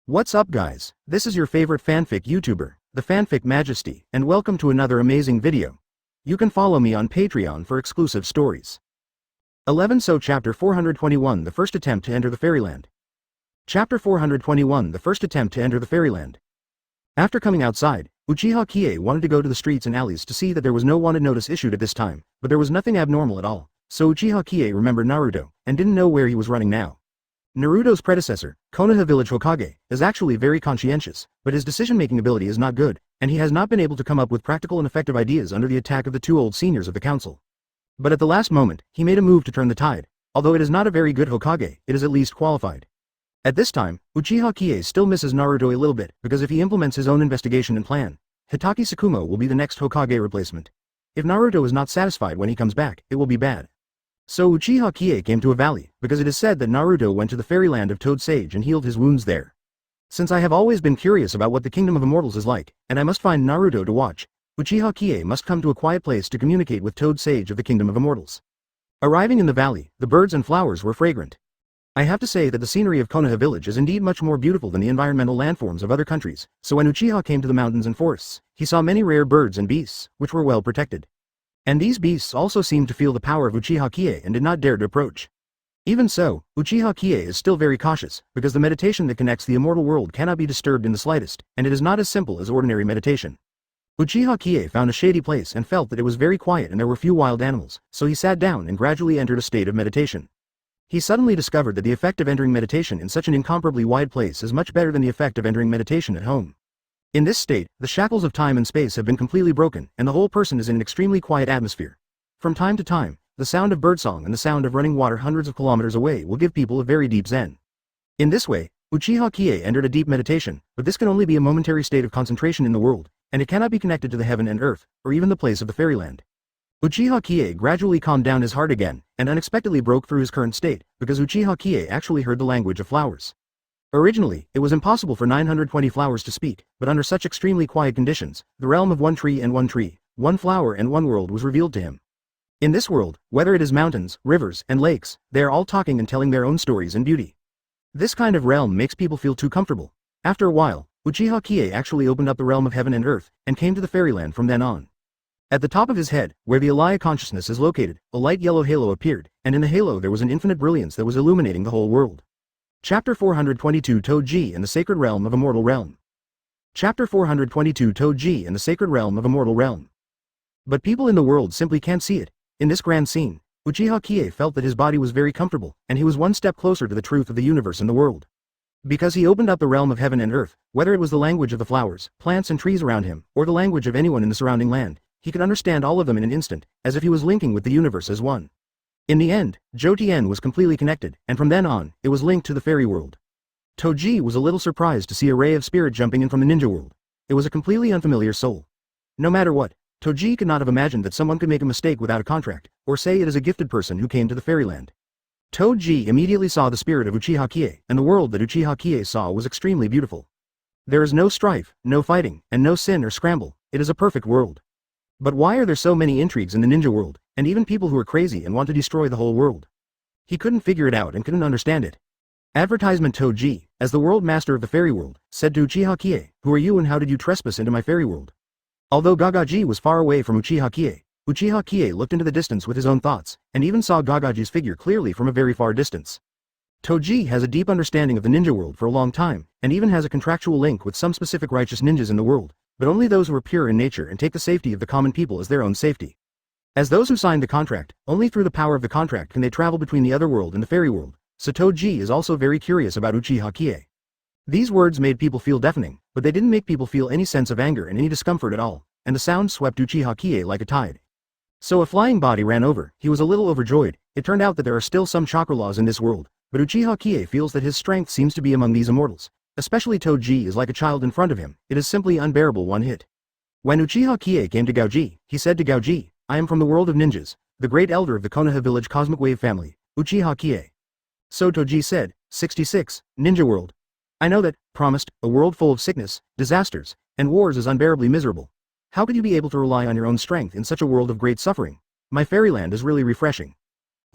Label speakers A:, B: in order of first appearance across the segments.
A: What's up guys, this is your favorite fanfic YouTuber, the Fanfic Majesty, and welcome to another amazing video. You can follow me on Patreon for exclusive stories. 11 So Chapter 421 The First Attempt to Enter the Fairyland. Chapter 421 The First Attempt to Enter the Fairyland. After coming outside, Uchiha Qiye wanted to go to the streets and alleys to see that there was no wanted notice issued at this time, but there was nothing abnormal at all, so Uchiha Qiye remembered Naruto, and didn't know where he was running now. Naruto's predecessor, Konoha village Hokage, is actually very conscientious, but his decision-making ability is not good, and he has not been able to come up with practical and effective ideas under the attack of the two old seniors of the council. But at the last moment, he made a move to turn the tide. Although it is not a very good Hokage, it is at least qualified. At this time, Uchiha Qiye still misses Naruto a little bit, because if he implements his own investigation and plan, Hitaki Tsukumo will be the next Hokage replacement. If Naruto is not satisfied when he comes back, it will be bad. So Uchiha Qiye came to a valley, because it is said that Naruto went to the fairyland of Toad Sage and healed his wounds there. Since I have always been curious about what the Kingdom of Immortals is like, and I must find Naruto to watch, Uchiha Qiye must come to a quiet place to communicate with Toad Sage of the Kingdom of Immortals. Arriving in the valley, the birds and flowers were fragrant. I have to say that the scenery of Konoha village is indeed much more beautiful than the environmental landforms of other countries, so when Uchiha came to the mountains and forests, he saw many rare birds and beasts, which were well protected. And these beasts also seemed to feel the power of Uchiha Qiye and did not dare to approach. Even so, Uchiha Qiye is still very cautious, because the meditation that connects the immortal world cannot be disturbed in the slightest, and it is not as simple as ordinary meditation. Uchiha Qiye found a shady place and felt that it was very quiet and there were few wild animals, so he sat down and gradually entered a state of meditation. He suddenly discovered that the effect of entering meditation in such an incomparably wide place is much better than the effect of entering meditation at home. In this state, the shackles of time and space have been completely broken, and the whole person is in an extremely quiet atmosphere. From time to time, the sound of birdsong and the sound of running water hundreds of kilometers away will give people a very deep zen. In this way, Uchiha Qiye entered a deep meditation, but this can only be a momentary state of concentration in the world, and it cannot be connected to the heaven and earth, or even the place of the fairyland. Uchiha Qiye gradually calmed down his heart again, and unexpectedly broke through his current state, because Uchiha Qiye actually heard the language of flowers. Originally, it was impossible for 920 flowers to speak, but under such extremely quiet conditions, the realm of one tree, one flower and one world was revealed to him. In this world, whether it is mountains, rivers, and lakes, they are all talking and telling their own stories and beauty. This kind of realm makes people feel too comfortable. After a while, Uchiha Qiye actually opened up the realm of heaven and earth, and came to the fairyland from then on. At the top of his head, where the Alaya consciousness is located, a light yellow halo appeared, and in the halo there was an infinite brilliance that was illuminating the whole world. Chapter 422 Toji and the Sacred Realm of Immortal Realm. Chapter 422 Toji and the Sacred Realm of Immortal Realm. But people in the world simply can't see it. In this grand scene, Uchiha Qiye felt that his body was very comfortable, and he was one step closer to the truth of the universe and the world. Because he opened up the realm of heaven and earth, whether it was the language of the flowers, plants and trees around him, or the language of anyone in the surrounding land, he could understand all of them in an instant, as if he was linking with the universe as one. In the end, Jotien was completely connected, and from then on, it was linked to the fairy world. Toji was a little surprised to see a ray of spirit jumping in from the ninja world. It was a completely unfamiliar soul. No matter what, Toji could not have imagined that someone could make a mistake without a contract, or say it is a gifted person who came to the fairyland. Toji immediately saw the spirit of Uchiha Qiye, and the world that Uchiha Qiye saw was extremely beautiful. There is no strife, no fighting, and no sin or scramble. It is a perfect world. But why are there so many intrigues in the ninja world, and even people who are crazy and want to destroy the whole world? He couldn't figure it out and couldn't understand it. Advertisement Toji, as the world master of the fairy world, said to Uchiha Qiye, "Who are you and how did you trespass into my fairy world?" Although Gagaji was far away from Uchiha Qiye looked into the distance with his own thoughts, and even saw Gagaji's figure clearly from a very far distance. Toji has a deep understanding of the ninja world for a long time, and even has a contractual link with some specific righteous ninjas in the world, but only those who are pure in nature and take the safety of the common people as their own safety. As those who signed the contract, only through the power of the contract can they travel between the other world and the fairy world, so Toji is also very curious about Uchiha Qiye. These words made people feel deafening, but they didn't make people feel any sense of anger and any discomfort at all, and the sound swept Uchiha Qiye like a tide. So a flying body ran over, he was a little overjoyed. It turned out that there are still some chakra laws in this world, but Uchiha Qiye feels that his strength seems to be among these immortals. Especially Toji is like a child in front of him, it is simply unbearable one hit. When Uchiha Qiye came to Gaoji, he said to Gaoji, "I am from the world of ninjas, the great elder of the Konoha village cosmic wave family, Uchiha Qiye." So Toji said, 66, Ninja world. I know that, promised, a world full of sickness, disasters, and wars is unbearably miserable. How could you be able to rely on your own strength in such a world of great suffering? My fairyland is really refreshing.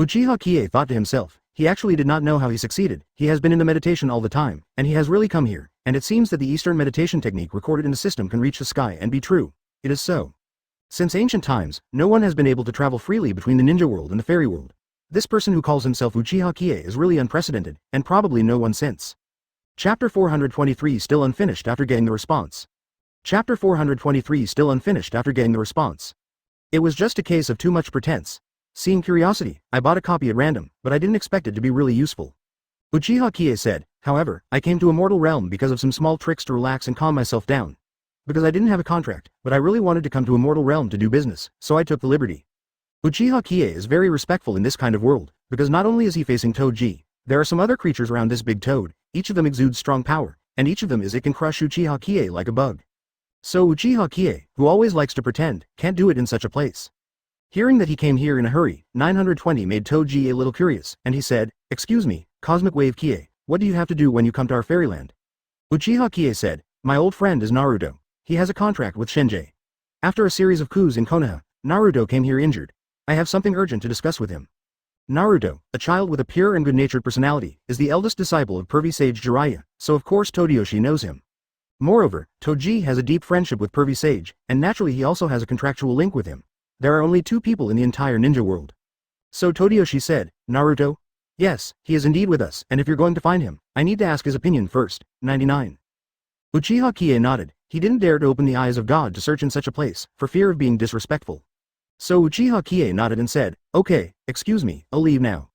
A: Uchiha Qiye thought to himself, he actually did not know how he succeeded, he has been in the meditation all the time, and he has really come here, and it seems that the Eastern meditation technique recorded in the system can reach the sky and be true. It is so. Since ancient times, no one has been able to travel freely between the ninja world and the fairy world. This person who calls himself Uchiha Qiye is really unprecedented, and probably no one since. Chapter 423 still unfinished after getting the response. Chapter 423 still unfinished after getting the response. It was just a case of too much pretense. Seeing curiosity, I bought a copy at random, but I didn't expect it to be really useful. Uchiha Qiye said, however, I came to a mortal realm because of some small tricks to relax and calm myself down. Because I didn't have a contract, but I really wanted to come to a mortal realm to do business, so I took the liberty. Uchiha Qiye is very respectful in this kind of world, because not only is he facing Toji, there are some other creatures around this big toad, each of them exudes strong power, and each of them it can crush Uchiha Qiye like a bug. So Uchiha Qiye, who always likes to pretend, can't do it in such a place. Hearing that he came here in a hurry, 920 made Toji a little curious, and he said, "Excuse me, Cosmic Wave Qiye, what do you have to do when you come to our fairyland?" Uchiha Qiye said, "My old friend is Naruto. He has a contract with Shinji. After a series of coups in Konoha, Naruto came here injured. I have something urgent to discuss with him." Naruto, a child with a pure and good-natured personality, is the eldest disciple of pervy sage Jiraiya, so of course Todoyoshi knows him. Moreover, Toji has a deep friendship with pervy sage, and naturally he also has a contractual link with him. There are only two people in the entire ninja world. So Todoyoshi said, "Naruto? Yes, he is indeed with us, and if you're going to find him, I need to ask his opinion first." 99. Uchiha Qiye nodded. He didn't dare to open the eyes of God to search in such a place, for fear of being disrespectful. So Uchiha Qiye nodded and said, "Okay, excuse me, I'll leave now."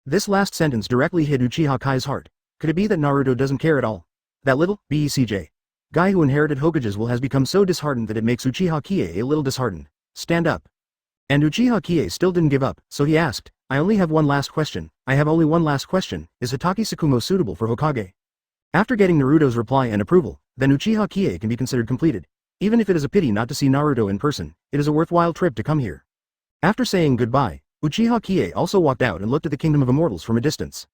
A: This last sentence directly hit Uchiha Kai's heart. Could it be that Naruto doesn't care at all? That little BECJ guy who inherited Hokage's will has become so disheartened that it makes Uchiha Qiye a little disheartened. Stand up. And Uchiha Qiye still didn't give up, so he asked, "I only have one last question. I have only one last question. Is Hitaki Tsukumo suitable for Hokage?" After getting Naruto's reply and approval, then Uchiha Qiye can be considered completed. Even if it is a pity not to see Naruto in person, it is a worthwhile trip to come here. After saying goodbye, Uchiha Qiye also walked out and looked at the Kingdom of Immortals from a distance.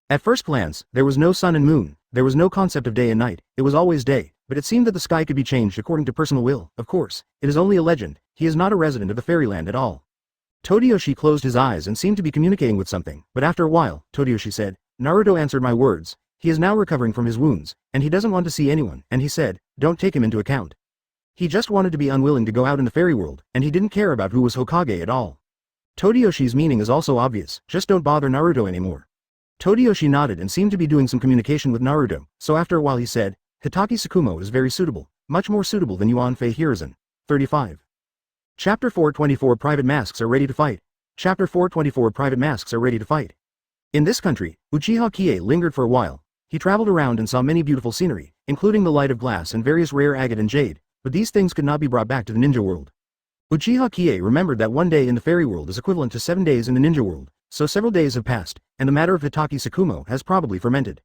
A: At first glance, there was no sun and moon, there was no concept of day and night, it was always day, but it seemed that the sky could be changed according to personal will. Of course, it is only a legend, he is not a resident of the fairyland at all. Todoyoshi closed his eyes and seemed to be communicating with something, but after a while, Todoyoshi said, "Naruto answered my words. He is now recovering from his wounds, and he doesn't want to see anyone, and he said, don't take him into account. He just wanted to be unwilling to go out in the fairy world, and he didn't care about who was Hokage at all." Todayoshi's meaning is also obvious, just don't bother Naruto anymore. Todoyoshi nodded and seemed to be doing some communication with Naruto, so after a while he said, "Hitaki Tsukumo is very suitable, much more suitable than Yuan Fei Hiruzen." 35. Chapter 424 Private Masks are ready to fight. Chapter 424 Private Masks are ready to fight. In this country, Uchiha Qiye lingered for a while. He traveled around and saw many beautiful scenery, including the light of glass and various rare agate and jade, but these things could not be brought back to the ninja world. Uchiha Qiye remembered that one day in the fairy world is equivalent to 7 days in the ninja world, so several days have passed, and the matter of Hitaki Tsukumo has probably fermented.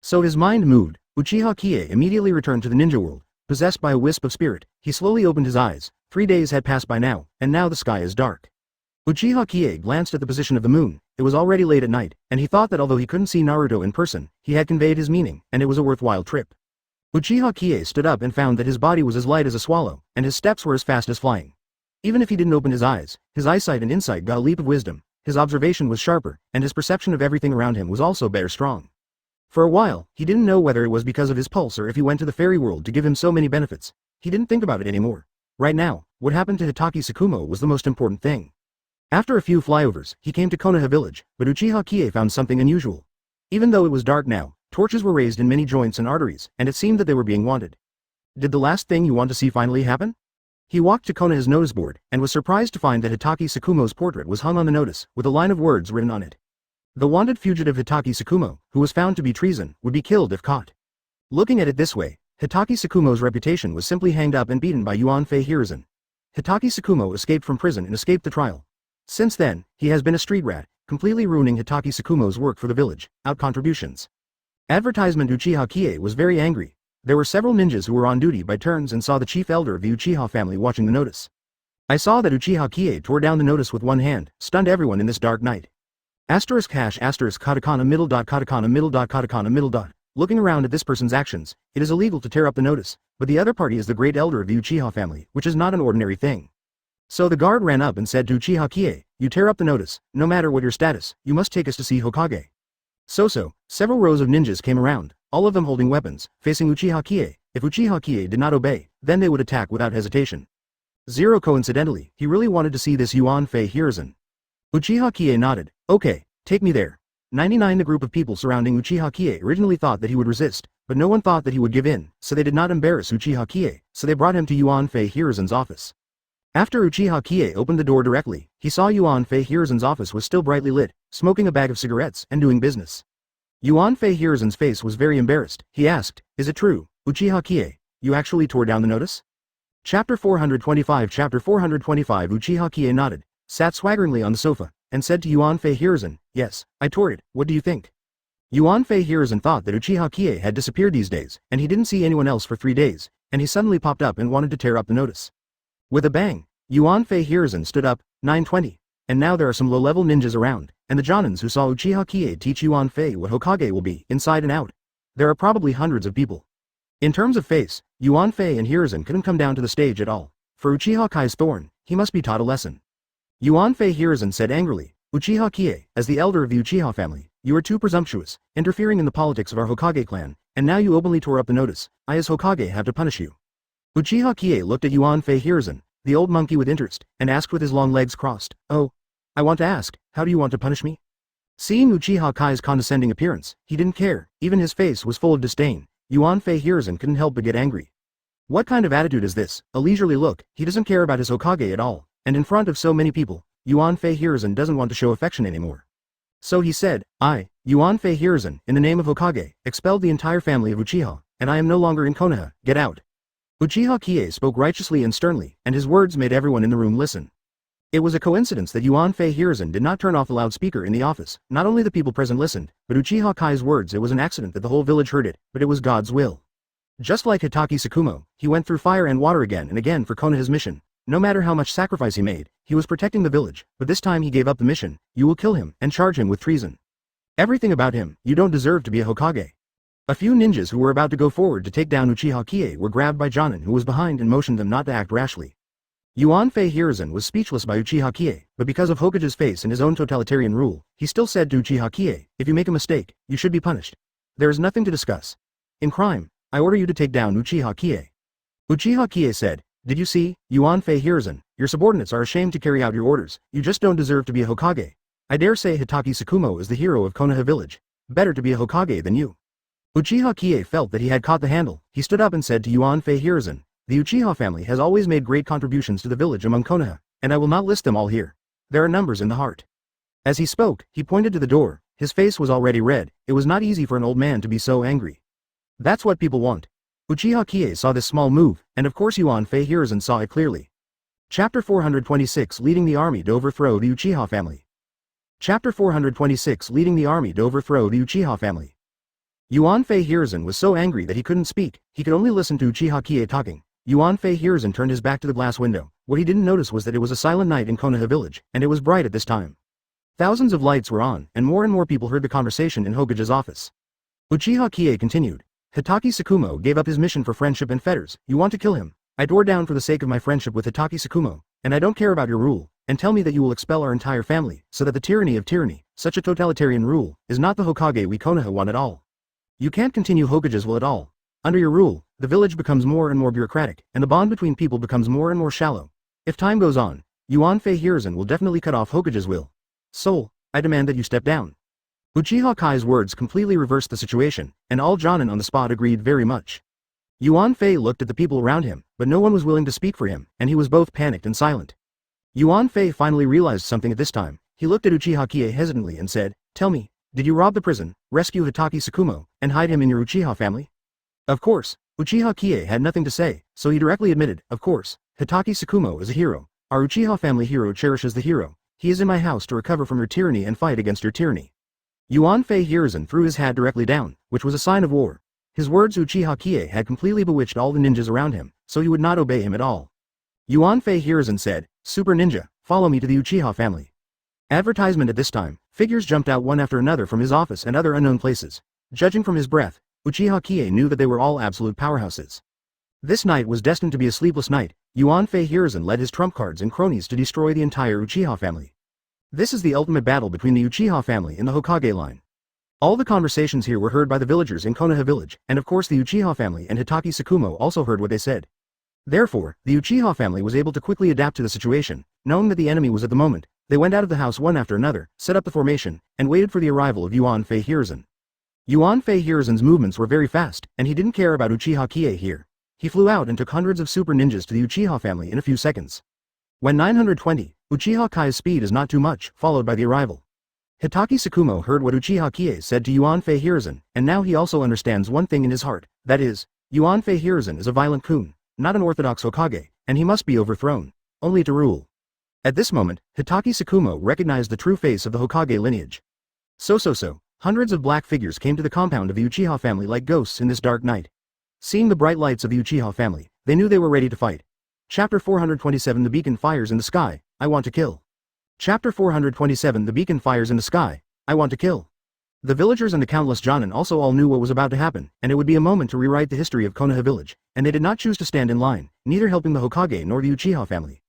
A: So his mind moved. Uchiha Qiye immediately returned to the ninja world. Possessed by a wisp of spirit, he slowly opened his eyes. 3 days had passed by now, and now the sky is dark. Uchiha Qiye glanced at the position of the moon. It was already late at night, and he thought that although he couldn't see Naruto in person, he had conveyed his meaning, and it was a worthwhile trip. Uchiha Qiye stood up and found that his body was as light as a swallow, and his steps were as fast as flying. Even if he didn't open his eyes, his eyesight and insight got a leap of wisdom, his observation was sharper, and his perception of everything around him was also better strong. For a while, he didn't know whether it was because of his pulse or if he went to the fairy world to give him so many benefits. He didn't think about it anymore. Right now, what happened to Hitaki Tsukumo was the most important thing. After a few flyovers, he came to Konoha village, but Uchiha Qiye found something unusual. Even though it was dark now, torches were raised in many joints and arteries, and it seemed that they were being wanted. Did the last thing you want to see finally happen? He walked to Konoha's notice board, and was surprised to find that Hitaki Tsukumo's portrait was hung on the notice, with a line of words written on it. The wanted fugitive Hitaki Tsukumo, who was found to be treason, would be killed if caught. Looking at it this way, Hitaki Tsukumo's reputation was simply hanged up and beaten by Yuan Fei Hiruzen. Hitaki Tsukumo escaped from prison and escaped the trial. Since then, he has been a street rat, completely ruining Hitaki Tsukumo's work for the village, out contributions. Advertisement Uchiha Qiye was very angry. There were several ninjas who were on duty by turns and saw the chief elder of the Uchiha family watching the notice. I saw that Uchiha Qiye tore down the notice with one hand, stunned everyone in this dark night. Asterisk hash asterisk katakana middle dot katakana middle dot katakana middle dot. Looking around at this person's actions, it is illegal to tear up the notice, but the other party is the great elder of the Uchiha family, which is not an ordinary thing. So the guard ran up and said to Uchiha Qiye, "You tear up the notice, no matter what your status, you must take us to see Hokage." So, several rows of ninjas came around, all of them holding weapons, facing Uchiha Qiye. If Uchiha Qiye did not obey, then they would attack without hesitation. Zero coincidentally, he really wanted to see this Yuan Fei Hiruzen. Uchiha Qiye nodded. Okay, take me there. 99 The group of people surrounding Uchiha Qiye originally thought that he would resist, but no one thought that he would give in, so they did not embarrass Uchiha Qiye, so they brought him to Yuan Fei Hiruzen's office. After Uchiha Qiye opened the door directly, he saw Yuan Fei Hiruzen's office was still brightly lit, smoking a bag of cigarettes and doing business. Yuan Fei Hiruzen's face was very embarrassed. He asked, "Is it true, Uchiha Qiye, you actually tore down the notice?" Chapter 425 Uchiha Qiye nodded, sat swaggeringly on the sofa, and said to Yuan Fei Hiruzen, "Yes, I tore it, what do you think?" Yuan Fei Hiruzen thought that Uchiha Qiye had disappeared these days, and he didn't see anyone else for 3 days, and he suddenly popped up and wanted to tear up the notice. With a bang, Yuan Fei Hiruzen stood up, 920, and now there are some low-level ninjas around, and the Jonins who saw Uchiha Qiye teach Yuan Fei what Hokage will be, inside and out. There are probably hundreds of people. In terms of face, Yuan Fei and Hiruzen couldn't come down to the stage at all. For Uchiha Kai's thorn, he must be taught a lesson. Yuan Fei Hiruzen said angrily, "Uchiha Qiye, as the elder of the Uchiha family, you are too presumptuous, interfering in the politics of our Hokage clan, and now you openly tore up the notice. I as Hokage have to punish you." Uchiha Qiye looked at Yuan Fei Hiruzen, the old monkey with interest, and asked with his long legs crossed, "Oh, I want to ask, how do you want to punish me?" Seeing Uchiha Kai's condescending appearance, he didn't care, even his face was full of disdain. Yuan Fei Hiruzen couldn't help but get angry. What kind of attitude is this? A leisurely look, he doesn't care about his Hokage at all, and in front of so many people, Yuan Fei Hiruzen doesn't want to show affection anymore. So he said, "I, Yuan Fei Hiruzen, in the name of Hokage, expelled the entire family of Uchiha, and I am no longer in Konoha, get out." Uchiha Qiye spoke righteously and sternly, and his words made everyone in the room listen. It was a coincidence that Yuan Fei Hiruzen did not turn off the loudspeaker in the office. Not only the people present listened, but Uchiha Kai's words, it was an accident that the whole village heard it, but it was God's will. Just like Hitaki Tsukumo, he went through fire and water again and again for Konoha's mission. No matter how much sacrifice he made, he was protecting the village, but this time he gave up the mission. You will kill him and charge him with treason. Everything about him, you don't deserve to be a Hokage. A few ninjas who were about to go forward to take down Uchiha Qiye were grabbed by Jonin, who was behind, and motioned them not to act rashly. Yuan Fei Hiruzen was speechless by Uchiha Qiye, but because of Hokage's face and his own totalitarian rule, he still said to Uchiha Qiye, "If you make a mistake, you should be punished. There is nothing to discuss. In crime, I order you to take down Uchiha Qiye." Uchiha Qiye said, "Did you see, Yuan Fei Hiruzen, your subordinates are ashamed to carry out your orders, you just don't deserve to be a Hokage. I dare say Hitaki Tsukumo is the hero of Konoha village. Better to be a Hokage than you." Uchiha Qiye felt that he had caught the handle. He stood up and said to Yuan Fei Hiruzen, "The Uchiha family has always made great contributions to the village among Konoha, and I will not list them all here. There are numbers in the heart." As he spoke, he pointed to the door. His face was already red. It was not easy for an old man to be so angry. That's what people want. Uchiha Qiye saw this small move, and of course Yuan Fei Hiruzen saw it clearly. Chapter 426 Leading the Army to Overthrow the Uchiha Family. Chapter 426 Leading the Army to Overthrow the Uchiha Family. Yuan Fei Hiruzen was so angry that he couldn't speak. He could only listen to Uchiha Qiye talking. Yuan Fei Hiruzen turned his back to the glass window. What he didn't notice was that it was a silent night in Konoha village, and it was bright at this time. Thousands of lights were on, and more people heard the conversation in Hokage's office. Uchiha Qiye continued. "Hitaki Tsukumo gave up his mission for friendship and fetters. You want to kill him? I tore down for the sake of my friendship with Hitaki Tsukumo, and I don't care about your rule, and tell me that you will expel our entire family, so that the tyranny of tyranny, such a totalitarian rule, is not the Hokage we Konoha want at all. You can't continue Hokage's will at all. Under your rule, the village becomes more and more bureaucratic, and the bond between people becomes more and more shallow. If time goes on, Yuan Fei Hiruzen will definitely cut off Hokage's will. Soul, I demand that you step down." Uchiha Kai's words completely reversed the situation, and all Jonin on the spot agreed very much. Yuan Fei looked at the people around him, but no one was willing to speak for him, and he was both panicked and silent. Yuan Fei finally realized something at this time. He looked at Uchiha Qiye hesitantly and said, "Tell me, did you rob the prison, rescue Hitaki Tsukumo, and hide him in your Uchiha family?" Of course, Uchiha Qiye had nothing to say, so he directly admitted, "Of course, Hitaki Tsukumo is a hero. Our Uchiha family hero cherishes the hero. He is in my house to recover from your tyranny and fight against your tyranny." Yuan Fei Hiruzen threw his hat directly down, which was a sign of war. His words Uchiha Qiye had completely bewitched all the ninjas around him, so he would not obey him at all. Yuan Fei Hiruzen said, "Super Ninja, follow me to the Uchiha family." Advertisement at this time, figures jumped out one after another from his office and other unknown places. Judging from his breath, Uchiha Qiye knew that they were all absolute powerhouses. This night was destined to be a sleepless night. Yuan Fei Hiruzen led his trump cards and cronies to destroy the entire Uchiha family. This is the ultimate battle between the Uchiha family and the Hokage line. All the conversations here were heard by the villagers in Konoha village, and of course the Uchiha family and Hitaki Tsukumo also heard what they said. Therefore, the Uchiha family was able to quickly adapt to the situation. Knowing that the enemy was at the moment, they went out of the house one after another, set up the formation, and waited for the arrival of Yuan Fei Hiruzen. Yuan Fei Hiruzen's movements were very fast, and he didn't care about Uchiha Qiye here. He flew out and took hundreds of super ninjas to the Uchiha family in a few seconds. When 920, Uchiha Kai's speed is not too much, followed by the arrival. Hitaki Tsukumo heard what Uchiha Qiye said to Yuan Fei Hiruzen, and now he also understands one thing in his heart, that is, Yuan Fei Hiruzen is a violent kun, not an orthodox Hokage, and he must be overthrown, only to rule. At this moment, Hitaki Tsukumo recognized the true face of the Hokage lineage. So, hundreds of black figures came to the compound of the Uchiha family like ghosts in this dark night. Seeing the bright lights of the Uchiha family, they knew they were ready to fight. Chapter 427 The beacon fires in the sky, I want to kill. Chapter 427 The beacon fires in the sky, I want to kill. The villagers and the countless Jonin also all knew what was about to happen, and it would be a moment to rewrite the history of Konoha village, and they did not choose to stand in line, neither helping the Hokage nor the Uchiha family.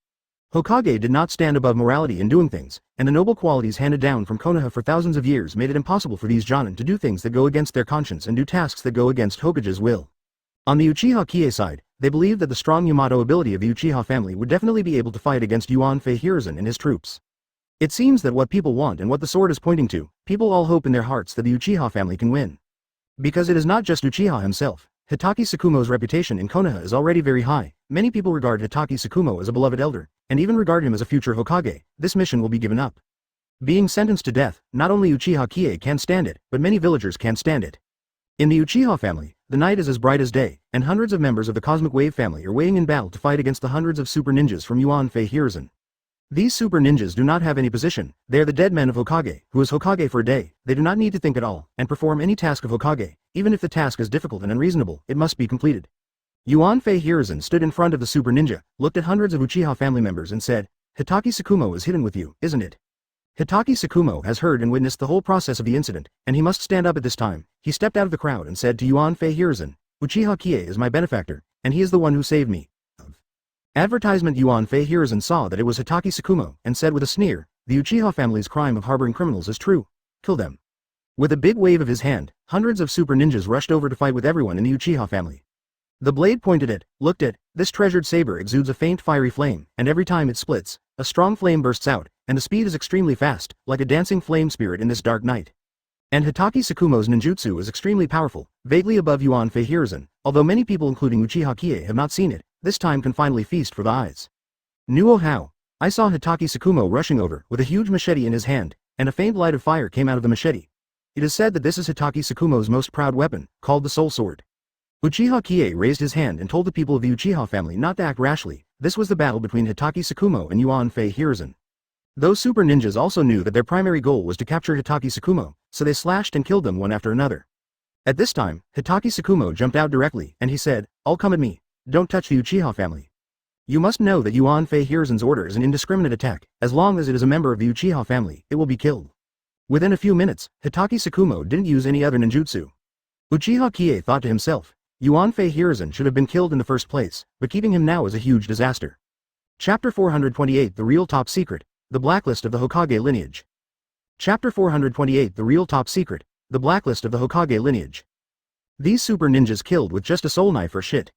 A: Hokage did not stand above morality in doing things, and the noble qualities handed down from Konoha for thousands of years made it impossible for these Jonin to do things that go against their conscience and do tasks that go against Hokage's will. On the Uchiha Qiye side, they believed that the strong Yamato ability of the Uchiha family would definitely be able to fight against Yuan Fei Hiruzen and his troops. It seems that what people want and what the sword is pointing to, people all hope in their hearts that the Uchiha family can win. Because it is not just Uchiha himself, Hitaki Tsukumo's reputation in Konoha is already very high. Many people regard Hitaki Tsukumo as a beloved elder, and even regard him as a future Hokage. This mission will be given up. Being sentenced to death, not only Uchiha Qiye can't stand it, but many villagers can't stand it. In the Uchiha family, the night is as bright as day, and hundreds of members of the Cosmic Wave family are waiting in battle to fight against the hundreds of super ninjas from Yuan Fei Hiruzen. These super ninjas do not have any position, they are the dead men of Hokage, who is Hokage for a day. They do not need to think at all, and perform any task of Hokage. Even if the task is difficult and unreasonable, it must be completed. Yuan Fei Hiruzen stood in front of the super ninja, looked at hundreds of Uchiha family members and said, Hitaki Tsukumo is hidden with you, isn't it? Hitaki Tsukumo has heard and witnessed the whole process of the incident, and he must stand up at this time. He stepped out of the crowd and said to Yuan Fei Hiruzen, Uchiha Qiye is my benefactor, and he is the one who saved me. Advertisement Yuan Fei Hiruzen saw that it was Hitaki Tsukumo, and said with a sneer, the Uchiha family's crime of harboring criminals is true. Kill them. With a big wave of his hand, hundreds of super ninjas rushed over to fight with everyone in the Uchiha family. The blade pointed at, looked at, this treasured saber exudes a faint fiery flame, and every time it splits, a strong flame bursts out, and the speed is extremely fast, like a dancing flame spirit in this dark night. And Hitaki Tsukumo's ninjutsu is extremely powerful, vaguely above Yuan Fei Hiruzen, although many people including Uchiha Qiye have not seen it. This time can finally feast for the eyes. Nuo how? I saw Hitaki Tsukumo rushing over, with a huge machete in his hand, and a faint light of fire came out of the machete. It is said that this is Hitaki Tsukumo's most proud weapon, called the Soul Sword. Uchiha Qiye raised his hand and told the people of the Uchiha family not to act rashly. This was the battle between Hitaki Tsukumo and Yuan Fei Hiruzen. Those super ninjas also knew that their primary goal was to capture Hitaki Tsukumo, so they slashed and killed them one after another. At this time, Hitaki Tsukumo jumped out directly, and he said, All come at me. Don't touch the Uchiha family. You must know that Yuan Fei Hiruzen's order is an indiscriminate attack. As long as it is a member of the Uchiha family, it will be killed. Within a few minutes, Hitaki Tsukumo didn't use any other ninjutsu. Uchiha Qiye thought to himself, Yuan Fei Hiruzen should have been killed in the first place, but keeping him now is a huge disaster. Chapter 428 The Real Top Secret, The Blacklist of the Hokage Lineage. Chapter 428 The Real Top Secret, The Blacklist of the Hokage Lineage. These super ninjas killed with just a soul knife or shit.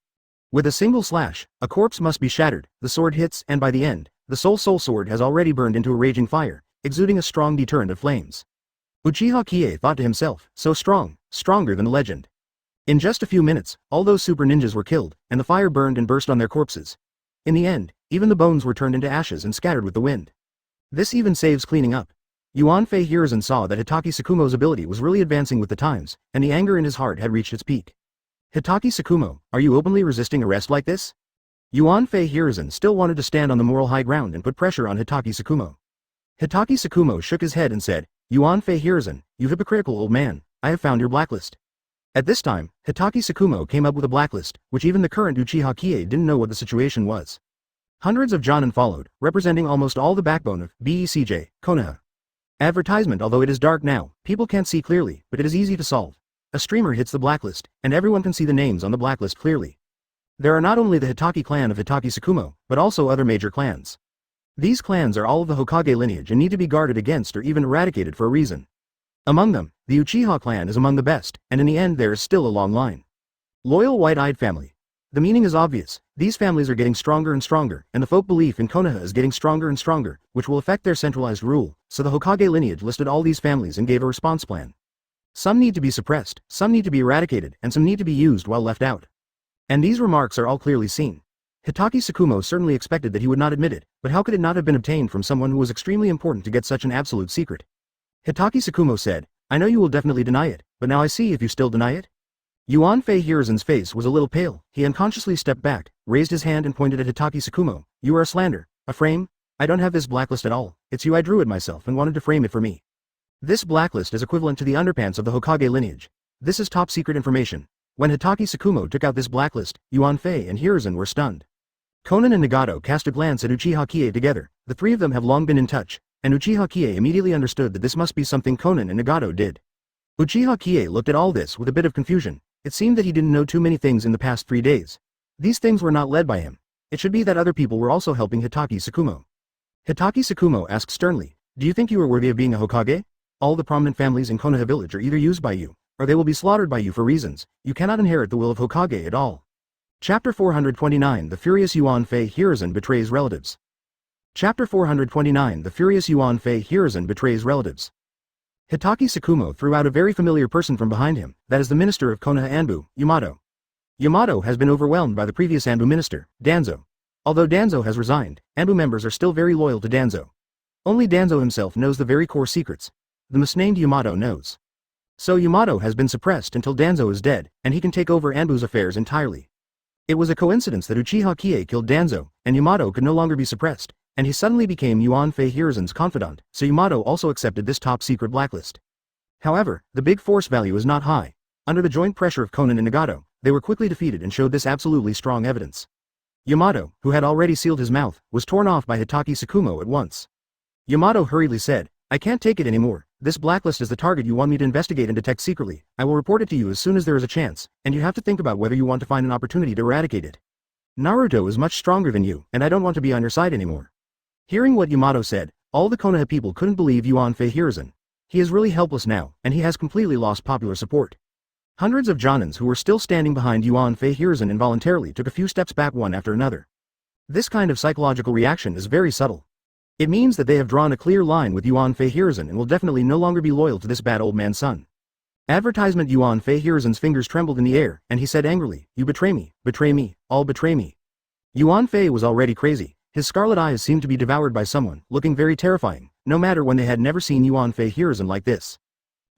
A: With a single slash, a corpse must be shattered, the sword hits, and by the end, the soul sword has already burned into a raging fire, exuding a strong deterrent of flames. Uchiha Qiye thought to himself, so strong, stronger than the legend. In just a few minutes, all those super ninjas were killed, and the fire burned and burst on their corpses. In the end, even the bones were turned into ashes and scattered with the wind. This even saves cleaning up. Yuan Fei Hiruzen saw that Hitaki Tsukumo's ability was really advancing with the times, and the anger in his heart had reached its peak. Hitaki Tsukumo, are you openly resisting arrest like this? Yuan Fei Hiruzen still wanted to stand on the moral high ground and put pressure on Hitaki Tsukumo. Hitaki Tsukumo shook his head and said, Yuan Fei Hiruzen, you hypocritical old man, I have found your blacklist. At this time, Hitaki Tsukumo came up with a blacklist, which even the current Uchiha Qiye didn't know what the situation was. Hundreds of Jonin followed, representing almost all the backbone of BECJ, Konoha. Advertisement Although it is dark now, people can't see clearly, but it is easy to solve. A streamer hits the blacklist, and everyone can see the names on the blacklist clearly. There are not only the Hitaki clan of Hitaki Tsukumo, but also other major clans. These clans are all of the Hokage lineage and need to be guarded against or even eradicated for a reason. Among them, The Uchiha clan is among the best, and in the end there is still a long line. Loyal white-eyed family. The meaning is obvious. These families are getting stronger and stronger, and the folk belief in Konoha is getting stronger and stronger, which will affect their centralized rule, so the Hokage lineage listed all these families and gave a response plan. Some need to be suppressed, some need to be eradicated, and some need to be used while left out. And these remarks are all clearly seen. Hitaki Tsukumo certainly expected that he would not admit it, but how could it not have been obtained from someone who was extremely important to get such an absolute secret? Hitaki Tsukumo said, I know you will definitely deny it, but now I see if you still deny it. Yuan Fei Hiruzen's face was a little pale. He unconsciously stepped back, raised his hand and pointed at Hitaki Tsukumo. You are a slander, a frame? I don't have this blacklist at all. It's you. I drew it myself and wanted to frame it for me. This blacklist is equivalent to the underpants of the Hokage lineage. This is top secret information. When Hitaki Tsukumo took out this blacklist, Yuan Fei and Hiruzen were stunned. Konan and Nagato cast a glance at Uchiha Qiye together. The three of them have long been in touch, and Uchiha Qiye immediately understood that this must be something Konan and Nagato did. Uchiha Qiye looked at all this with a bit of confusion. It seemed that he didn't know too many things in the past 3 days. These things were not led by him. It should be that other people were also helping Hitaki Tsukumo. Hitaki Tsukumo asked sternly, do you think you are worthy of being a Hokage? All the prominent families in Konoha village are either used by you, or they will be slaughtered by you for reasons. You cannot inherit the will of Hokage at all. Chapter 429 The Furious Yuan Fei Hiruzen Betrays Relatives. Chapter 429 The Furious Yuan Fei Hiruzen Betrays Relatives. Hitaki Tsukumo threw out a very familiar person from behind him, that is the minister of Konoha Anbu, Yamato. Yamato has been overwhelmed by the previous Anbu minister, Danzo. Although Danzo has resigned, Anbu members are still very loyal to Danzo. Only Danzo himself knows the very core secrets. The misnamed Yamato knows. So Yamato has been suppressed until Danzo is dead, and he can take over Anbu's affairs entirely. It was a coincidence that Uchiha Qiye killed Danzo, and Yamato could no longer be suppressed, and he suddenly became Yuan Fei Hiruzen's confidant, so Yamato also accepted this top-secret blacklist. However, the big force value is not high. Under the joint pressure of Konan and Nagato, they were quickly defeated and showed this absolutely strong evidence. Yamato, who had already sealed his mouth, was torn off by Hitaki Tsukumo at once. Yamato hurriedly said, I can't take it anymore. This blacklist is the target you want me to investigate and detect secretly. I will report it to you as soon as there is a chance, and you have to think about whether you want to find an opportunity to eradicate it. Naruto is much stronger than you, and I don't want to be on your side anymore. Hearing what Yamato said, all the Konoha people couldn't believe Yuan Fei Hiruzen. He is really helpless now, and he has completely lost popular support. Hundreds of Jonins who were still standing behind Yuan Fei Hiruzen involuntarily took a few steps back one after another. This kind of psychological reaction is very subtle. It means that they have drawn a clear line with Yuan Fei Hiruzen and will definitely no longer be loyal to this bad old man's son. Advertisement Yuan Fei Hiruzen's fingers trembled in the air, and he said angrily, you betray me, all betray me. Yuan Fei was already crazy. His scarlet eyes seemed to be devoured by someone, looking very terrifying, no matter when they had never seen Yuan Fei Hiruzen like this.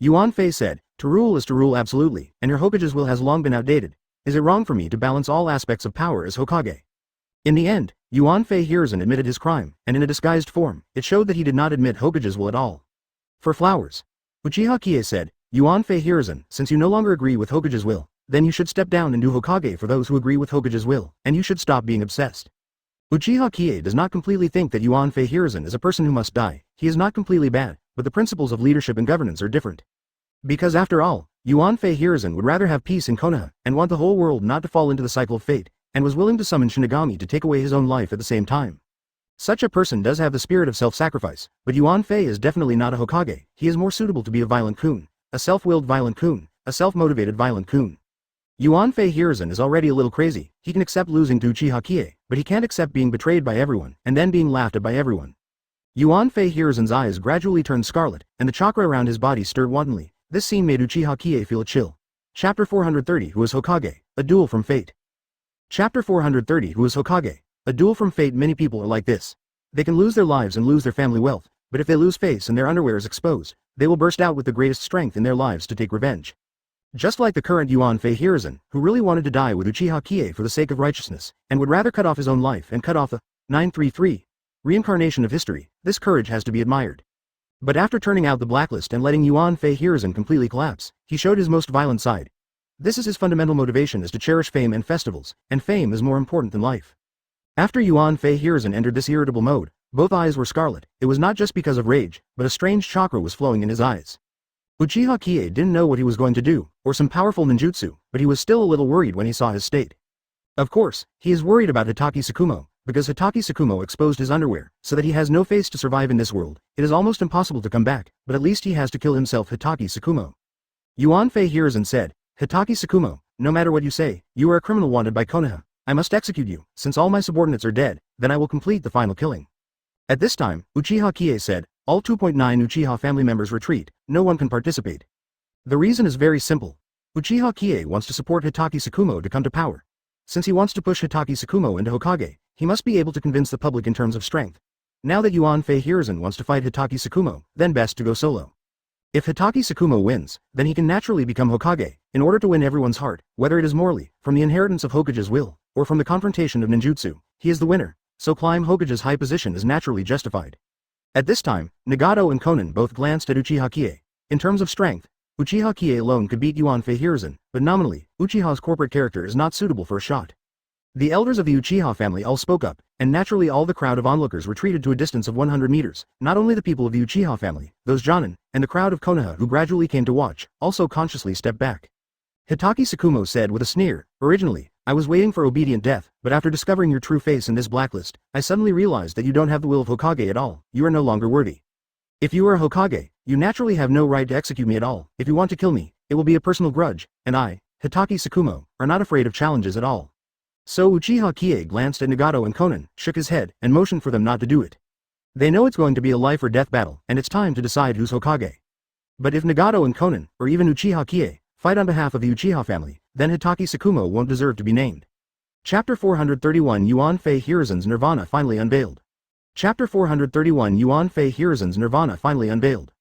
A: Yuan Fei said, to rule is to rule absolutely, and your Hokage's will has long been outdated. Is it wrong for me to balance all aspects of power as Hokage? In the end, Yuan Fei Hiruzen admitted his crime, and in a disguised form, it showed that he did not admit Hokage's will at all. For flowers. Uchiha Qiye said, Yuan Fei Hiruzen, since you no longer agree with Hokage's will, then you should step down and do Hokage for those who agree with Hokage's will, and you should stop being obsessed. Uchiha Qiye does not completely think that Yuan Fei Hiruzen is a person who must die. He is not completely bad, but the principles of leadership and governance are different. Because after all, Yuan Fei Hiruzen would rather have peace in Konoha, and want the whole world not to fall into the cycle of fate, and was willing to summon Shinigami to take away his own life at the same time. Such a person does have the spirit of self-sacrifice, but Yuan Fei is definitely not a Hokage. He is more suitable to be a violent kun, a self-willed violent kun, a self-motivated violent kun. Yuan Fei Hiruzen is already a little crazy. He can accept losing to Uchiha Qiye, but he can't accept being betrayed by everyone, and then being laughed at by everyone. Yuan Fei Hiruzen's eyes gradually turned scarlet, and the chakra around his body stirred wantonly. This scene made Uchiha Qiye feel a chill. Chapter 430 Who is Hokage? A Duel from Fate. Chapter 430 Who is Hokage? A Duel from Fate. Many people are like this. They can lose their lives and lose their family wealth, but if they lose face and their underwear is exposed, they will burst out with the greatest strength in their lives to take revenge. Just like the current Yuan Fei Hiruzen, who really wanted to die with Uchiha Qiye for the sake of righteousness, and would rather cut off his own life and cut off the 933 reincarnation of history. This courage has to be admired. But after turning out the blacklist and letting Yuan Fei Hiruzen completely collapse, he showed his most violent side. This is his fundamental motivation, is to cherish fame and festivals, and fame is more important than life. After Yuan Fei Hiruzen entered this irritable mode, both eyes were scarlet. It was not just because of rage, but a strange chakra was flowing in his eyes. Uchiha Qiye didn't know what he was going to do, or some powerful ninjutsu, but he was still a little worried when he saw his state. Of course, he is worried about Hitaki Tsukumo, because Hitaki Tsukumo exposed his underwear, so that he has no face to survive in this world. It is almost impossible to come back, but at least he has to kill himself. Hitaki Tsukumo. Yuan Fei Hiruzen said, Hitaki Tsukumo, no matter what you say, you are a criminal wanted by Konoha. I must execute you, since all my subordinates are dead, then I will complete the final killing. At this time, Uchiha Qiye said, all 2.9 Uchiha family members retreat, no one can participate. The reason is very simple. Uchiha Qiye wants to support Hitaki Tsukumo to come to power. Since he wants to push Hitaki Tsukumo into Hokage, he must be able to convince the public in terms of strength. Now that Yuan Fei Hiruzen wants to fight Hitaki Tsukumo, then best to go solo. If Hitaki Tsukumo wins, then he can naturally become Hokage, in order to win everyone's heart, whether it is morally, from the inheritance of Hokage's will, or from the confrontation of ninjutsu, he is the winner, so climb Hokage's high position is naturally justified. At this time, Nagato and Konan both glanced at Uchiha Qiye. In terms of strength, Uchiha Qiye alone could beat Yuan Fei Hiruzen, but nominally, Uchiha's corporate character is not suitable for a shot. The elders of the Uchiha family all spoke up, and naturally all the crowd of onlookers retreated to a distance of 100 meters, not only the people of the Uchiha family, those Jonin, and the crowd of Konoha who gradually came to watch, also consciously stepped back. Hitaki Tsukumo said with a sneer, originally, I was waiting for obedient death, but after discovering your true face in this blacklist, I suddenly realized that you don't have the will of Hokage at all, you are no longer worthy. If you are a Hokage, you naturally have no right to execute me at all, if you want to kill me, it will be a personal grudge, and I, Hitaki Tsukumo, are not afraid of challenges at all. So Uchiha Qiye glanced at Nagato and Konan, shook his head, and motioned for them not to do it. They know it's going to be a life or death battle, and it's time to decide who's Hokage. But if Nagato and Konan, or even Uchiha Qiye, fight on behalf of the Uchiha family, then Hitaki Tsukumo won't deserve to be named. Chapter 431 Yuan Fei Hiruzen's Nirvana finally unveiled. Chapter 431 Yuan Fei Hiruzen's Nirvana finally unveiled.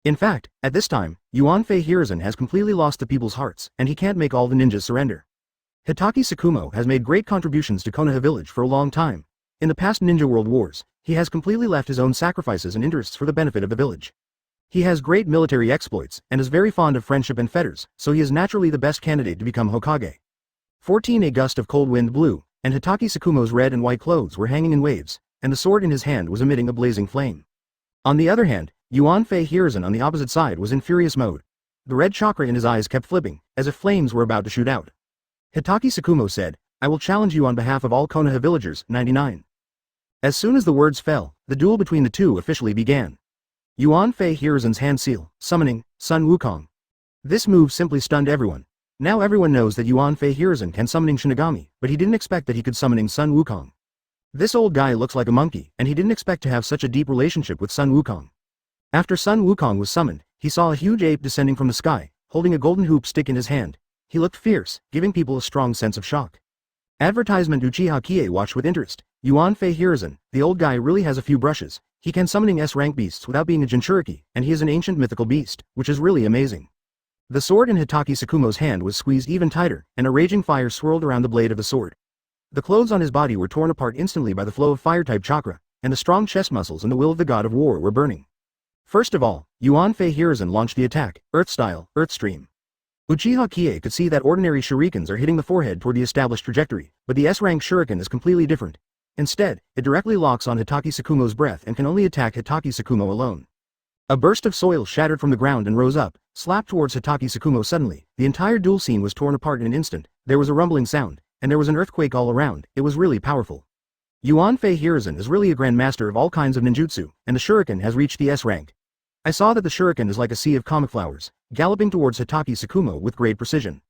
A: In fact, at this time, Yuan Fei Hiruzen has completely lost the people's hearts, and he can't make all the ninjas surrender. Hitaki Tsukumo has made great contributions to Konoha village for a long time. In the past Ninja World Wars, he has completely left his own sacrifices and interests for the benefit of the village. He has great military exploits, and is very fond of friendship and fetters, so he is naturally the best candidate to become Hokage. 14 A gust of cold wind blew, and Hitaki Tsukumo's red and white clothes were hanging in waves, and the sword in his hand was emitting a blazing flame. On the other hand, Yuan Fei Hiruzen on the opposite side was in furious mode. The red chakra in his eyes kept flipping, as if flames were about to shoot out. Hitaki Tsukumo said, I will challenge you on behalf of all Konoha villagers, 99. As soon as the words fell, the duel between the two officially began. Yuan Fei Hiruzen's hand seal, summoning, Sun Wukong. This move simply stunned everyone. Now everyone knows that Yuan Fei Hiruzen can summoning Shinigami, but he didn't expect that he could summoning Sun Wukong. This old guy looks like a monkey, and he didn't expect to have such a deep relationship with Sun Wukong. After Sun Wukong was summoned, he saw a huge ape descending from the sky, holding a golden hoop stick in his hand. He looked fierce, giving people a strong sense of shock. Advertisement Uchiha Qiye watched with interest. Yuan Fei Hiruzen, the old guy really has a few brushes. He can summoning S-rank beasts without being a Jinchuriki, and he is an ancient mythical beast, which is really amazing. The sword in Hitaki Tsukumo's hand was squeezed even tighter, and a raging fire swirled around the blade of the sword. The clothes on his body were torn apart instantly by the flow of fire-type chakra, and the strong chest muscles and the will of the god of war were burning. First of all, Yuan Fei Hiruzen launched the attack, Earth-style, Earth Stream. Uchiha Qiye could see that ordinary shurikens are hitting the forehead toward the established trajectory, but the S-rank shuriken is completely different. Instead, it directly locks on Hitaki Tsukumo's breath and can only attack Hitaki Tsukumo alone. A burst of soil shattered from the ground and rose up, slapped towards Hitaki Tsukumo suddenly. The entire duel scene was torn apart in an instant, there was a rumbling sound, and there was an earthquake all around. It was really powerful. Yuan Fei Hiruzen is really a grandmaster of all kinds of ninjutsu, and the shuriken has reached the S-rank. I saw that the shuriken is like a sea of comic flowers, galloping towards Hitaki Tsukumo with great precision.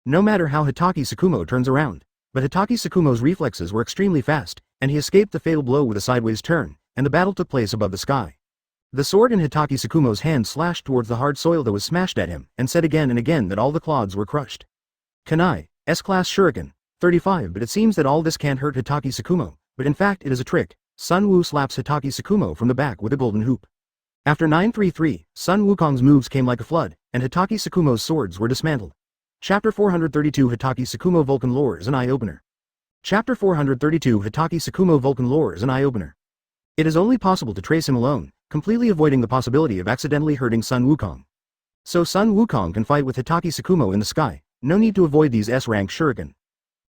A: No matter how Hitaki Tsukumo turns around, but Hitaki Tsukumo's reflexes were extremely fast, and he escaped the fatal blow with a sideways turn, and the battle took place above the sky. The sword in Hitaki Tsukumo's hand slashed towards the hard soil that was smashed at him, and said again and again that all the clods were crushed. Kanai, S-class shuriken, 35. But it seems that all this can't hurt Hitaki Tsukumo, but in fact it is a trick. Sun Wu slaps Hitaki Tsukumo from the back with a golden hoop. After 933, Sun Wukong's moves came like a flood, and Hitaki Tsukumo's swords were dismantled. Chapter 432 Hitaki Tsukumo Vulcan Lore is an eye-opener. Chapter 432 Hitaki Tsukumo Vulcan Lore is an eye-opener. It is only possible to trace him alone, completely avoiding the possibility of accidentally hurting Sun Wukong. So Sun Wukong can fight with Hitaki Tsukumo in the sky, no need to avoid these S-rank shuriken.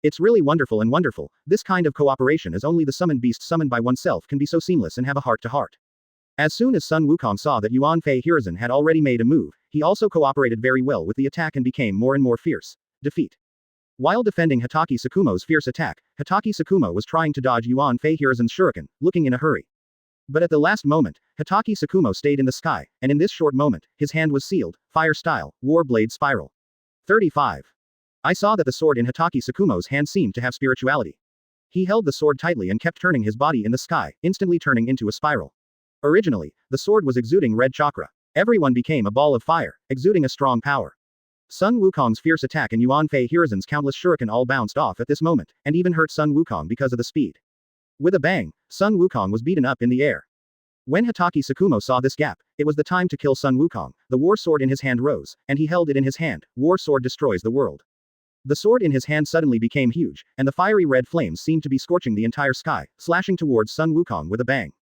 A: It's really wonderful and wonderful, this kind of cooperation as only the summoned beast summoned by oneself can be so seamless and have a heart-to-heart. As soon as Sun Wukong saw that Yuan Fei Hiruzen had already made a move, he also cooperated very well with the attack and became more and more fierce. Defeat. While defending Hitaki Tsukumo's fierce attack, Hitaki Tsukumo was trying to dodge Yuan Fei Hiruzen's shuriken, looking in a hurry. But at the last moment, Hitaki Tsukumo stayed in the sky, and in this short moment, his hand was sealed, fire style, war blade spiral. 35. I saw that the sword in Hitaki Tsukumo's hand seemed to have spirituality. He held the sword tightly and kept turning his body in the sky, instantly turning into a spiral. Originally, the sword was exuding red chakra. Everyone became a ball of fire, exuding a strong power. Sun Wukong's fierce attack and Yuan Fei Hiruzen's countless shuriken all bounced off at this moment, and even hurt Sun Wukong because of the speed. With a bang, Sun Wukong was beaten up in the air. When Hitaki Tsukumo saw this gap, it was the time to kill Sun Wukong. The war sword in his hand rose, and he held it in his hand. War sword destroys the world. The sword in his hand suddenly became huge, and the fiery red flames seemed to be scorching the entire sky, slashing towards Sun Wukong with a bang.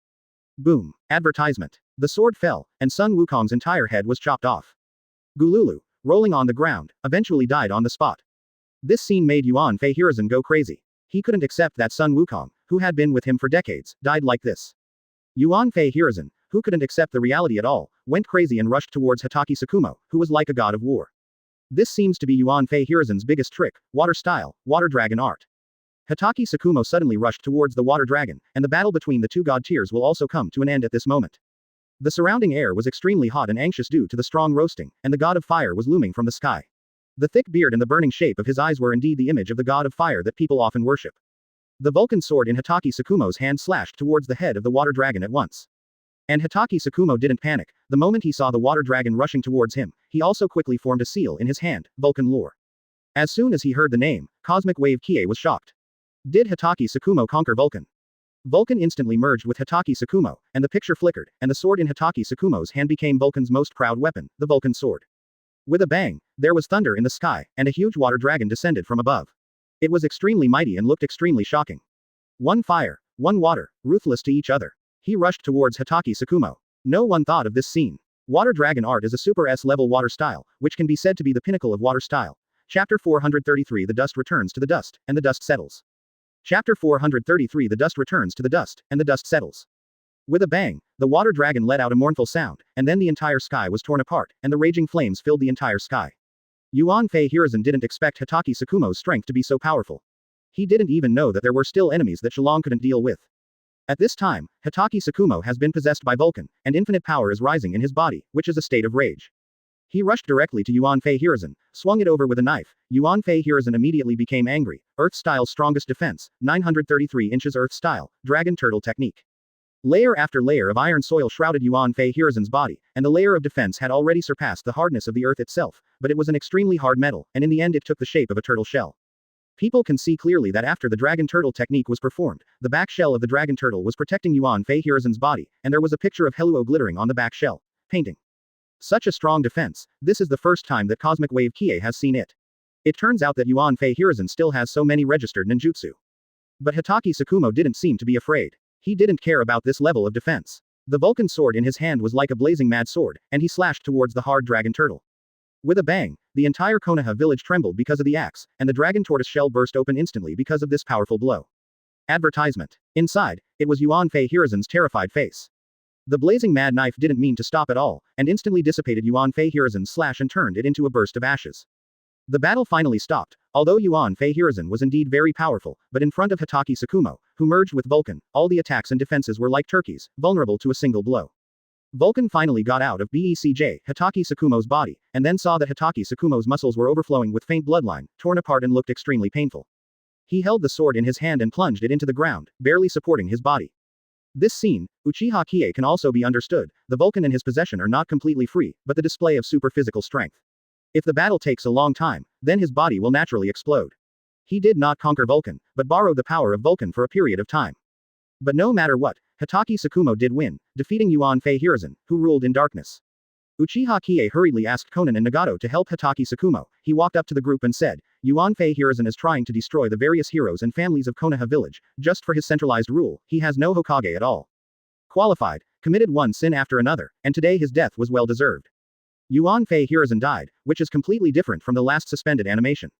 A: Boom. Advertisement. The sword fell, and Sun Wukong's entire head was chopped off. Gululu, rolling on the ground, eventually died on the spot. This scene made Yuan Fei Hiruzen go crazy. He couldn't accept that Sun Wukong, who had been with him for decades, died like this. Yuan Fei Hiruzen, who couldn't accept the reality at all, went crazy and rushed towards Hitaki Tsukumo, who was like a god of war. This seems to be Yuan Fei Hiruzen's biggest trick, water style, water dragon art. Hitaki Tsukumo suddenly rushed towards the water dragon, and the battle between the two god tiers will also come to an end at this moment. The surrounding air was extremely hot and anxious due to the strong roasting, and the god of fire was looming from the sky. The thick beard and the burning shape of his eyes were indeed the image of the god of fire that people often worship. The Vulcan sword in Hitaki Tsukumo's hand slashed towards the head of the water dragon at once. And Hitaki Tsukumo didn't panic. The moment he saw the water dragon rushing towards him, he also quickly formed a seal in his hand, Vulcan lore. As soon as he heard the name, Cosmic Wave Qiye was shocked. Did Hitaki Tsukumo conquer Vulcan? Vulcan instantly merged with Hitaki Tsukumo, and the picture flickered, and the sword in Hitaki Tsukumo's hand became Vulcan's most proud weapon, the Vulcan sword. With a bang, there was thunder in the sky, and a huge water dragon descended from above. It was extremely mighty and looked extremely shocking. One fire, one water, ruthless to each other. He rushed towards Hitaki Tsukumo. No one thought of this scene. Water dragon art is a super S-level water style, which can be said to be the pinnacle of water style. Chapter 433 The dust returns to the dust, and the dust settles. Chapter 433 The dust returns to the dust, and the dust settles. With a bang, the water dragon let out a mournful sound, and then the entire sky was torn apart, and the raging flames filled the entire sky. Yuan Fei Hiruzen didn't expect Hitaki Tsukumo's strength to be so powerful. He didn't even know that there were still enemies that Shillong couldn't deal with. At this time, Hitaki Tsukumo has been possessed by Vulcan, and infinite power is rising in his body, which is a state of rage. He rushed directly to Yuan Fei Hiruzen, swung it over with a knife. Yuan Fei Hiruzen immediately became angry. Earth-style strongest defense, 933 inches Earth-style, dragon turtle technique. Layer after layer of iron soil shrouded Yuan Fei Hiruzen's body, and the layer of defense had already surpassed the hardness of the earth itself, but it was an extremely hard metal, and in the end it took the shape of a turtle shell. People can see clearly that after the dragon turtle technique was performed, the back shell of the dragon turtle was protecting Yuan Fei Hiruzen's body, and there was a picture of Helluo glittering on the back shell. Painting. Such a strong defense, this is the first time that Cosmic Wave Qiye has seen it. It turns out that Yuan Fei Hiruzen still has so many registered ninjutsu. But Hitaki Tsukumo didn't seem to be afraid. He didn't care about this level of defense. The Vulcan sword in his hand was like a blazing mad sword, and he slashed towards the hard dragon turtle. With a bang, the entire Konoha village trembled because of the axe, and the dragon tortoise shell burst open instantly because of this powerful blow. Advertisement. Inside, it was Yuan Fei Hiruzen's terrified face. The blazing mad knife didn't mean to stop at all, and instantly dissipated Yuan Fei Hiruzen's slash and turned it into a burst of ashes. The battle finally stopped, although Yuan Fei Hiruzen was indeed very powerful, but in front of Hitaki Tsukumo, who merged with Vulcan, all the attacks and defenses were like turkeys, vulnerable to a single blow. Vulcan finally got out of BECJ, Hitaki Tsukumo's body, and then saw that Hitaki Tsukumo's muscles were overflowing with faint bloodline, torn apart and looked extremely painful. He held the sword in his hand and plunged it into the ground, barely supporting his body. This scene, Uchiha Qiye can also be understood. The Vulcan in his possession are not completely free, but the display of super physical strength. If the battle takes a long time, then his body will naturally explode. He did not conquer Vulcan, but borrowed the power of Vulcan for a period of time. But no matter what, Hitaki Tsukumo did win, defeating Yuan Fei Hiruzen, who ruled in darkness. Uchiha Qiye hurriedly asked Konan and Nagato to help Hitaki Tsukumo. He walked up to the group and said, Yuan Fei Hiruzen is trying to destroy the various heroes and families of Konoha village, just for his centralized rule. He has no Hokage at all. Qualified, committed one sin after another, and today his death was well deserved. Yuan Fei Hiruzen died, which is completely different from the last suspended animation.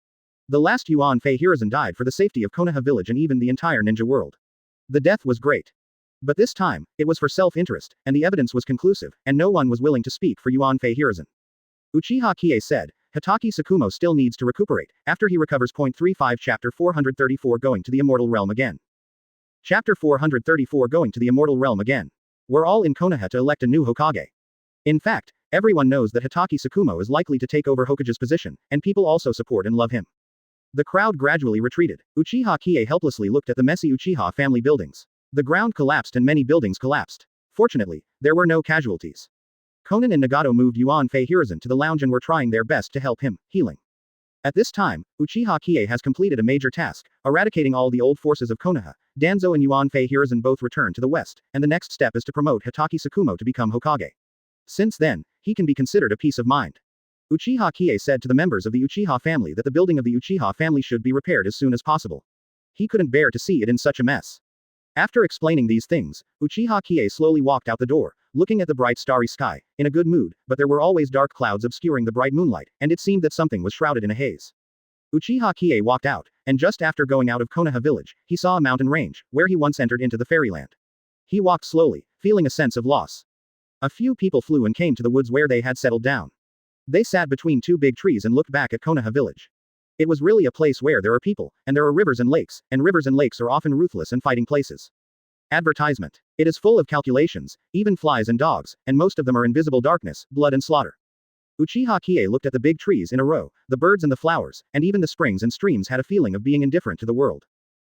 A: The last Yuan Fei Hiruzen died for the safety of Konoha village and even the entire ninja world. The death was great. But this time, it was for self-interest, and the evidence was conclusive, and no one was willing to speak for Yuan Fei Hiruzen. Uchiha Qiye said, Hitaki Tsukumo still needs to recuperate, after he recovers. 35 Chapter 434 Going to the Immortal Realm Again. Chapter 434 Going to the Immortal Realm Again. We're all in Konoha to elect a new Hokage. In fact, everyone knows that Hitaki Tsukumo is likely to take over Hokage's position, and people also support and love him. The crowd gradually retreated. Uchiha Qiye helplessly looked at the messy Uchiha family buildings. The ground collapsed and many buildings collapsed. Fortunately, there were no casualties. Konan and Nagato moved Yuan Fei Hiruzen to the lounge and were trying their best to help him, healing. At this time, Uchiha Qiye has completed a major task, eradicating all the old forces of Konoha. Danzo and Yuan Fei Hiruzen both return to the west, and the next step is to promote Hitaki Tsukumo to become Hokage. Since then, he can be considered a peace of mind. Uchiha Qiye said to the members of the Uchiha family that the building of the Uchiha family should be repaired as soon as possible. He couldn't bear to see it in such a mess. After explaining these things, Uchiha Qiye slowly walked out the door, looking at the bright starry sky, in a good mood, but there were always dark clouds obscuring the bright moonlight, and it seemed that something was shrouded in a haze. Uchiha Qiye walked out, and just after going out of Konoha village, he saw a mountain range, where he once entered into the fairyland. He walked slowly, feeling a sense of loss. A few people flew and came to the woods where they had settled down. They sat between two big trees and looked back at Konoha village. It was really a place where there are people, and there are rivers and lakes are often ruthless and fighting places. Advertisement. It is full of calculations, even flies and dogs, and most of them are invisible darkness, blood and slaughter. Uchiha Qiye looked at the big trees in a row, the birds and the flowers, and even the springs and streams had a feeling of being indifferent to the world.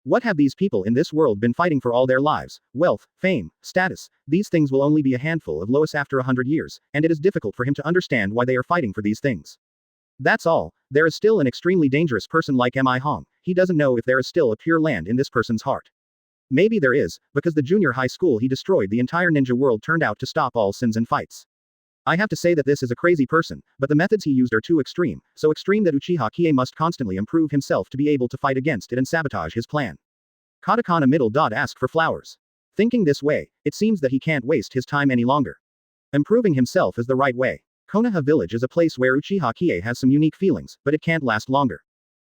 A: What have these people in this world been fighting for all their lives? Wealth, fame, status. These things will only be a handful of Lois after 100 years, and it is difficult for him to understand why they are fighting for these things. That's all. There is still an extremely dangerous person like Mi Hong. He doesn't know if there is still a pure land in this person's heart. Maybe there is, because the junior high school he destroyed the entire ninja world turned out to stop all sins and fights. I have to say that this is a crazy person, but the methods he used are too extreme, so extreme that Uchiha Qiye must constantly improve himself to be able to fight against it and sabotage his plan. Katakana middle dot ask for flowers. Thinking this way, it seems that he can't waste his time any longer. Improving himself is the right way. Konoha village is a place where Uchiha Qiye has some unique feelings, but it can't last longer.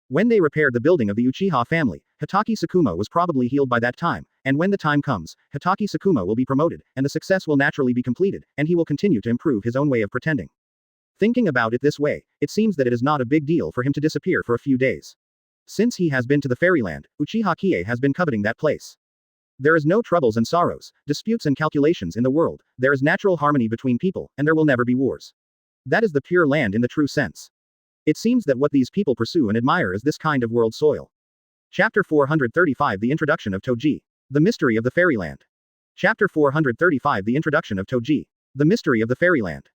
A: When they repaired the building of the Uchiha family, Hitaki Tsukumo was probably healed by that time, and when the time comes, Hitaki Tsukumo will be promoted, and the success will naturally be completed, and he will continue to improve his own way of pretending. Thinking about it this way, it seems that it is not a big deal for him to disappear for a few days. Since he has been to the fairyland, Uchiha Qiye has been coveting that place. There is no troubles and sorrows, disputes and calculations in the world, there is natural harmony between people, and there will never be wars. That is the pure land in the true sense. It seems that what these people pursue and admire is this kind of world soil. Chapter 435 The Introduction of Toji. The Mystery of the Fairyland. Chapter 435 The Introduction of Toji. The Mystery of the Fairyland.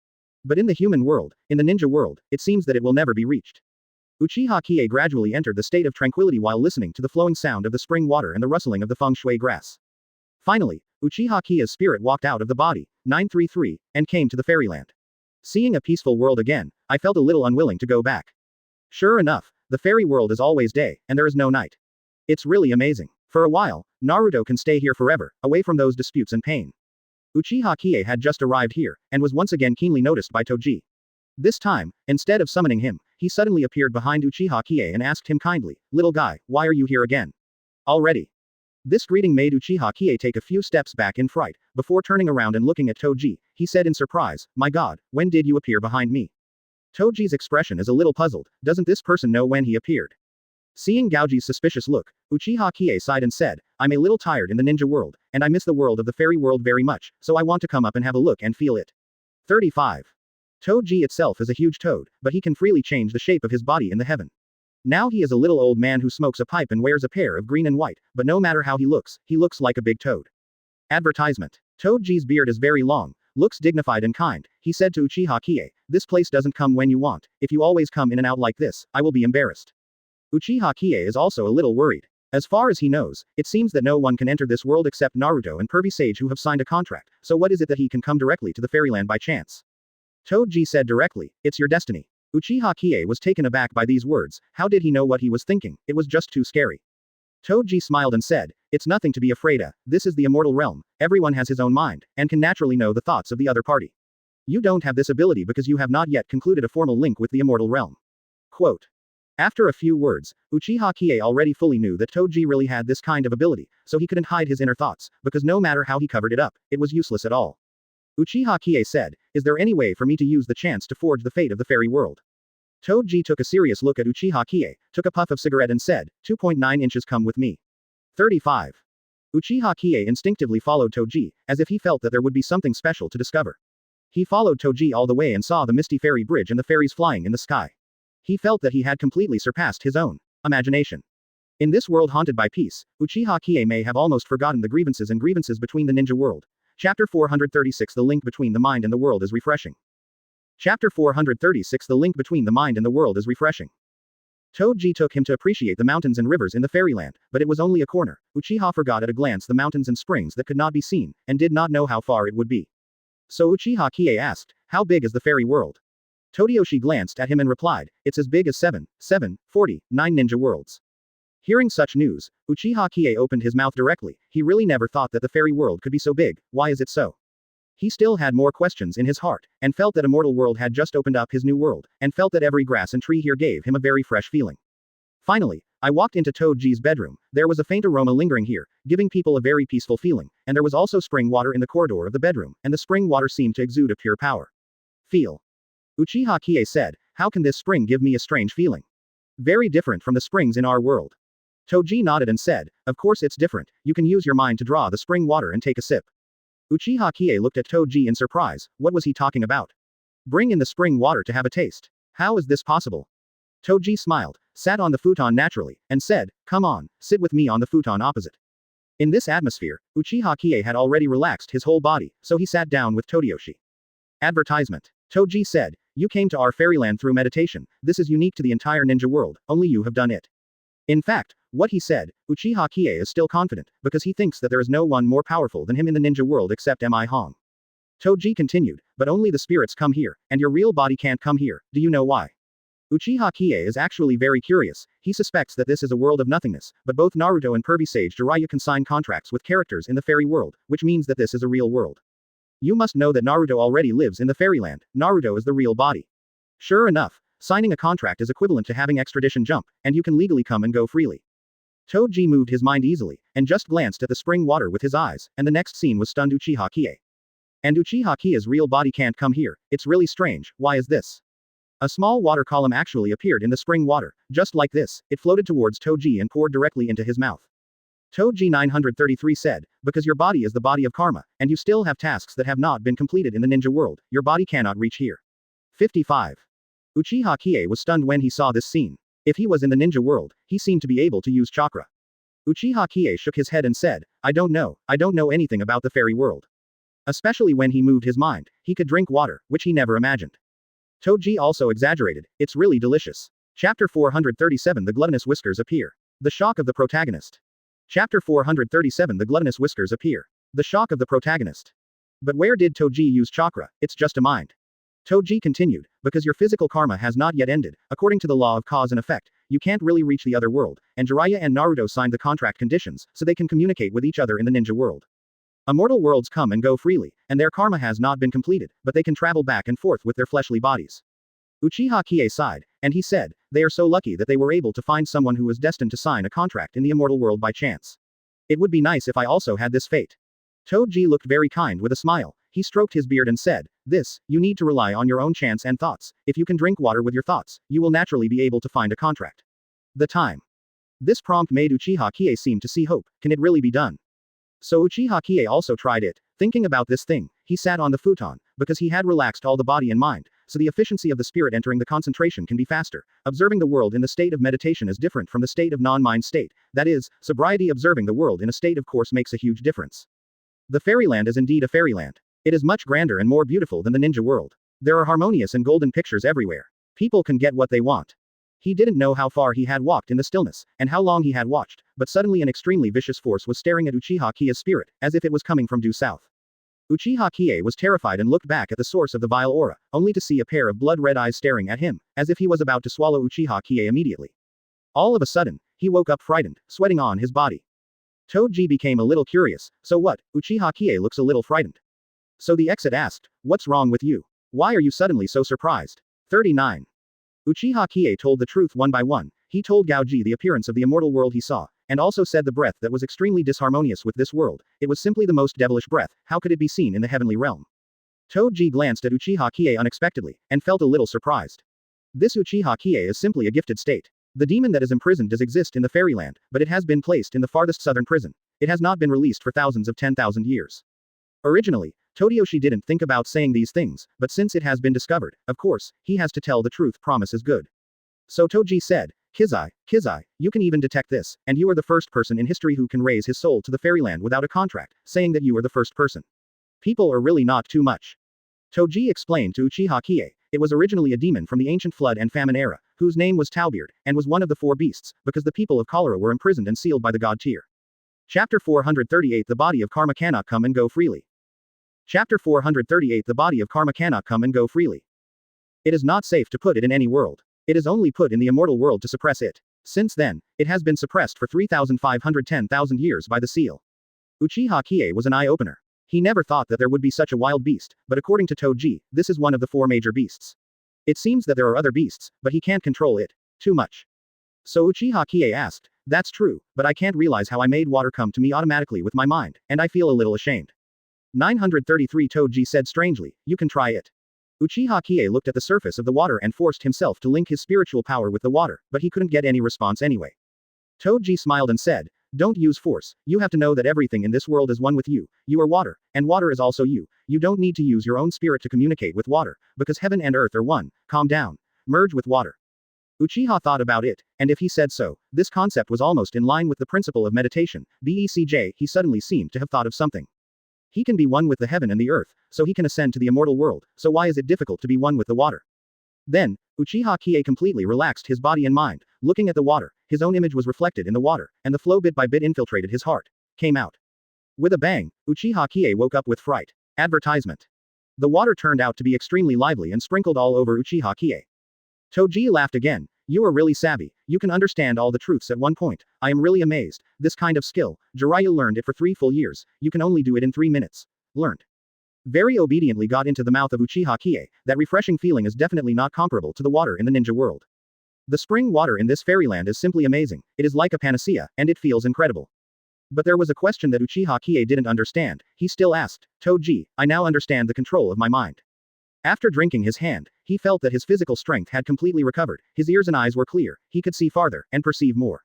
A: But in the human world, in the ninja world, it seems that it will never be reached. Uchiha Qiye gradually entered the state of tranquility while listening to the flowing sound of the spring water and the rustling of the feng shui grass. Finally, Uchiha Qiye's spirit walked out of the body, 933, and came to the fairyland. Seeing a peaceful world again, I felt a little unwilling to go back. Sure enough, the fairy world is always day, and there is no night. It's really amazing. For a while, Naruto can stay here forever, away from those disputes and pain. Uchiha Qiye had just arrived here, and was once again keenly noticed by Toji. This time, instead of summoning him, he suddenly appeared behind Uchiha Qiye and asked him kindly, "Little guy, why are you here again? Already?" This greeting made Uchiha Qiye take a few steps back in fright. Before turning around and looking at Toji, he said in surprise, "My god, when did you appear behind me?" Toji's expression is a little puzzled. Doesn't this person know when he appeared? Seeing Gaoji's suspicious look, Uchiha Qiye sighed and said, "I'm a little tired in the ninja world, and I miss the world of the fairy world very much, so I want to come up and have a look and feel it." 35. Toji itself is a huge toad, but he can freely change the shape of his body in the heaven. Now he is a little old man who smokes a pipe and wears a pair of green and white, but no matter how he looks like a big toad. Advertisement. Toji's beard is very long, looks dignified and kind. He said to Uchiha Qiye, "This place doesn't come when you want. If you always come in and out like this, I will be embarrassed." Uchiha Qiye is also a little worried. As far as he knows, it seems that no one can enter this world except Naruto and Pervy Sage who have signed a contract, so what is it that he can come directly to the fairyland by chance? Toji said directly, "It's your destiny." Uchiha Qiye was taken aback by these words. How did he know what he was thinking? It was just too scary. Toji smiled and said, "It's nothing to be afraid of. This is the immortal realm. Everyone has his own mind, and can naturally know the thoughts of the other party. You don't have this ability because you have not yet concluded a formal link with the immortal realm." Quote. After a few words, Uchiha Qiye already fully knew that Toji really had this kind of ability, so he couldn't hide his inner thoughts, because no matter how he covered it up, it was useless at all. Uchiha Qiye said, "Is there any way for me to use the chance to forge the fate of the fairy world?" Toji took a serious look at Uchiha Qiye, took a puff of cigarette and said, 2.9 inches come with me. 35. Uchiha Qiye instinctively followed Toji, as if he felt that there would be something special to discover. He followed Toji all the way and saw the misty fairy bridge and the fairies flying in the sky. He felt that he had completely surpassed his own imagination. In this world haunted by peace, Uchiha Qiye may have almost forgotten the grievances between the ninja world. Chapter 436 The link between the mind and the world is refreshing. Chapter 436 The link between the mind and the world is refreshing. Toji took him to appreciate the mountains and rivers in the fairyland, but it was only a corner. Uchiha forgot at a glance the mountains and springs that could not be seen, and did not know how far it would be. So Uchiha Qiye asked, "How big is the fairy world?" Todeyoshi glanced at him and replied, "It's as big as 9 ninja worlds." Hearing such news, Uchiha Qiye opened his mouth directly. He really never thought that the fairy world could be so big. Why is it so? He still had more questions in his heart, and felt that Immortal World had just opened up his new world, and felt that every grass and tree here gave him a very fresh feeling. Finally, I walked into Toji's bedroom. There was a faint aroma lingering here, giving people a very peaceful feeling, and there was also spring water in the corridor of the bedroom, and the spring water seemed to exude a pure power. Feel. Uchiha Qiye said, "How can this spring give me a strange feeling? Very different from the springs in our world." Toji nodded and said, "Of course it's different, you can use your mind to draw the spring water and take a sip." Uchiha Qiye looked at Toji in surprise. What was he talking about? Bring in the spring water to have a taste. How is this possible? Toji smiled, sat on the futon naturally, and said, "Come on, sit with me on the futon opposite." In this atmosphere, Uchiha Qiye had already relaxed his whole body, so he sat down with Todeyoshi. Advertisement. Toji said, "You came to our fairyland through meditation. This is unique to the entire ninja world, only you have done it." In fact, what he said, Uchiha Qiye is still confident, because he thinks that there is no one more powerful than him in the ninja world except Mi Hong. Toji continued, "But only the spirits come here, and your real body can't come here. Do you know why?" Uchiha Qiye is actually very curious. He suspects that this is a world of nothingness, but both Naruto and pervy sage Jiraiya can sign contracts with characters in the fairy world, which means that this is a real world. You must know that Naruto already lives in the fairyland. Naruto is the real body. Sure enough, signing a contract is equivalent to having extradition jump, and you can legally come and go freely. Toji moved his mind easily, and just glanced at the spring water with his eyes, and the next scene was stunned Uchiha Qiye. And Uchiha Qiye's real body can't come here. It's really strange. Why is this? A small water column actually appeared in the spring water. Just like this, it floated towards Toji and poured directly into his mouth. Toji 933 said, "Because your body is the body of karma, and you still have tasks that have not been completed in the ninja world, your body cannot reach here." 55. Uchiha Qiye was stunned when he saw this scene. If he was in the ninja world, he seemed to be able to use chakra. Uchiha Qiye shook his head and said, I don't know anything about the fairy world. Especially when he moved his mind, he could drink water, which he never imagined. Toji also exaggerated, "It's really delicious." Chapter 437 The gluttonous whiskers appear. The shock of the protagonist. Chapter 437 The gluttonous whiskers appear. The shock of the protagonist. But where did Toji use chakra? It's just a mind. Toji continued, because your physical karma has not yet ended, according to the law of cause and effect, you can't really reach the other world, and Jiraiya and Naruto signed the contract conditions, so they can communicate with each other in the ninja world. Immortal worlds come and go freely, and their karma has not been completed, but they can travel back and forth with their fleshly bodies. Uchiha Qiye sighed, and he said, they are so lucky that they were able to find someone who was destined to sign a contract in the immortal world by chance. It would be nice if I also had this fate. Toji looked very kind with a smile. He stroked his beard and said, you need to rely on your own chance and thoughts. If you can drink water with your thoughts, you will naturally be able to find a contract. The time. This prompt made Uchiha Qiye seem to see hope. Can it really be done? So Uchiha Qiye also tried it. Thinking about this thing, he sat on the futon, because he had relaxed all the body and mind, so the efficiency of the spirit entering the concentration can be faster. Observing the world in the state of meditation is different from the state of non-mind state. That is, sobriety observing the world in a state of course makes a huge difference. The fairyland is indeed a fairyland. It is much grander and more beautiful than the ninja world. There are harmonious and golden pictures everywhere. People can get what they want. He didn't know how far he had walked in the stillness, and how long he had watched, but suddenly an extremely vicious force was staring at Uchiha Qiye's spirit, as if it was coming from due south. Uchiha Qiye was terrified and looked back at the source of the vile aura, only to see a pair of blood-red eyes staring at him, as if he was about to swallow Uchiha Qiye immediately. All of a sudden, he woke up frightened, sweating on his body. Toji became a little curious. So what? Uchiha Qiye looks a little frightened. So the exit asked, what's wrong with you? Why are you suddenly so surprised? 39. Uchiha Qiye told the truth one by one. He told Gaoji the appearance of the immortal world he saw, and also said the breath that was extremely disharmonious with this world. It was simply the most devilish breath. How could it be seen in the heavenly realm? Toji glanced at Uchiha Qiye unexpectedly, and felt a little surprised. This Uchiha Qiye is simply a gifted state. The demon that is imprisoned does exist in the fairyland, but it has been placed in the farthest southern prison. It has not been released for thousands of 10,000 years. Originally, Todeyoshi didn't think about saying these things, but since it has been discovered, of course, he has to tell the truth. Promise is good. So Toji said, Kizai, you can even detect this, and you are the first person in history who can raise his soul to the fairyland without a contract, saying that you are the first person. People are really not too much. Toji explained to Uchiha Qiye, it was originally a demon from the ancient flood and famine era, whose name was Taubeard, and was one of the four beasts, because the people of cholera were imprisoned and sealed by the god Tyr. Chapter 438 The body of karma cannot come and go freely. Chapter 438 The body of karma cannot come and go freely. It is not safe to put it in any world. It is only put in the immortal world to suppress it. Since then, it has been suppressed for 3,510,000 years by the seal. Uchiha Qiye was an eye-opener. He never thought that there would be such a wild beast, but according to Toji, this is one of the four major beasts. It seems that there are other beasts, but he can't control it too much. So Uchiha Qiye asked, that's true, but I can't realize how I made water come to me automatically with my mind, and I feel a little ashamed. 933 Toji said strangely, you can try it. Uchiha Qiye looked at the surface of the water and forced himself to link his spiritual power with the water, but he couldn't get any response anyway. Toji smiled and said, don't use force, you have to know that everything in this world is one with you, you are water, and water is also you don't need to use your own spirit to communicate with water, because heaven and earth are one, calm down, merge with water. Uchiha thought about it, and if he said so, this concept was almost in line with the principle of meditation, BECJ, he suddenly seemed to have thought of something. He can be one with the heaven and the earth, so he can ascend to the immortal world, so why is it difficult to be one with the water? Then, Uchiha Qiye completely relaxed his body and mind, looking at the water, his own image was reflected in the water, and the flow bit by bit infiltrated his heart, came out. With a bang, Uchiha Qiye woke up with fright. Advertisement. The water turned out to be extremely lively and sprinkled all over Uchiha Qiye. Toji laughed again, you are really savvy, you can understand all the truths at one point, I am really amazed, this kind of skill, Jiraiya learned it for 3 full years, you can only do it in 3 minutes. Learned. Very obediently got into the mouth of Uchiha Qiye, that refreshing feeling is definitely not comparable to the water in the ninja world. The spring water in this fairyland is simply amazing, it is like a panacea, and it feels incredible. But there was a question that Uchiha Qiye didn't understand, he still asked, Toji, I now understand the control of my mind. After drinking his hand, he felt that his physical strength had completely recovered, his ears and eyes were clear, he could see farther, and perceive more.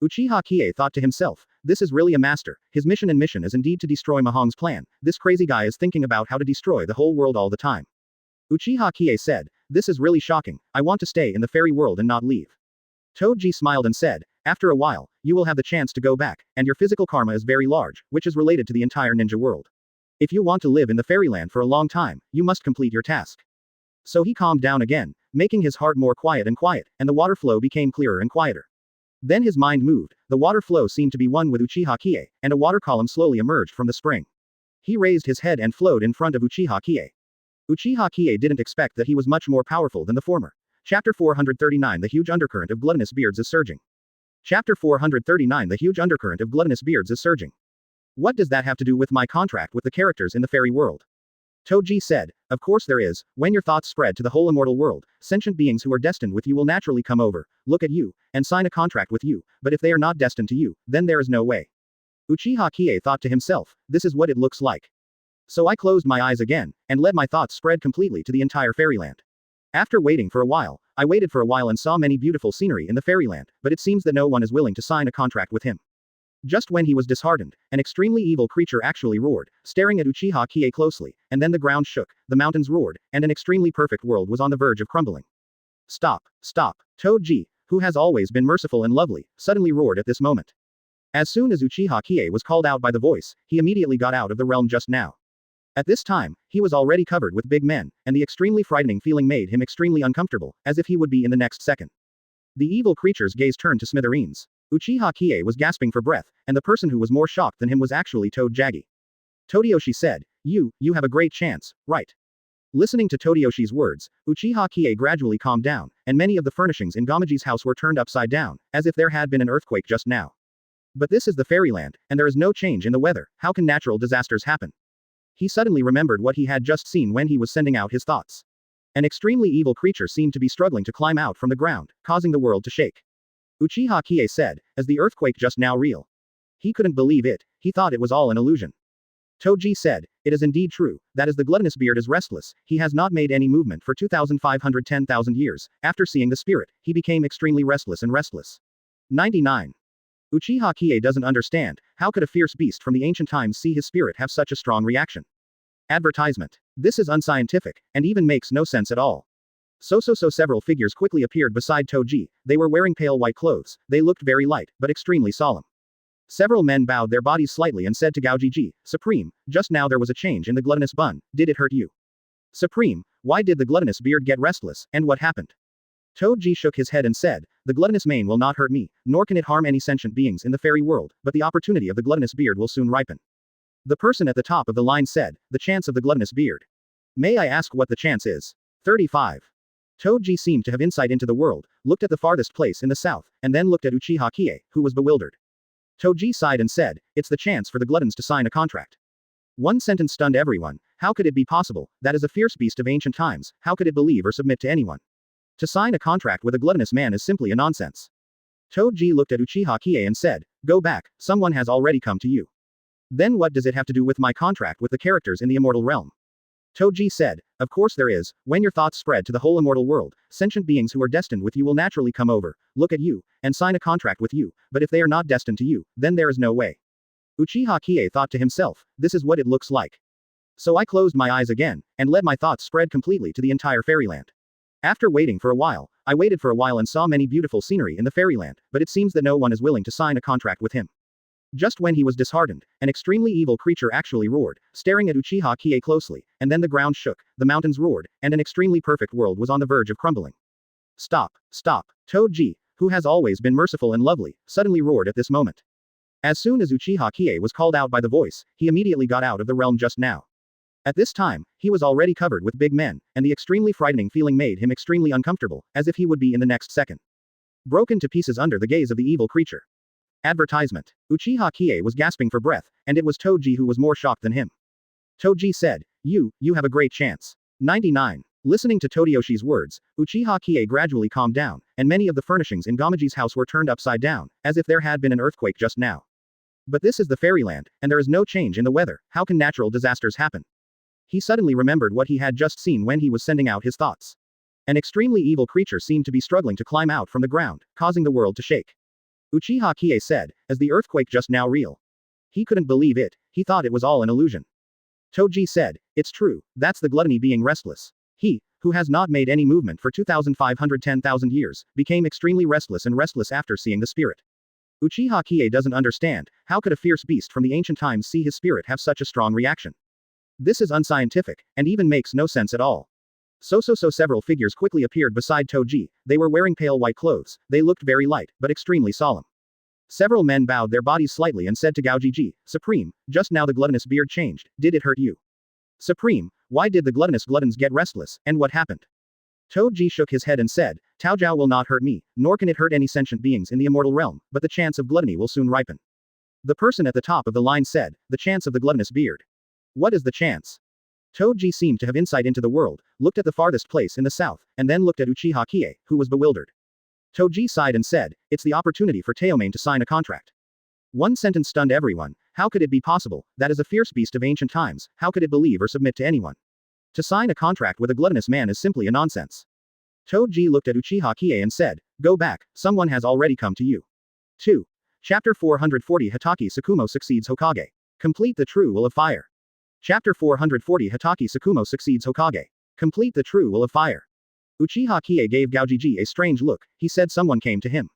A: Uchiha Qiye thought to himself, this is really a master, his mission is indeed to destroy Mahong's plan, this crazy guy is thinking about how to destroy the whole world all the time. Uchiha Qiye said, this is really shocking, I want to stay in the fairy world and not leave. Toji smiled and said, after a while, you will have the chance to go back, and your physical karma is very large, which is related to the entire ninja world. If you want to live in the fairyland for a long time, you must complete your task. So he calmed down again, making his heart more quiet, and the water flow became clearer and quieter. Then his mind moved, the water flow seemed to be one with Uchiha Qiye, and a water column slowly emerged from the spring. He raised his head and flowed in front of Uchiha Qiye. Uchiha Qiye didn't expect that he was much more powerful than the former. Chapter 439 The huge undercurrent of gluttonous beards is surging. Chapter 439 The huge undercurrent of gluttonous beards is surging. What does that have to do with my contract with the characters in the fairy world? Toji said, of course there is, when your thoughts spread to the whole immortal world, sentient beings who are destined with you will naturally come over, look at you, and sign a contract with you, but if they are not destined to you, then there is no way. Uchiha Qiye thought to himself, this is what it looks like. So I closed my eyes again, and let my thoughts spread completely to the entire fairyland. After waiting for a while, I waited for a while and saw many beautiful scenery in the fairyland, but it seems that no one is willing to sign a contract with him. Just when he was disheartened, an extremely evil creature actually roared, staring at Uchiha Qiye closely, and then the ground shook, the mountains roared, and an extremely perfect world was on the verge of crumbling. Stop, stop. Toji, who has always been merciful and lovely, suddenly roared at this moment. As soon as Uchiha Qiye was called out by the voice, he immediately got out of the realm just now. At this time, he was already covered with big men, and the extremely frightening feeling made him extremely uncomfortable, as if he would be in the next second. The evil creature's gaze turned to smithereens. Uchiha Qiye was gasping for breath, and the person who was more shocked than him was actually Toji. Todeyoshi said, you have a great chance, right? Listening to Todeyoshi's words, Uchiha Qiye gradually calmed down, and many of the furnishings in Gamaji's house were turned upside down, as if there had been an earthquake just now. But this is the fairyland, and there is no change in the weather, how can natural disasters happen? He suddenly remembered what he had just seen when he was sending out his thoughts. An extremely evil creature seemed to be struggling to climb out from the ground, causing the world to shake. Uchiha Qiye said, is the earthquake just now real? He couldn't believe it, he thought it was all an illusion. Toji said, it is indeed true, that is the gluttonous beard is restless, he has not made any movement for 2,510,000 years, after seeing the spirit, he became extremely restless and restless. 99. Uchiha Qiye doesn't understand, how could a fierce beast from the ancient times see his spirit have such a strong reaction? Advertisement. This is unscientific, and even makes no sense at all. So several figures quickly appeared beside Toji, they were wearing pale white clothes, they looked very light, but extremely solemn. Several men bowed their bodies slightly and said to Gaojiji, Supreme, just now there was a change in the gluttonous bun, did it hurt you? Supreme, why did the gluttonous beard get restless, and what happened? Toji shook his head and said, the gluttonous mane will not hurt me, nor can it harm any sentient beings in the fairy world, but the opportunity of the gluttonous beard will soon ripen. The person at the top of the line said, the chance of the gluttonous beard. May I ask what the chance is? 35. Toji seemed to have insight into the world, looked at the farthest place in the south, and then looked at Uchiha Qiye, who was bewildered. Toji sighed and said, it's the chance for the gluttons to sign a contract. One sentence stunned everyone, how could it be possible, that is a fierce beast of ancient times, how could it believe or submit to anyone? To sign a contract with a gluttonous man is simply a nonsense. Toji looked at Uchiha Qiye and said, go back, someone has already come to you. Then what does it have to do with my contract with the characters in the immortal realm? Toji said, of course there is, when your thoughts spread to the whole immortal world, sentient beings who are destined with you will naturally come over, look at you, and sign a contract with you, but if they are not destined to you, then there is no way. Uchiha Qiye thought to himself, this is what it looks like. So I closed my eyes again, and let my thoughts spread completely to the entire fairyland. After waiting for a while, I waited for a while and saw many beautiful scenery in the fairyland, but it seems that no one is willing to sign a contract with him. Just when he was disheartened, an extremely evil creature actually roared, staring at Uchiha Qiye closely, and then the ground shook, the mountains roared, and an extremely perfect world was on the verge of crumbling. Stop, stop. Toji, who has always been merciful and lovely, suddenly roared at this moment. As soon as Uchiha Qiye was called out by the voice, he immediately got out of the realm just now. At this time, he was already covered with big men, and the extremely frightening feeling made him extremely uncomfortable, as if he would be in the next second broken to pieces under the gaze of the evil creature. Advertisement. Uchiha Qiye was gasping for breath, and it was Toji who was more shocked than him. Toji said, you have a great chance. 99. Listening to Todayoshi's words, Uchiha Qiye gradually calmed down, and many of the furnishings in Gamaji's house were turned upside down, as if there had been an earthquake just now. But this is the fairyland, and there is no change in the weather, how can natural disasters happen? He suddenly remembered what he had just seen when he was sending out his thoughts. An extremely evil creature seemed to be struggling to climb out from the ground, causing the world to shake. Uchiha Qiye said, is the earthquake just now real? He couldn't believe it, he thought it was all an illusion. Toji said, it's true, that's the gluttony being restless. He, who has not made any movement for 2,510,000 years, became extremely restless after seeing the spirit. Uchiha Qiye doesn't understand, how could a fierce beast from the ancient times see his spirit have such a strong reaction? This is unscientific, and even makes no sense at all. So several figures quickly appeared beside Toji, they were wearing pale white clothes, they looked very light, but extremely solemn. Several men bowed their bodies slightly and said to Gaojiji, Supreme, just now the gluttonous beard changed, did it hurt you? Supreme, why did the gluttonous gluttons get restless, and what happened? Toji shook his head and said, Taojiao will not hurt me, nor can it hurt any sentient beings in the immortal realm, but the chance of gluttony will soon ripen. The person at the top of the line said, the chance of the gluttonous beard. What is the chance? Toji seemed to have insight into the world, looked at the farthest place in the south, and then looked at Uchiha Qiye, who was bewildered. Toji sighed and said, it's the opportunity for Taomane to sign a contract. One sentence stunned everyone, how could it be possible, that is a fierce beast of ancient times, how could it believe or submit to anyone? To sign a contract with a gluttonous man is simply a nonsense. Toji looked at Uchiha Qiye and said, go back, someone has already come to you. 2. Chapter 440 Hitaki Tsukumo succeeds Hokage. Complete the true will of fire. Chapter 440 Hitaki Tsukumo succeeds Hokage. Complete the true will of fire. Uchiha Qiye gave Gaojiji a strange look, he said someone came to him.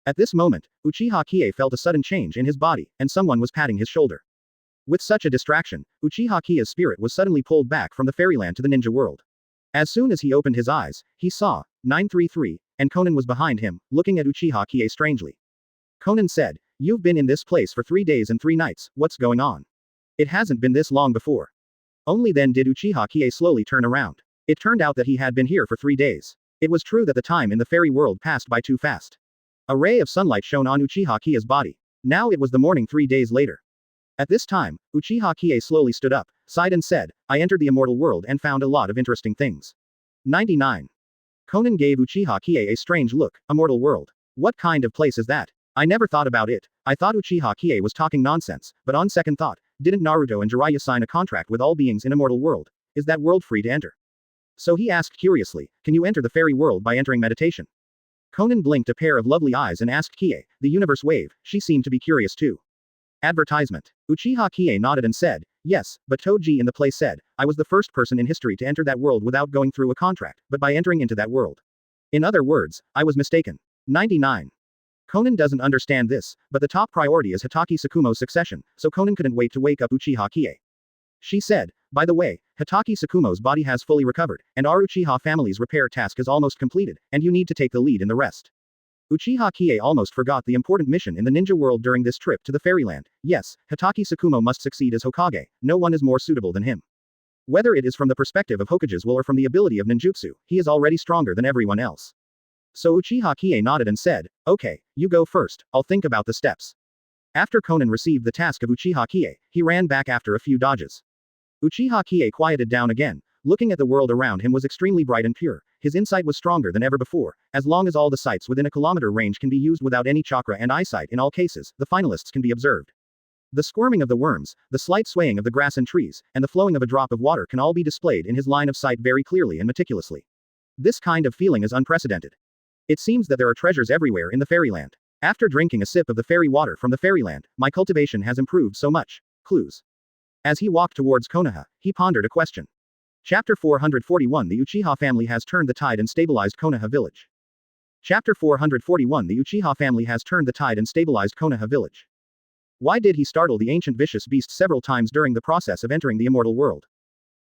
A: At this moment, Uchiha Qiye felt a sudden change in his body, and someone was patting his shoulder. With such a distraction, Uchiha Qiye's spirit was suddenly pulled back from the fairyland to the ninja world. As soon as he opened his eyes, he saw 933, and Konan was behind him, looking at Uchiha Qiye strangely. Konan said, you've been in this place for 3 days and 3 nights, what's going on? It hasn't been this long before. Only then did Uchiha Qiye slowly turn around. It turned out that he had been here for 3 days. It was true that the time in the fairy world passed by too fast. A ray of sunlight shone on Uchiha Qiye's body. Now it was the morning 3 days later. At this time, Uchiha Qiye slowly stood up, sighed and said, I entered the immortal world and found a lot of interesting things. 99. Konan gave Uchiha Qiye a strange look, immortal world. What kind of place is that? I never thought about it. I thought Uchiha Qiye was talking nonsense, but on second thought, didn't Naruto and Jiraiya sign a contract with all beings in immortal world? Is that world free to enter? So he asked curiously, can you enter the fairy world by entering meditation? Conan blinked a pair of lovely eyes and asked Qiye, the universe wave. She seemed to be curious too. Advertisement. Uchiha Qiye nodded and said, yes, but Toji in the play said, I was the first person in history to enter that world without going through a contract, but by entering into that world. In other words, I was mistaken. 99. Conan doesn't understand this, but the top priority is Hitaki Tsukumo's succession, so Conan couldn't wait to wake up Uchiha Qiye. She said, by the way, Hitaki Tsukumo's body has fully recovered, and our Uchiha family's repair task is almost completed, and you need to take the lead in the rest. Uchiha Qiye almost forgot the important mission in the ninja world during this trip to the fairyland. Yes, Hitaki Tsukumo must succeed as Hokage, no one is more suitable than him. Whether it is from the perspective of Hokage's will or from the ability of ninjutsu, he is already stronger than everyone else. So Uchiha Qiye nodded and said, okay, you go first, I'll think about the steps. After Conan received the task of Uchiha Qiye, he ran back after a few dodges. Uchiha Qiye quieted down again. Looking at the world around him was extremely bright and pure. His insight was stronger than ever before. As long as all the sights within a kilometer range can be used without any chakra and eyesight in all cases, the finalists can be observed. The squirming of the worms, the slight swaying of the grass and trees, and the flowing of a drop of water can all be displayed in his line of sight very clearly and meticulously. This kind of feeling is unprecedented. It seems that there are treasures everywhere in the fairyland. After drinking a sip of the fairy water from the fairyland, my cultivation has improved so much. Clues. As he walked towards Konoha, he pondered a question. Chapter 441 The Uchiha family has turned the tide and stabilized Konoha village. Chapter 441 The Uchiha family has turned the tide and stabilized Konoha village. Why did he startle the ancient vicious beast several times during the process of entering the immortal world?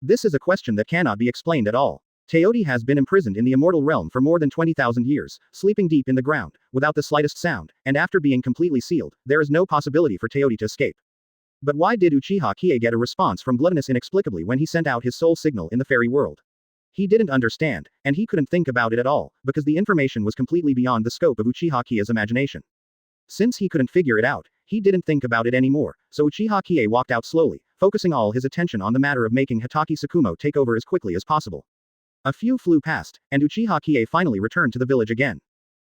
A: This is a question that cannot be explained at all. Teoti has been imprisoned in the immortal realm for more than 20,000 years, sleeping deep in the ground, without the slightest sound, and after being completely sealed, there is no possibility for Teoti to escape. But why did Uchiha Qiye get a response from Gluttonous inexplicably when he sent out his soul signal in the fairy world? He didn't understand, and he couldn't think about it at all, because the information was completely beyond the scope of Uchiha Qiye's imagination. Since he couldn't figure it out, he didn't think about it anymore, so Uchiha Qiye walked out slowly, focusing all his attention on the matter of making Hitaki Tsukumo take over as quickly as possible. A few flew past, and Uchiha Qiye finally returned to the village again.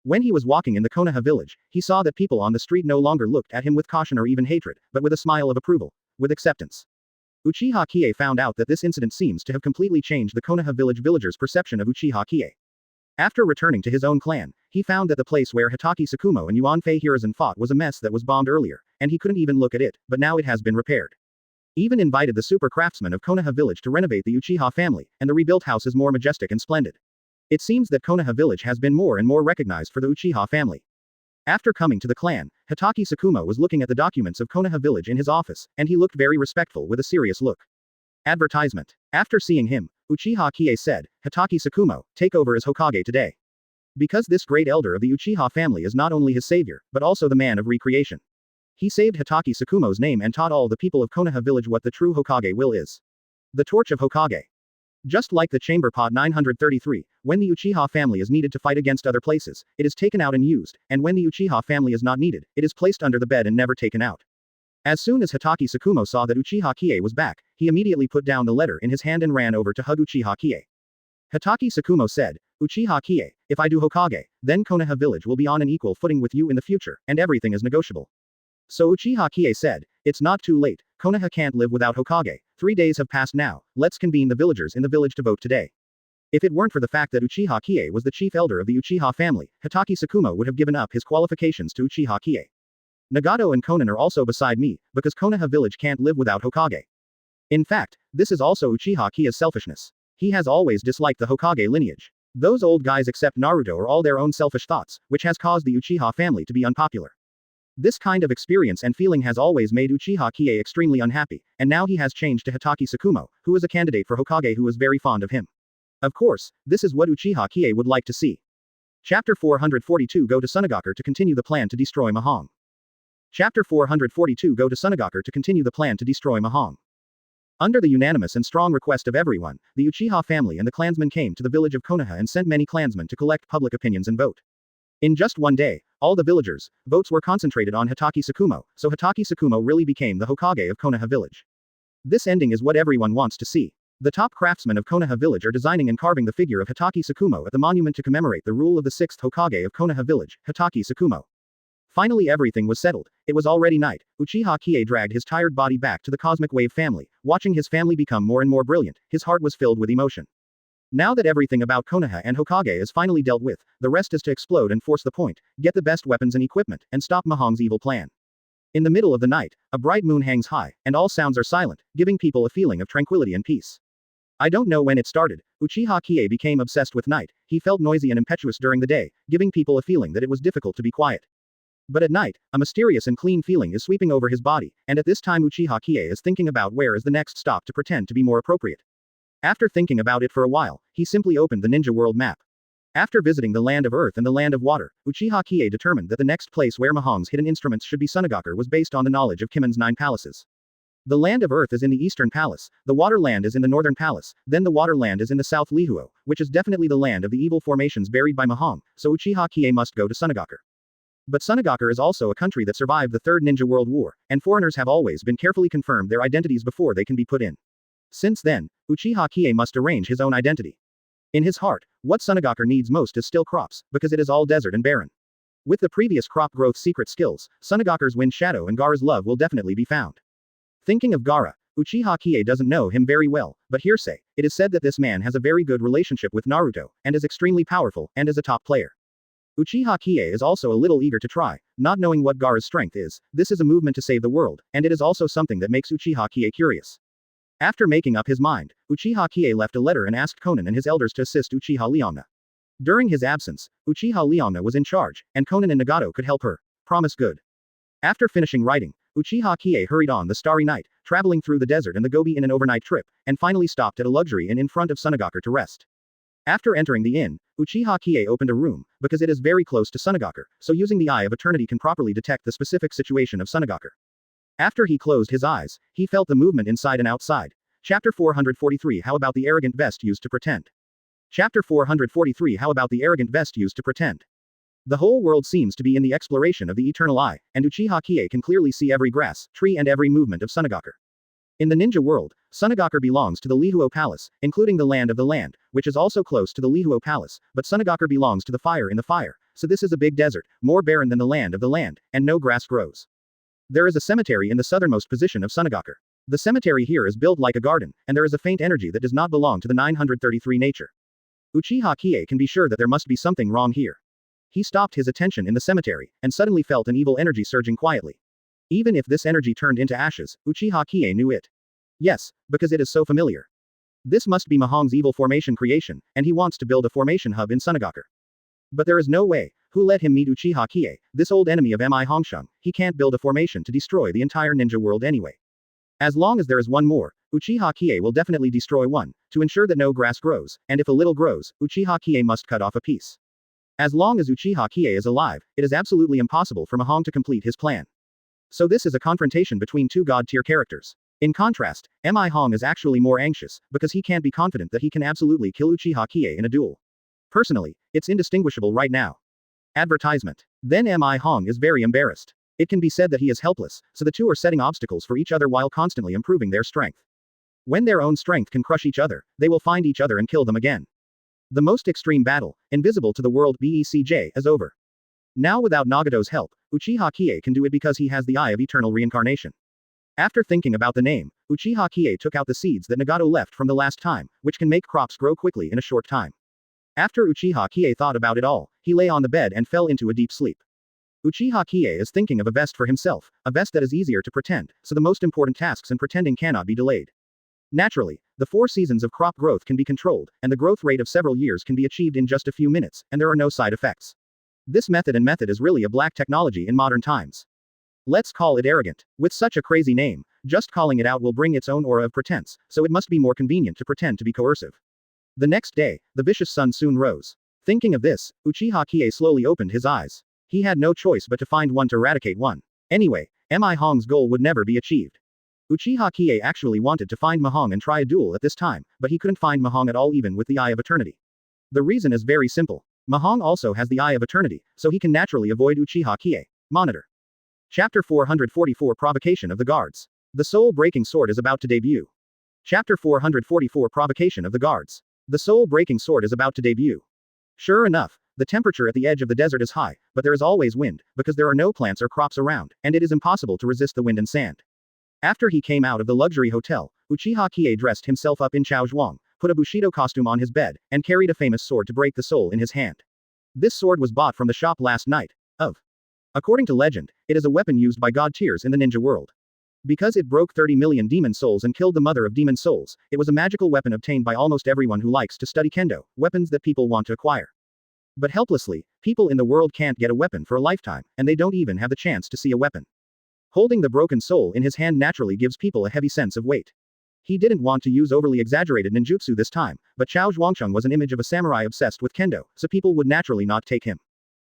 A: When he was walking in the Konoha village, he saw that people on the street no longer looked at him with caution or even hatred, but with a smile of approval, with acceptance. Uchiha Qiye found out that this incident seems to have completely changed the Konoha village villagers' perception of Uchiha Qiye. After returning to his own clan, he found that the place where Hitaki Tsukumo and Yuanfei Hiruzen fought was a mess that was bombed earlier, and he couldn't even look at it, but now it has been repaired. Even invited the super craftsmen of Konoha village to renovate the Uchiha family, and the rebuilt house is more majestic and splendid. It seems that Konoha village has been more and more recognized for the Uchiha family. After coming to the clan, Hitaki Tsukumo was looking at the documents of Konoha village in his office, and he looked very respectful with a serious look. Advertisement. After seeing him, Uchiha Qiye said, Hitaki Tsukumo, take over as Hokage today. Because this great elder of the Uchiha family is not only his savior, but also the man of recreation. He saved Hitaki Tsukumo's name and taught all the people of Konoha village what the true Hokage will is. The torch of Hokage. Just like the chamber pot 933, when the Uchiha family is needed to fight against other places, it is taken out and used, and when the Uchiha family is not needed, it is placed under the bed and never taken out. As soon as Hitaki Tsukumo saw that Uchiha Qiye was back, he immediately put down the letter in his hand and ran over to hug Uchiha Qiye. Hitaki Tsukumo said, Uchiha Qiye, if I do Hokage, then Konoha village will be on an equal footing with you in the future, and everything is negotiable. So Uchiha Qiye said, it's not too late, Konoha can't live without Hokage, 3 days have passed now, let's convene the villagers in the village to vote today. If it weren't for the fact that Uchiha Qiye was the chief elder of the Uchiha family, Hitaki Tsukumo would have given up his qualifications to Uchiha Qiye. Nagato and Conan are also beside me, because Konoha village can't live without Hokage. In fact, this is also Uchiha Qiye's selfishness. He has always disliked the Hokage lineage. Those old guys except Naruto are all their own selfish thoughts, which has caused the Uchiha family to be unpopular. This kind of experience and feeling has always made Uchiha Qiye extremely unhappy, and now he has changed to Hitaki Tsukumo, who is a candidate for Hokage who is very fond of him. Of course, this is what Uchiha Qiye would like to see. Chapter 442 Go to Sunagaku to continue the plan to destroy Mahong. Chapter 442 Go to Sunagaku to continue the plan to destroy Mahong. Under the unanimous and strong request of everyone, the Uchiha family and the clansmen came to the village of Konoha and sent many clansmen to collect public opinions and vote. In just one day, all the villagers' votes were concentrated on Hitaki Tsukumo, so Hitaki Tsukumo really became the Hokage of Konoha village. This ending is what everyone wants to see. The top craftsmen of Konoha village are designing and carving the figure of Hitaki Tsukumo at the monument to commemorate the rule of the 6th Hokage of Konoha village, Hitaki Tsukumo. Finally everything was settled. It was already night. Uchiha Qiye dragged his tired body back to the Cosmic Wave family, watching his family become more and more brilliant, his heart was filled with emotion. Now that everything about Konoha and Hokage is finally dealt with, the rest is to explode and force the point, get the best weapons and equipment, and stop Mahong's evil plan. In the middle of the night, a bright moon hangs high, and all sounds are silent, giving people a feeling of tranquility and peace. I don't know when it started, Uchiha Qiye became obsessed with night. He felt noisy and impetuous during the day, giving people a feeling that it was difficult to be quiet. But at night, a mysterious and clean feeling is sweeping over his body, and at this time Uchiha Qiye is thinking about where is the next stop to pretend to be more appropriate. After thinking about it for a while, he simply opened the ninja world map. After visiting the land of earth and the land of water, Uchiha Qiye determined that the next place where Mahong's hidden instruments should be Sunagakure was based on the knowledge of Kimon's 9 palaces. The land of earth is in the eastern palace, the water land is in the northern palace, then the water land is in the south Lihuo, which is definitely the land of the evil formations buried by Mahong, so Uchiha Qiye must go to Sunagakure. But Sunagakure is also a country that survived the Third Ninja World War, and foreigners have always been carefully confirmed their identities before they can be put in. Since then, Uchiha Qiye must arrange his own identity. In his heart, what Sunagakure needs most is still crops, because it is all desert and barren. With the previous crop growth secret skills, Sunagakure's wind shadow and Gaara's love will definitely be found. Thinking of Gaara, Uchiha Qiye doesn't know him very well, but hearsay, it is said that this man has a very good relationship with Naruto, and is extremely powerful, and is a top player. Uchiha Qiye is also a little eager to try, not knowing what Gaara's strength is. This is a movement to save the world, and it is also something that makes Uchiha Qiye curious. After making up his mind, Uchiha Qiye left a letter and asked Konan and his elders to assist Uchiha Liangna. During his absence, Uchiha Liangna was in charge, and Konan and Nagato could help her. Promise good. After finishing writing, Uchiha Qiye hurried on the starry night, traveling through the desert and the Gobi in an overnight trip, and finally stopped at a luxury inn in front of Sunagakure to rest. After entering the inn, Uchiha Qiye opened a room, because it is very close to Sunagakure, so using the Eye of Eternity can properly detect the specific situation of Sunagakure. After he closed his eyes, he felt the movement inside and outside. Chapter 443 How about the arrogant vest used to pretend? Chapter 443 How about the arrogant vest used to pretend? The whole world seems to be in the exploration of the eternal eye, and Uchiha Qiye can clearly see every grass, tree and every movement of Sunagakure. In the ninja world, Sunagakure belongs to the Lihuo Palace, including the land of the land, which is also close to the Lihuo Palace, but Sunagakure belongs to the fire in the fire, so this is a big desert, more barren than the land of the land, and no grass grows. There is a cemetery in the southernmost position of Sunagakure. The cemetery here is built like a garden, and there is a faint energy that does not belong to the 933 nature. Uchiha Qiye can be sure that there must be something wrong here. He stopped his attention in the cemetery, and suddenly felt an evil energy surging quietly. Even if this energy turned into ashes, Uchiha Qiye knew it. Yes, because it is so familiar. This must be Mahong's evil formation creation, and he wants to build a formation hub in Sunagakure. But there is no way. Who let him meet Uchiha Qiye, this old enemy of Mi Hongsheng? He can't build a formation to destroy the entire ninja world anyway. As long as there is one more, Uchiha Qiye will definitely destroy one, to ensure that no grass grows, and if a little grows, Uchiha Qiye must cut off a piece. As long as Uchiha Qiye is alive, it is absolutely impossible for Mahong to complete his plan. So this is a confrontation between two god-tier characters. In contrast, Mi Hong is actually more anxious, because he can't be confident that he can absolutely kill Uchiha Qiye in a duel. Personally, it's indistinguishable right now. Advertisement. Then Mi Hong is very embarrassed. It can be said that he is helpless, so the two are setting obstacles for each other while constantly improving their strength. When their own strength can crush each other, they will find each other and kill them again. The most extreme battle, invisible to the world BECJ, is over. Now without Nagato's help, Uchiha Qiye can do it because he has the Eye of Eternal Reincarnation. After thinking about the name, Uchiha Qiye took out the seeds that Nagato left from the last time, which can make crops grow quickly in a short time. After Uchiha Qiye thought about it all, he lay on the bed and fell into a deep sleep. Uchiha Qiye is thinking of a vest for himself, a vest that is easier to pretend, so the most important tasks in pretending cannot be delayed. Naturally, the 4 seasons of crop growth can be controlled, and the growth rate of several years can be achieved in just a few minutes, and there are no side effects. This method is really a black technology in modern times. Let's call it arrogant. With such a crazy name, just calling it out will bring its own aura of pretense, so it must be more convenient to pretend to be coercive. The next day, the vicious sun soon rose. Thinking of this, Uchiha Qiye slowly opened his eyes. He had no choice but to find one to eradicate one. Anyway, Mi Hong's goal would never be achieved. Uchiha Qiye actually wanted to find Mahong and try a duel at this time, but he couldn't find Mahong at all even with the Eye of Eternity. The reason is very simple. Mahong also has the Eye of Eternity, so he can naturally avoid Uchiha Qiye. Monitor. Chapter 444 Provocation of the Guards. The soul-breaking sword is about to debut. Chapter 444 Provocation of the Guards. The soul-breaking sword is about to debut. Sure enough, the temperature at the edge of the desert is high, but there is always wind, because there are no plants or crops around, and it is impossible to resist the wind and sand. After he came out of the luxury hotel, Uchiha Qiye dressed himself up in chaozhuang, put a Bushido costume on his bed, and carried a famous sword to break the soul in his hand. This sword was bought from the shop last night. According to legend, it is a weapon used by god tiers in the ninja world. Because it broke 30 million demon souls and killed the mother of demon souls, it was a magical weapon obtained by almost everyone who likes to study kendo, weapons that people want to acquire. But helplessly, people in the world can't get a weapon for a lifetime, and they don't even have the chance to see a weapon. Holding the broken soul in his hand naturally gives people a heavy sense of weight. He didn't want to use overly exaggerated ninjutsu this time, but Chao Zhuangcheng was an image of a samurai obsessed with kendo, so people would naturally not take him.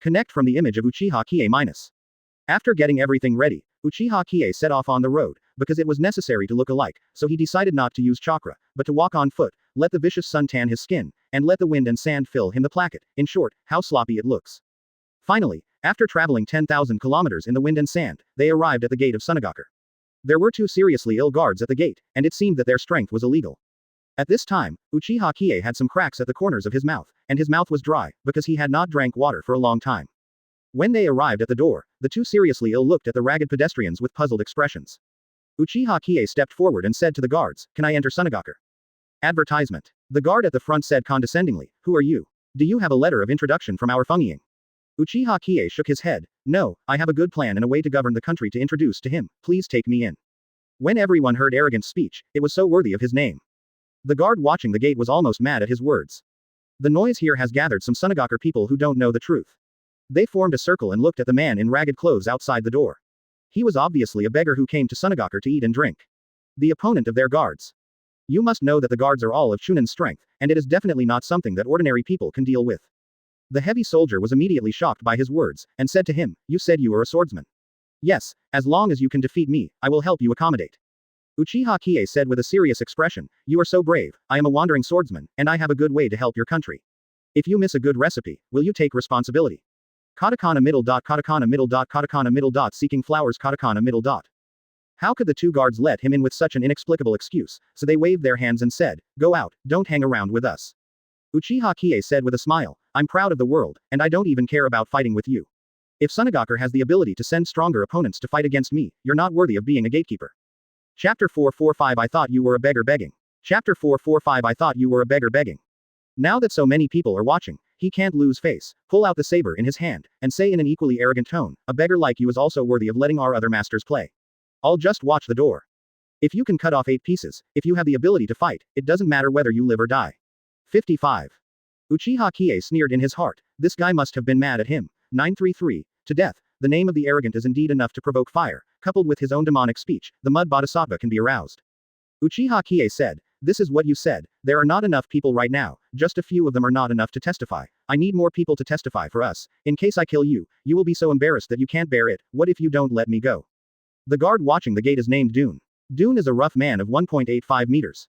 A: Connect from the image of Uchiha Qiye-. After getting everything ready, Uchiha Qiye set off on the road, because it was necessary to look alike, so he decided not to use chakra, but to walk on foot, let the vicious sun tan his skin, and let the wind and sand fill him the placket. In short, how sloppy it looks. Finally, after traveling 10,000 kilometers in the wind and sand, they arrived at the gate of Sunagakur. There were 2 seriously ill guards at the gate, and it seemed that their strength was illegal. At this time, Uchiha Qiye had some cracks at the corners of his mouth, and his mouth was dry, because he had not drank water for a long time. When they arrived at the door, the 2 seriously ill looked at the ragged pedestrians with puzzled expressions. Uchiha Qiye stepped forward and said to the guards, "Can I enter Sunagakur?" Advertisement. The guard at the front said condescendingly, "Who are you? Do you have a letter of introduction from our Fengying?" Uchiha Qiye shook his head. "No, I have a good plan and a way to govern the country to introduce to him, please take me in." When everyone heard arrogant speech, it was so worthy of his name. The guard watching the gate was almost mad at his words. The noise here has gathered some Sunagakur people who don't know the truth. They formed a circle and looked at the man in ragged clothes outside the door. He was obviously a beggar who came to Sunagakur to eat and drink. The opponent of their guards. You must know that the guards are all of Chunin's strength, and it is definitely not something that ordinary people can deal with. The heavy soldier was immediately shocked by his words, and said to him, "You said you were a swordsman." "Yes, as long as you can defeat me, I will help you accommodate." Uchiha Qiye said with a serious expression, "You are so brave, I am a wandering swordsman, and I have a good way to help your country. If you miss a good recipe, will you take responsibility?" Katakana middle dot katakana middle dot katakana middle dot seeking flowers katakana middle dot. How could the 2 guards let him in with such an inexplicable excuse, so they waved their hands and said, "Go out, don't hang around with us." Uchiha Qiye said with a smile, "I'm proud of the world, and I don't even care about fighting with you. If Sunagakur has the ability to send stronger opponents to fight against me, you're not worthy of being a gatekeeper." Chapter 445 I thought you were a beggar begging. Chapter 445 I thought you were a beggar begging. Now that so many people are watching, he can't lose face, pull out the saber in his hand, and say in an equally arrogant tone, "A beggar like you is also worthy of letting our other masters play. I'll just watch the door. If you can cut off 8 pieces, if you have the ability to fight, it doesn't matter whether you live or die." 55. Uchiha Qiye sneered in his heart, this guy must have been mad at him. 933. To death, the name of the arrogant is indeed enough to provoke fire, coupled with his own demonic speech, the mud bodhisattva can be aroused. Uchiha Qiye said, "This is what you said, there are not enough people right now, just a few of them are not enough to testify. I need more people to testify for us. In case I kill you, you will be so embarrassed that you can't bear it. What if you don't let me go?" The guard watching the gate is named Dune. Dune is a rough man of 1.85 meters.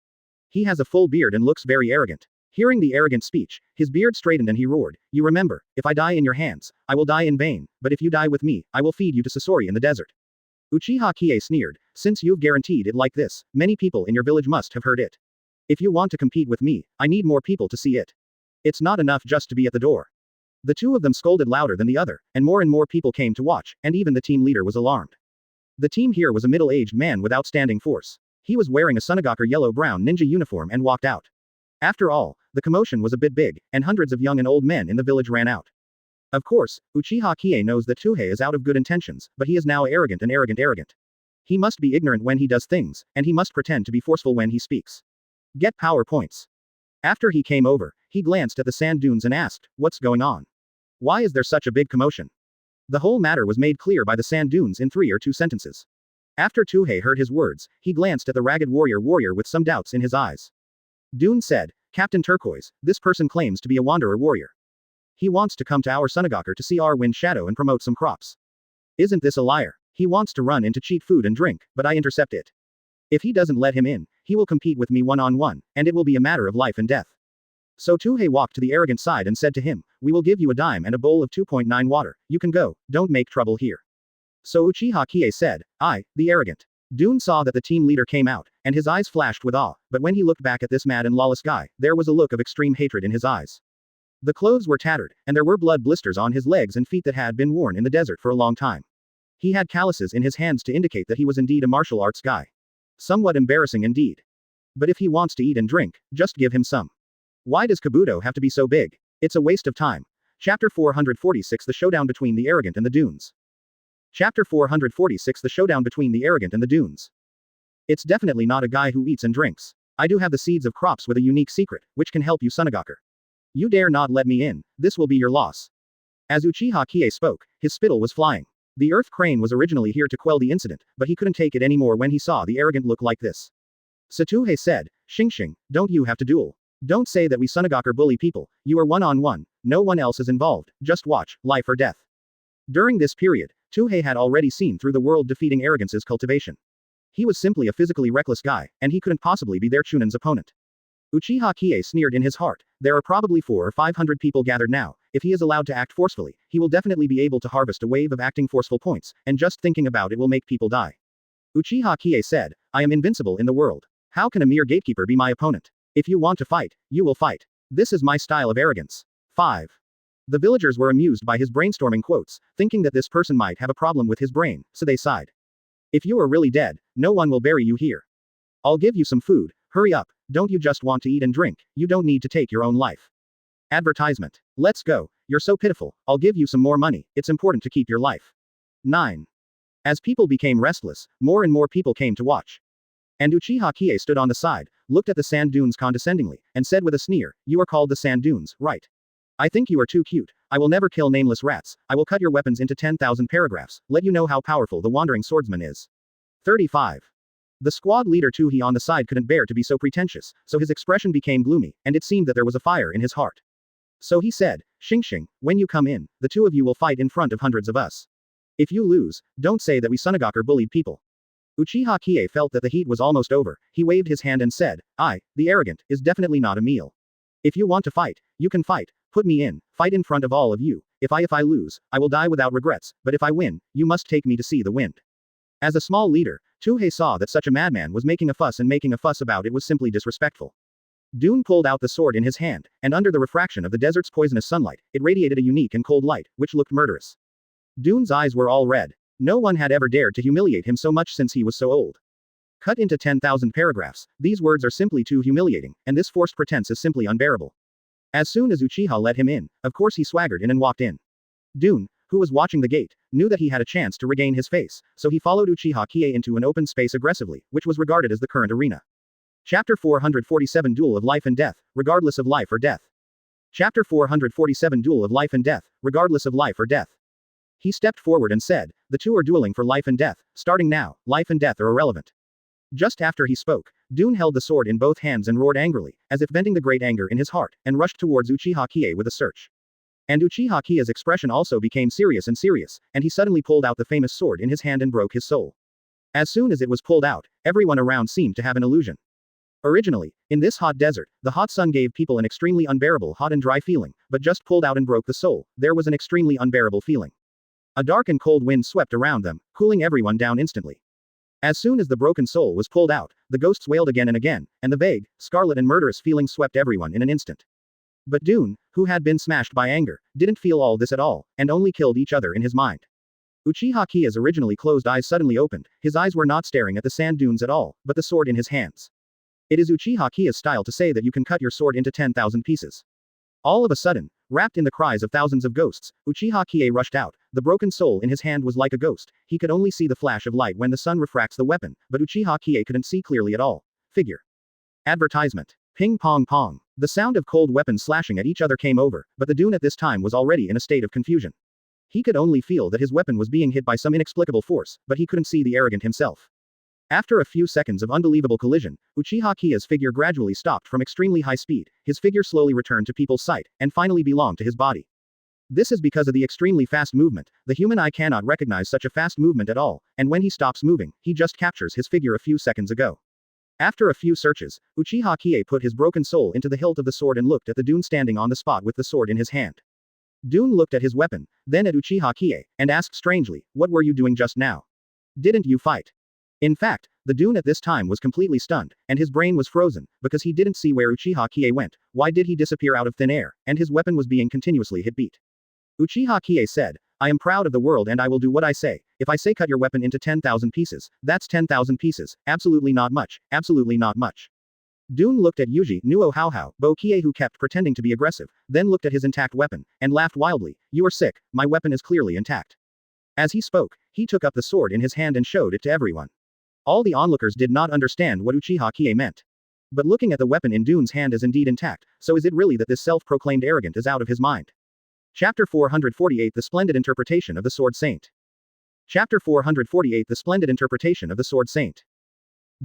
A: He has a full beard and looks very arrogant. Hearing the arrogant speech, his beard straightened and he roared, "You remember, if I die in your hands, I will die in vain, but if you die with me, I will feed you to Sasori in the desert." Uchiha Qiye sneered, "Since you've guaranteed it like this, many people in your village must have heard it. If you want to compete with me, I need more people to see it. It's not enough just to be at the door." The 2 of them scolded louder than the other, and more people came to watch, and even the team leader was alarmed. The team here was a middle-aged man with outstanding force. He was wearing a Sunagakur yellow-brown ninja uniform and walked out. After all, the commotion was a bit big, and hundreds of young and old men in the village ran out. Of course, Uchiha Qiye knows that Tuhei is out of good intentions, but he is now arrogant and arrogant. He must be ignorant when he does things, and he must pretend to be forceful when he speaks. Get power points. After he came over, he glanced at the sand dunes and asked, "What's going on? Why is there such a big commotion?" The whole matter was made clear by the sand dunes in 3 or 2 sentences. After Tuhei heard his words, he glanced at the ragged warrior with some doubts in his eyes. Dune said, "Captain Turquoise, this person claims to be a wanderer warrior. He wants to come to our Sunagakur to see our wind shadow and promote some crops. Isn't this a liar? He wants to run in to cheat food and drink, but I intercept it. If he doesn't let him in, he will compete with me one-on-one, and it will be a matter of life and death." So Tuhei walked to the arrogant side and said to him, "We will give you a dime and a bowl of 2.9 water, you can go, don't make trouble here." So Uchiha Qiye said, "I, the arrogant." Dune saw that the team leader came out, and his eyes flashed with awe, but when he looked back at this mad and lawless guy, there was a look of extreme hatred in his eyes. The clothes were tattered, and there were blood blisters on his legs and feet that had been worn in the desert for a long time. He had calluses in his hands to indicate that he was indeed a martial arts guy. Somewhat embarrassing indeed. But if he wants to eat and drink, just give him some. Why does Kabuto have to be so big? It's a waste of time. Chapter 446 The Showdown Between the Arrogant and the Dunes. Chapter 446 The Showdown Between the Arrogant and the Dunes. It's definitely not a guy who eats and drinks. I do have the seeds of crops with a unique secret, which can help you Sunagaker. You dare not let me in, this will be your loss. As Uchiha Qiye spoke, his spittle was flying. The Earth Crane was originally here to quell the incident, but he couldn't take it anymore when he saw the arrogant look like this. Satuhei said, Xingxing, don't you have to duel? Don't say that we Sunagaker bully people, you are one-on-one, no one else is involved, just watch, life or death. During this period, Tuhei had already seen through the world-defeating arrogance's cultivation. He was simply a physically reckless guy, and he couldn't possibly be their Chunan's opponent. Uchiha Qiye sneered in his heart, there are probably 400 or 500 people gathered now, if he is allowed to act forcefully, he will definitely be able to harvest a wave of acting forceful points, and just thinking about it will make people die. Uchiha Qiye said, I am invincible in the world. How can a mere gatekeeper be my opponent? If you want to fight, you will fight. This is my style of arrogance. 5. The villagers were amused by his brainstorming quotes, thinking that this person might have a problem with his brain, so they sighed. If you are really dead, no one will bury you here. I'll give you some food, hurry up, don't you just want to eat and drink, you don't need to take your own life. Advertisement. Let's go, you're so pitiful, I'll give you some more money, it's important to keep your life. 9. As people became restless, more and more people came to watch. And Uchiha Qiye stood on the side, looked at the sand dunes condescendingly, and said with a sneer, you are called the sand dunes, right? I think you are too cute, I will never kill nameless rats, I will cut your weapons into 10,000 paragraphs, let you know how powerful the wandering swordsman is. 35. The squad leader Tuhi on the side couldn't bear to be so pretentious, so his expression became gloomy, and it seemed that there was a fire in his heart. So he said, Xingxing, when you come in, the two of you will fight in front of hundreds of us. If you lose, don't say that we Sunagaker bullied people. Uchiha Qiye felt that the heat was almost over, he waved his hand and said, the arrogant, is definitely not a meal. If you want to fight, you can fight, put me in, fight in front of all of you, if I lose, I will die without regrets, but if I win, you must take me to see the wind. As a small leader, Tuhei saw that such a madman was making a fuss, and making a fuss about it was simply disrespectful. Dune pulled out the sword in his hand, and under the refraction of the desert's poisonous sunlight, it radiated a unique and cold light, which looked murderous. Dune's eyes were all red. No one had ever dared to humiliate him so much since he was so old. Cut into 10,000 paragraphs, these words are simply too humiliating, and this forced pretense is simply unbearable. As soon as Uchiha let him in, of course he swaggered in and walked in. Dune, who was watching the gate, knew that he had a chance to regain his face, so he followed Uchiha Qiye into an open space aggressively, which was regarded as the current arena. Chapter 447 Duel of Life and Death, regardless of life or death. Chapter 447 Duel of Life and Death, regardless of life or death. He stepped forward and said, the two are dueling for life and death, starting now, life and death are irrelevant. Just after he spoke, Dune held the sword in both hands and roared angrily, as if venting the great anger in his heart, and rushed towards Uchiha Qiye with a search. And Uchiha Qiye's expression also became serious, and he suddenly pulled out the famous sword in his hand and broke his soul. As soon as it was pulled out, everyone around seemed to have an illusion. Originally, in this hot desert, the hot sun gave people an extremely unbearable hot and dry feeling, but just pulled out and broke the soul, there was an extremely unbearable feeling. A dark and cold wind swept around them, cooling everyone down instantly. As soon as the broken soul was pulled out, the ghosts wailed again and again, and the vague, scarlet and murderous feeling swept everyone in an instant. But Dune, who had been smashed by anger, didn't feel all this at all, and only killed each other in his mind. Uchiha Qiye's originally closed eyes suddenly opened, his eyes were not staring at the sand dunes at all, but the sword in his hands. It is Uchiha Qiye's style to say that you can cut your sword into 10,000 pieces. All of a sudden, wrapped in the cries of thousands of ghosts, Uchiha Qiye rushed out, the broken soul in his hand was like a ghost, he could only see the flash of light when the sun refracts the weapon, but Uchiha Qiye couldn't see clearly at all. Figure. Advertisement. Ping pong pong. The sound of cold weapons slashing at each other came over, but the Dune at this time was already in a state of confusion. He could only feel that his weapon was being hit by some inexplicable force, but he couldn't see the arrogant himself. After a few seconds of unbelievable collision, Uchiha Qiye's figure gradually stopped from extremely high speed, his figure slowly returned to people's sight, and finally belonged to his body. This is because of the extremely fast movement, the human eye cannot recognize such a fast movement at all, and when he stops moving, he just captures his figure a few seconds ago. After a few searches, Uchiha Qiye put his broken soul into the hilt of the sword and looked at the Dune standing on the spot with the sword in his hand. Dune looked at his weapon, then at Uchiha Qiye, and asked strangely, what were you doing just now? Didn't you fight? In fact, the Dune at this time was completely stunned, and his brain was frozen, because he didn't see where Uchiha Qiye went, why did he disappear out of thin air, and his weapon was being continuously hit beat. Uchiha Qiye said, I am proud of the world and I will do what I say, if I say cut your weapon into 10,000 pieces, that's 10,000 pieces, absolutely not much, absolutely not much. Dune looked at Yuji Nuo Haohao, Bo Kie who kept pretending to be aggressive, then looked at his intact weapon, and laughed wildly. You are sick, my weapon is clearly intact. As he spoke, he took up the sword in his hand and showed it to everyone. All the onlookers did not understand what Uchiha Qiye meant. But looking at the weapon in Dune's hand is indeed intact, so is it really that this self-proclaimed arrogant is out of his mind? Chapter 448 The Splendid Interpretation of the Sword Saint. Chapter 448 The Splendid Interpretation of the Sword Saint.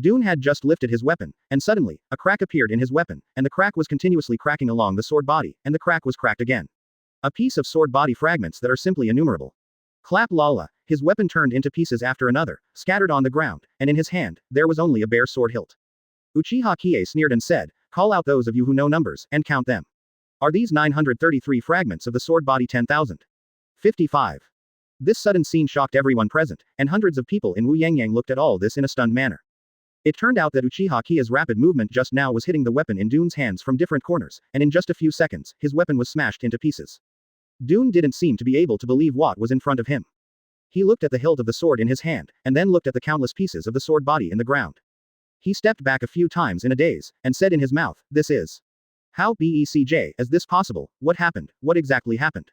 A: Dune had just lifted his weapon, and suddenly, a crack appeared in his weapon, and the crack was continuously cracking along the sword body, and the crack was cracked again. A piece of sword body fragments that are simply innumerable. Clap lala, his weapon turned into pieces after another, scattered on the ground, and in his hand, there was only a bare sword hilt. Uchiha Qiye sneered and said, call out those of you who know numbers, and count them. Are these 933 fragments of the sword body 10,000? 55. This sudden scene shocked everyone present, and hundreds of people in Wu Yangyang looked at all this in a stunned manner. It turned out that Uchiha Qiye's rapid movement just now was hitting the weapon in Dune's hands from different corners, and in just a few seconds, his weapon was smashed into pieces. Dune didn't seem to be able to believe what was in front of him. He looked at the hilt of the sword in his hand, and then looked at the countless pieces of the sword body in the ground. He stepped back a few times in a daze, and said in his mouth, this is. How is this possible? What happened? What exactly happened?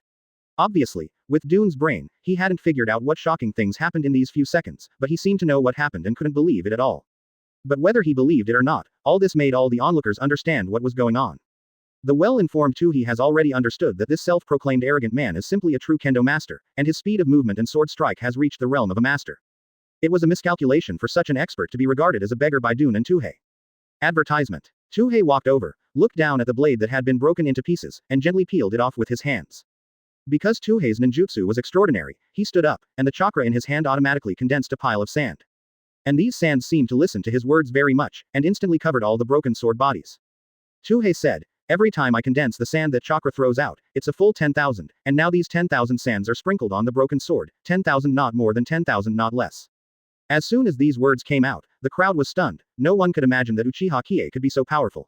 A: Obviously, with Dune's brain, he hadn't figured out what shocking things happened in these few seconds, but he seemed to know what happened and couldn't believe it at all. But whether he believed it or not, all this made all the onlookers understand what was going on. The well-informed Tuhi has already understood that this self-proclaimed arrogant man is simply a true kendo master, and his speed of movement and sword strike has reached the realm of a master. It was a miscalculation for such an expert to be regarded as a beggar by Dune and Tuhei. Advertisement. Tuhei walked over, looked down at the blade that had been broken into pieces, and gently peeled it off with his hands. Because Tuhei's ninjutsu was extraordinary, he stood up, and the chakra in his hand automatically condensed a pile of sand. And these sands seemed to listen to his words very much, and instantly covered all the broken sword bodies. Tuhei said, every time I condense the sand that chakra throws out, it's a full 10,000, and now these 10,000 sands are sprinkled on the broken sword, 10,000 not more than 10,000 not less. As soon as these words came out, the crowd was stunned. No one could imagine that Uchiha Qiye could be so powerful.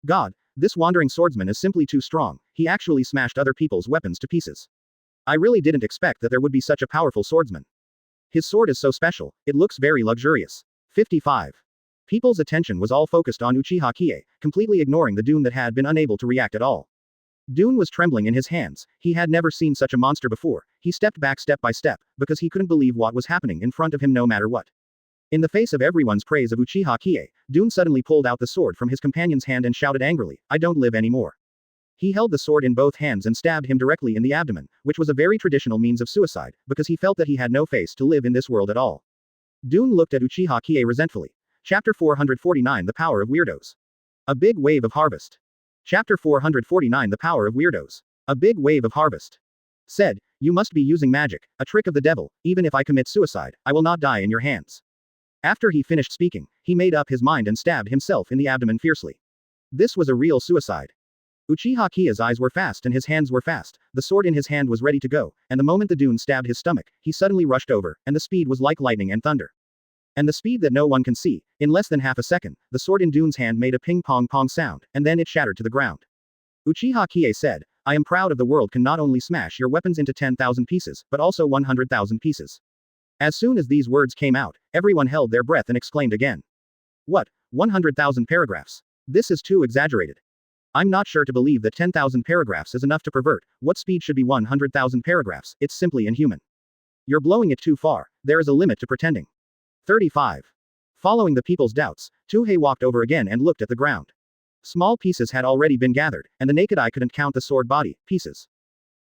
A: God, this wandering swordsman is simply too strong, he actually smashed other people's weapons to pieces. I really didn't expect that there would be such a powerful swordsman. His sword is so special, it looks very luxurious. 55. People's attention was all focused on Uchiha Qiye, completely ignoring the Dune that had been unable to react at all. Dune was trembling in his hands, he had never seen such a monster before, he stepped back step by step, because he couldn't believe what was happening in front of him no matter what. In the face of everyone's praise of Uchiha Qiye, Dune suddenly pulled out the sword from his companion's hand and shouted angrily, I don't live anymore. He held the sword in both hands and stabbed him directly in the abdomen, which was a very traditional means of suicide, because he felt that he had no face to live in this world at all. Dune looked at Uchiha Qiye resentfully. Chapter 449 The Power of Weirdos. A Big Wave of Harvest. Chapter 449 The Power of Weirdos. A Big Wave of Harvest. Said, you must be using magic, a trick of the devil, even if I commit suicide, I will not die in your hands. After he finished speaking, he made up his mind and stabbed himself in the abdomen fiercely. This was a real suicide. Uchiha Qiye's eyes were fast and his hands were fast, the sword in his hand was ready to go, and the moment the Dune stabbed his stomach, he suddenly rushed over, and the speed was like lightning and thunder. And the speed that no one can see, in less than half a second, the sword in Dune's hand made a ping-pong-pong sound, and then it shattered to the ground. Uchiha Qiye said, I am proud of the world can not only smash your weapons into 10,000 pieces, but also 100,000 pieces. As soon as these words came out, everyone held their breath and exclaimed again. What? 100,000 paragraphs? This is too exaggerated. I'm not sure to believe that 10,000 paragraphs is enough to pervert. What speed should be 100,000 paragraphs? It's simply inhuman. You're blowing it too far. There is a limit to pretending. 35. Following the people's doubts, Tuhei walked over again and looked at the ground. Small pieces had already been gathered, and the naked eye couldn't count the sword body pieces.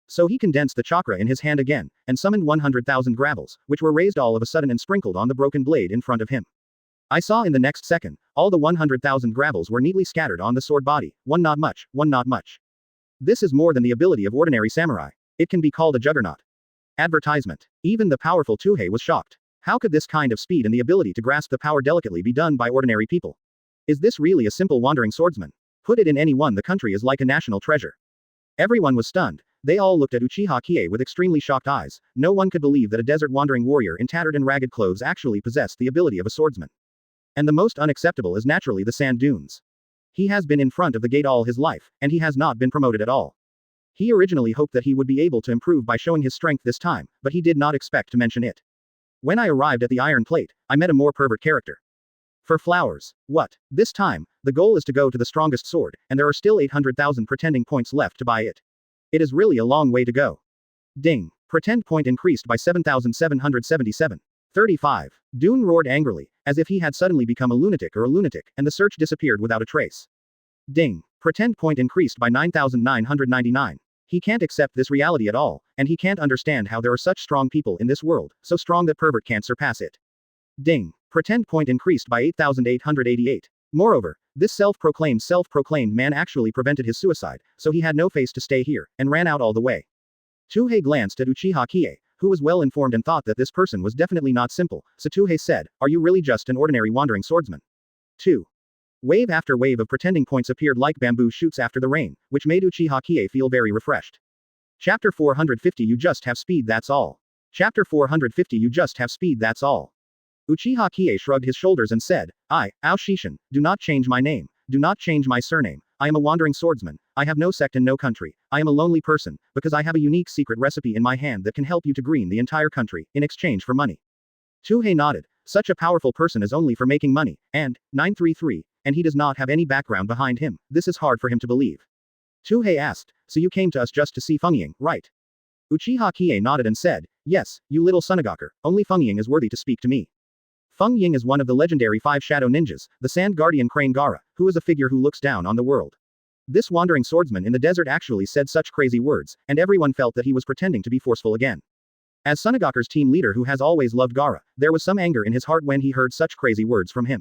A: So he condensed the chakra in his hand again, and summoned 100,000 gravels, which were raised all of a sudden and sprinkled on the broken blade in front of him. I saw in the next second, all the 100,000 gravels were neatly scattered on the sword body, one not much, one not much. This is more than the ability of ordinary samurai. It can be called a juggernaut. Advertisement. Even the powerful Tuhei was shocked. How could this kind of speed and the ability to grasp the power delicately be done by ordinary people? Is this really a simple wandering swordsman? Put it in any one, the country is like a national treasure. Everyone was stunned. They all looked at Uchiha Qiye with extremely shocked eyes. No one could believe that a desert wandering warrior in tattered and ragged clothes actually possessed the ability of a swordsman. And the most unacceptable is naturally the sand dunes. He has been in front of the gate all his life, and he has not been promoted at all. He originally hoped that he would be able to improve by showing his strength this time, but he did not expect to mention it. When I arrived at the iron plate, I met a more pervert character. For flowers. What? This time, the goal is to go to the strongest sword, and there are still 800,000 pretending points left to buy it. It is really a long way to go. Ding. Pretend point increased by 7,777. 35. Dune roared angrily, as if he had suddenly become a lunatic, and the search disappeared without a trace. Ding. Pretend point increased by 9,999. He can't accept this reality at all, and he can't understand how there are such strong people in this world, so strong that pervert can't surpass it. Ding. Pretend point increased by 8,888. Moreover, this self-proclaimed man actually prevented his suicide, so he had no face to stay here, and ran out all the way. Tuhei glanced at Uchiha Qiye, who was well informed and thought that this person was definitely not simple, so Tuhei said, "Are you really just an ordinary wandering swordsman?" 2. Wave after wave of pretending points appeared like bamboo shoots after the rain, which made Uchiha Qiye feel very refreshed. Chapter 450 You just have speed, that's all. Chapter 450 You just have speed, that's all. Uchiha Qiye shrugged his shoulders and said, "I, Ao Shishin, do not change my name, do not change my surname. I am a wandering swordsman, I have no sect and no country, I am a lonely person, because I have a unique secret recipe in my hand that can help you to green the entire country, in exchange for money." Tuhei nodded, such a powerful person is only for making money, and, 933, and he does not have any background behind him, this is hard for him to believe. Tuhei asked, "So you came to us just to see Feng Ying, right?" Uchiha Qiye nodded and said, "Yes, you little Sunagaker, only Feng Ying is worthy to speak to me." Feng Ying is one of the legendary 5 shadow ninjas, the Sand Guardian Crane Gara, who is a figure who looks down on the world. This wandering swordsman in the desert actually said such crazy words, and everyone felt that he was pretending to be forceful again. As Sunagaker's team leader who has always loved Gara, there was some anger in his heart when he heard such crazy words from him.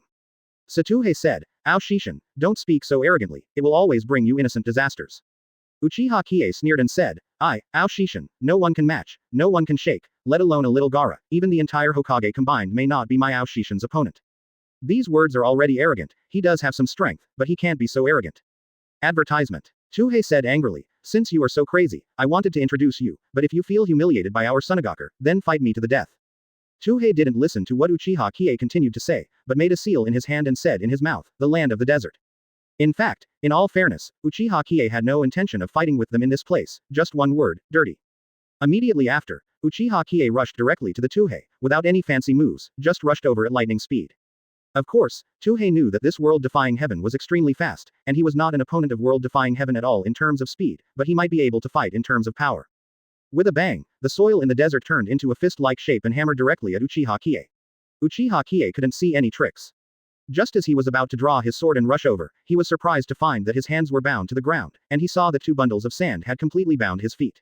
A: Satuhei said, "Ao Shishin, don't speak so arrogantly, it will always bring you innocent disasters." Uchiha Qiye sneered and said, "I, Ao Shishin, no one can match, no one can shake, let alone a little Gara, even the entire Hokage combined may not be my Ao Shishin's opponent." These words are already arrogant, he does have some strength, but he can't be so arrogant. Advertisement. Tuhei said angrily, "Since you are so crazy, I wanted to introduce you, but if you feel humiliated by our Sunagaker, then fight me to the death." Tuhei didn't listen to what Uchiha Qiye continued to say, but made a seal in his hand and said in his mouth, "The land of the desert." In fact, in all fairness, Uchiha Qiye had no intention of fighting with them in this place, just one word, dirty. Immediately after, Uchiha Qiye rushed directly to the Tuhei, without any fancy moves, just rushed over at lightning speed. Of course, Tuhei knew that this world-defying heaven was extremely fast, and he was not an opponent of world-defying heaven at all in terms of speed, but he might be able to fight in terms of power. With a bang, the soil in the desert turned into a fist-like shape and hammered directly at Uchiha Qiye. Uchiha Qiye couldn't see any tricks. Just as he was about to draw his sword and rush over, he was surprised to find that his hands were bound to the ground, and he saw that 2 bundles of sand had completely bound his feet.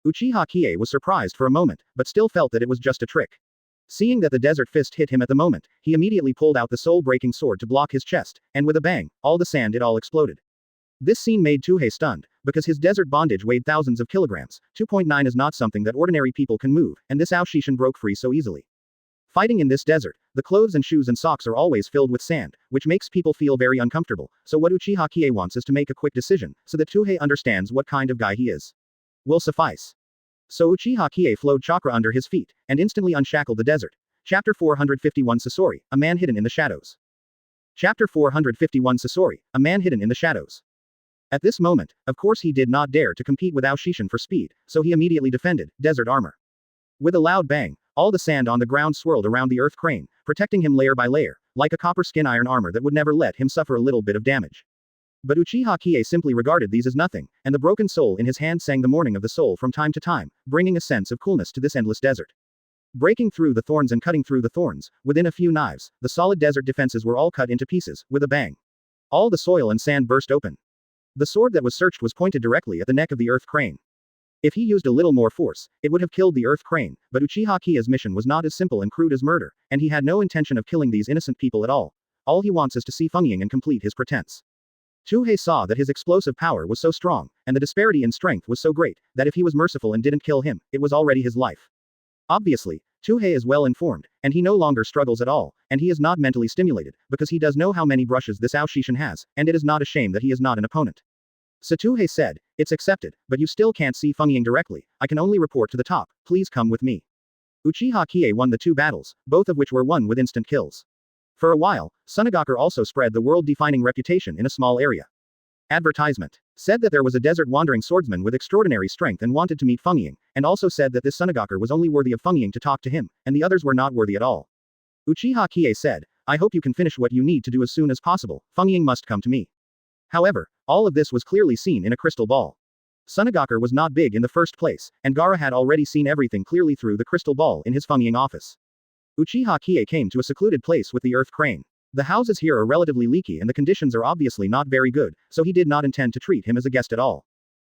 A: Uchiha Qiye was surprised for a moment, but still felt that it was just a trick. Seeing that the desert fist hit him at the moment, he immediately pulled out the soul-breaking sword to block his chest, and with a bang, all the sand it all exploded. This scene made Tuhei stunned, because his desert bondage weighed thousands of kilograms. 2.9 is not something that ordinary people can move, and this Ao Shishin broke free so easily. Fighting in this desert, the clothes and shoes and socks are always filled with sand, which makes people feel very uncomfortable, so what Uchiha Qiye wants is to make a quick decision, so that Tuhei understands what kind of guy he is. Will suffice. So Uchiha Qiye flowed chakra under his feet, and instantly unshackled the desert. Chapter 451 Sasori, a man hidden in the shadows. Chapter 451 Sasori, a man hidden in the shadows. At this moment, of course he did not dare to compete with Ao Shishin for speed, so he immediately defended, desert armor. With a loud bang, all the sand on the ground swirled around the earth crane, protecting him layer by layer, like a copper skin iron armor that would never let him suffer a little bit of damage. But Uchiha Qiye simply regarded these as nothing, and the broken soul in his hand sang the mourning of the soul from time to time, bringing a sense of coolness to this endless desert. Breaking through the thorns and cutting through the thorns, within a few knives, the solid desert defenses were all cut into pieces, with a bang. All the soil and sand burst open. The sword that was searched was pointed directly at the neck of the earth crane. If he used a little more force, it would have killed the earth crane, but Uchiha Qiye's mission was not as simple and crude as murder, and he had no intention of killing these innocent people at all. All he wants is to see Feng Ying and complete his pretense. Tuhei saw that his explosive power was so strong, and the disparity in strength was so great, that if he was merciful and didn't kill him, it was already his life. Obviously, Tuhei is well informed, and he no longer struggles at all, and he is not mentally stimulated, because he does know how many brushes this Ao Shishin has, and it is not a shame that he is not an opponent. Satuhei said, "It's accepted, but you still can't see Feng Ying directly, I can only report to the top, please come with me." Uchiha Qiye won the 2 battles, both of which were won with instant kills. For a while, Sunagaker also spread the world-defining reputation in a small area. Advertisement. Said that there was a desert wandering swordsman with extraordinary strength and wanted to meet Feng Ying, and also said that this Sunagaker was only worthy of Feng Ying to talk to him, and the others were not worthy at all. Uchiha Qiye said, I hope you can finish what you need to do as soon as possible. Feng Ying must come to me. However, all of this was clearly seen in a crystal ball. Sunagakure was not big in the first place, and Gaara had already seen everything clearly through the crystal ball in his Feng Ying office. Uchiha Qiye came to a secluded place with the earth crane. The houses here are relatively leaky and the conditions are obviously not very good, so he did not intend to treat him as a guest at all.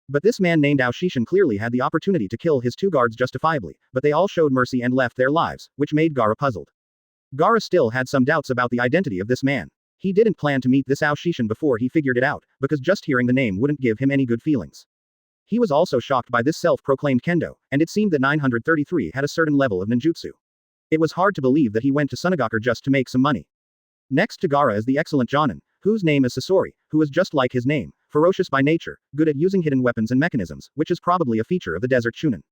A: But this man named Aoshishin clearly had the opportunity to kill his two guards justifiably, but they all showed mercy and left their lives, which made Gaara puzzled. Gaara still had some doubts about the identity of this man. He didn't plan to meet this Aoshishin before he figured it out, because just hearing the name wouldn't give him any good feelings. He was also shocked by this self-proclaimed kendo, and it seemed that 933 had a certain level of ninjutsu. It was hard to believe that he went to Sunagakure just to make some money. Next to Gaara is the excellent Jonin, whose name is Sasori, who is just like his name, ferocious by nature, good at using hidden weapons and mechanisms, which is probably a feature of the desert Chunin.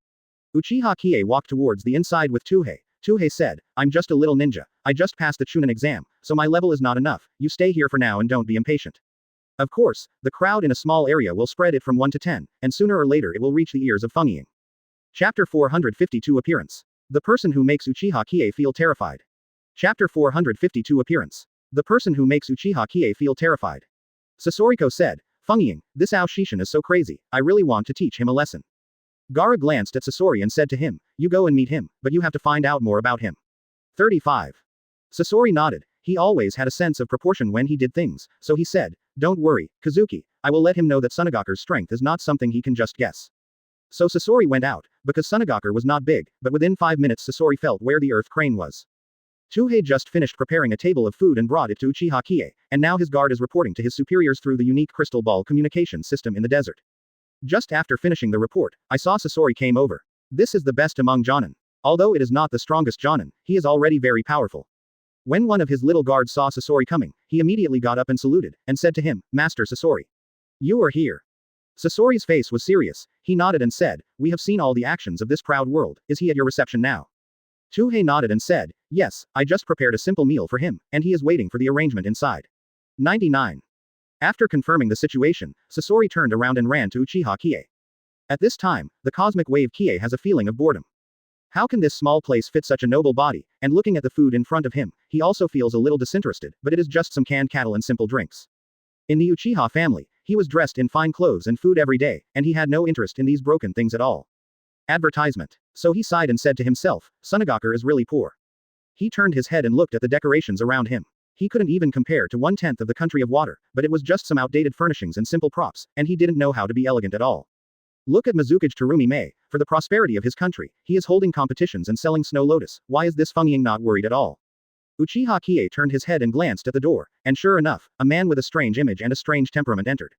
A: Uchiha Qiye walked towards the inside with Tuhei. Tuhei said, I'm just a little ninja, I just passed the Chunin exam, so my level is not enough, you stay here for now and don't be impatient. Of course, the crowd in a small area will spread it from 1 to 10, and sooner or later it will reach the ears of Feng Ying. Chapter 452 Appearance. The person who makes Uchiha Qiye feel terrified. Chapter 452 Appearance. The person who makes Uchiha Qiye feel terrified. Sasoriko said, Feng Ying, this Aoshishin is so crazy, I really want to teach him a lesson. Gaara glanced at Sasori and said to him, you go and meet him, but you have to find out more about him. 35. Sasori nodded, he always had a sense of proportion when he did things, so he said, don't worry, Kazuki, I will let him know that Sunagakure's strength is not something he can just guess. So Sasori went out, because Sunagakure was not big, but within 5 minutes Sasori felt where the earth crane was. Tuhei just finished preparing a table of food and brought it to Uchiha Qiye, and now his guard is reporting to his superiors through the unique crystal ball communication system in the desert. Just after finishing the report, I saw Sasori came over. This is the best among Jonin. Although it is not the strongest Jonin, he is already very powerful. When one of his little guards saw Sasori coming, he immediately got up and saluted, and said to him, Master Sasori. You are here. Sasori's face was serious, he nodded and said, we have seen all the actions of this proud world, is he at your reception now? Tuhei nodded and said, yes, I just prepared a simple meal for him, and he is waiting for the arrangement inside. 99. After confirming the situation, Sasori turned around and ran to Uchiha Qiye. At this time, the cosmic wave Qiye has a feeling of boredom. How can this small place fit such a noble body, and looking at the food in front of him, he also feels a little disinterested, but it is just some canned cattle and simple drinks. In the Uchiha family, he was dressed in fine clothes and food every day, and he had no interest in these broken things at all. Advertisement. So he sighed and said to himself, Sunagakure is really poor. He turned his head and looked at the decorations around him. He couldn't even compare to 1/10 of the country of water, but it was just some outdated furnishings and simple props, and he didn't know how to be elegant at all. Look at Mizukage Terumi Mei, for the prosperity of his country, he is holding competitions and selling snow lotus, why is this Feng Ying not worried at all? Uchiha Qiye turned his head and glanced at the door, and sure enough, a man with a strange image and a strange temperament entered.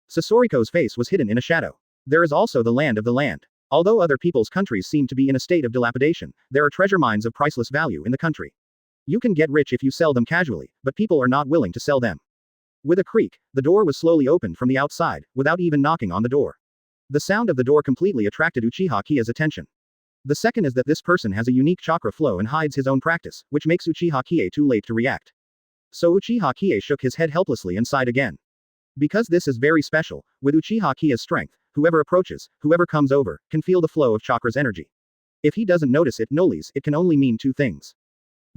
A: Sasoriko's face was hidden in a shadow. There is also the land of the land. Although other people's countries seem to be in a state of dilapidation, there are treasure mines of priceless value in the country. You can get rich if you sell them casually, but people are not willing to sell them. With a creak, the door was slowly opened from the outside, without even knocking on the door. The sound of the door completely attracted Uchiha Qiye's attention. The second is that this person has a unique chakra flow and hides his own practice, which makes Uchiha Qiye too late to react. So Uchiha Qiye shook his head helplessly and sighed again. Because this is very special, with Uchiha Qiye's strength, whoever approaches, whoever comes over, can feel the flow of chakra's energy. If he doesn't notice it, nollies, it can only mean two things.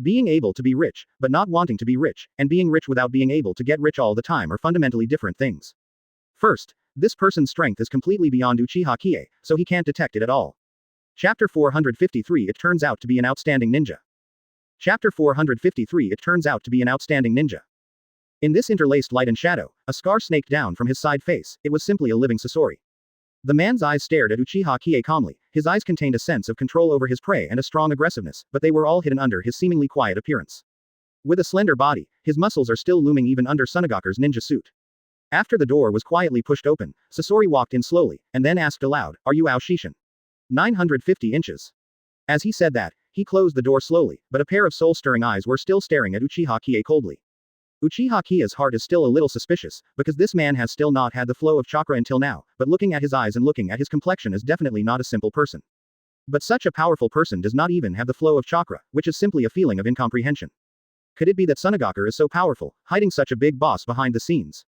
A: Being able to be rich, but not wanting to be rich, and being rich without being able to get rich all the time are fundamentally different things. First, this person's strength is completely beyond Uchiha Qiye, so he can't detect it at all. Chapter 453 It turns out to be an outstanding ninja. Chapter 453 It turns out to be an outstanding ninja. In this interlaced light and shadow, a scar snaked down from his side face, it was simply a living Sasori. The man's eyes stared at Uchiha Qiye calmly, his eyes contained a sense of control over his prey and a strong aggressiveness, but they were all hidden under his seemingly quiet appearance. With a slender body, his muscles are still looming even under Sunagakure's ninja suit. After the door was quietly pushed open, Sasori walked in slowly, and then asked aloud, Are you Aoshishin? 950 inches. As he said that, he closed the door slowly, but a pair of soul-stirring eyes were still staring at Uchiha Qiye coldly. Uchiha Qiye's heart is still a little suspicious, because this man has still not had the flow of chakra until now, but looking at his eyes and looking at his complexion is definitely not a simple person. But such a powerful person does not even have the flow of chakra, which is simply a feeling of incomprehension. Could it be that Sunagakure is so powerful, hiding such a big boss behind the scenes?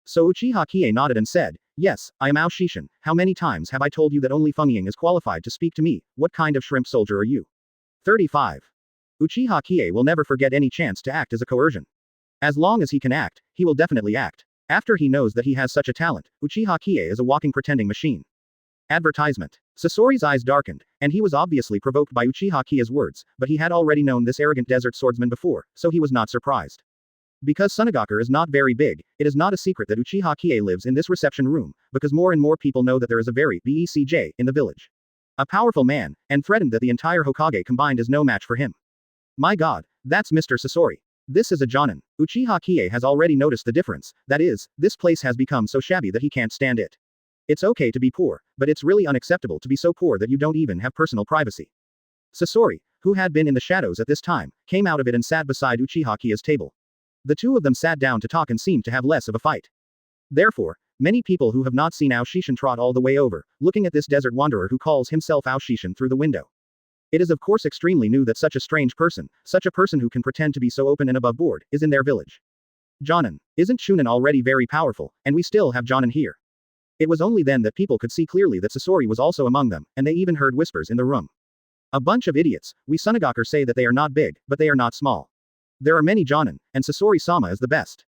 A: So Uchiha Qiye nodded and said, Yes, I am Aoshishin, how many times have I told you that only Feng Ying is qualified to speak to me, what kind of shrimp soldier are you? 35. Uchiha Qiye will never forget any chance to act as a coercion. As long as he can act, he will definitely act. After he knows that he has such a talent, Uchiha Qiye is a walking pretending machine. Advertisement. Sasori's eyes darkened, and he was obviously provoked by Uchiha Qiye's words, but he had already known this arrogant desert swordsman before, so he was not surprised. Because Sunagakure is not very big, it is not a secret that Uchiha Qiye lives in this reception room, because more and more people know that there is a very BECJ in the village. A powerful man, and threatened that the entire Hokage combined is no match for him. My god, that's Mr. Sasori. This is a Jonin. Uchiha Qiye has already noticed the difference, that is, this place has become so shabby that he can't stand it. It's okay to be poor, but it's really unacceptable to be so poor that you don't even have personal privacy. Sasori, who had been in the shadows at this time, came out of it and sat beside Uchiha Qiye's table. The two of them sat down to talk and seemed to have less of a fight. Therefore, many people who have not seen Ao Shishin trot all the way over, looking at this desert wanderer who calls himself Ao Shishin through the window. It is of course extremely new that such a strange person, such a person who can pretend to be so open and above board, is in their village. Jonin, isn't Chunin already very powerful, and we still have Jonin here? It was only then that people could see clearly that Sasori was also among them, and they even heard whispers in the room. A bunch of idiots, we Sunagakure say that they are not big, but they are not small. There are many Jonin, and Sasori-sama is the best.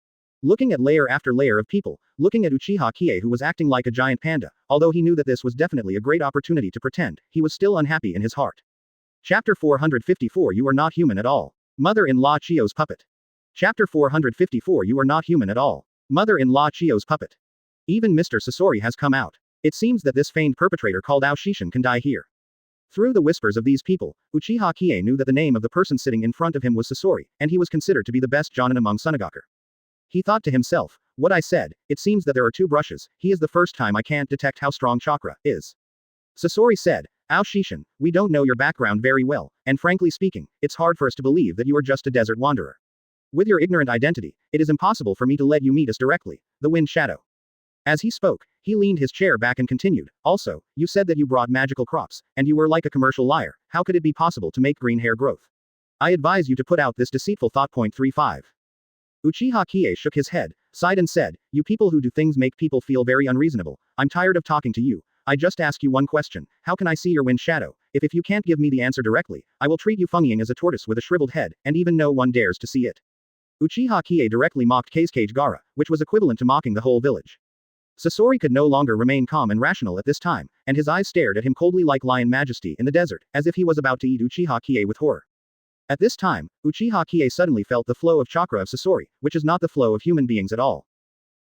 A: Looking at layer after layer of people, looking at Uchiha Qiye who was acting like a giant panda, although he knew that this was definitely a great opportunity to pretend, he was still unhappy in his heart. Chapter 454 You are not human at all. Mother-in-law Chiyo's puppet. Chapter 454 You are not human at all. Mother-in-law Chiyo's puppet. Even Mr. Sasori has come out. It seems that this feigned perpetrator called Ao Shishin can die here. Through the whispers of these people, Uchiha Qiye knew that the name of the person sitting in front of him was Sasori, and he was considered to be the best Jonin among Sunagakure. He thought to himself, what I said, it seems that there are two brushes, he is the first time I can't detect how strong chakra is. Sasori said, Ao Shishin, we don't know your background very well, and frankly speaking, it's hard for us to believe that you are just a desert wanderer. With your ignorant identity, it is impossible for me to let you meet us directly, the wind shadow. As he spoke, he leaned his chair back and continued, also, you said that you brought magical crops, and you were like a commercial liar, how could it be possible to make green hair growth? I advise you to put out this deceitful thought. 35. Uchiha Qiye shook his head, sighed and said, you people who do things make people feel very unreasonable, I'm tired of talking to you. I just ask you one question, how can I see your wind shadow? If you can't give me the answer directly, I will treat you fungying as a tortoise with a shriveled head, and even no one dares to see it. Uchiha Qiye directly mocked Kazekage Gaara, which was equivalent to mocking the whole village. Sasori could no longer remain calm and rational at this time, and his eyes stared at him coldly like lion majesty in the desert, as if he was about to eat Uchiha Qiye with horror. At this time, Uchiha Qiye suddenly felt the flow of chakra of Sasori, which is not the flow of human beings at all.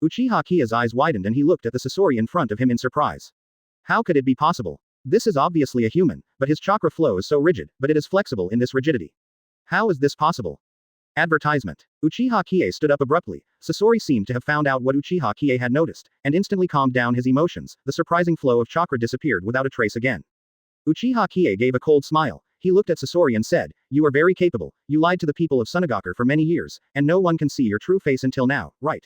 A: Uchiha Qiye's eyes widened and he looked at the Sasori in front of him in surprise. How could it be possible? This is obviously a human, but his chakra flow is so rigid, but it is flexible in this rigidity. How is this possible? Advertisement. Uchiha Qiye stood up abruptly. Sasori seemed to have found out what Uchiha Qiye had noticed, and instantly calmed down his emotions. The surprising flow of chakra disappeared without a trace again. Uchiha Qiye gave a cold smile. He looked at Sasori and said, you are very capable, you lied to the people of Sunagakure for many years, and no one can see your true face until now, right?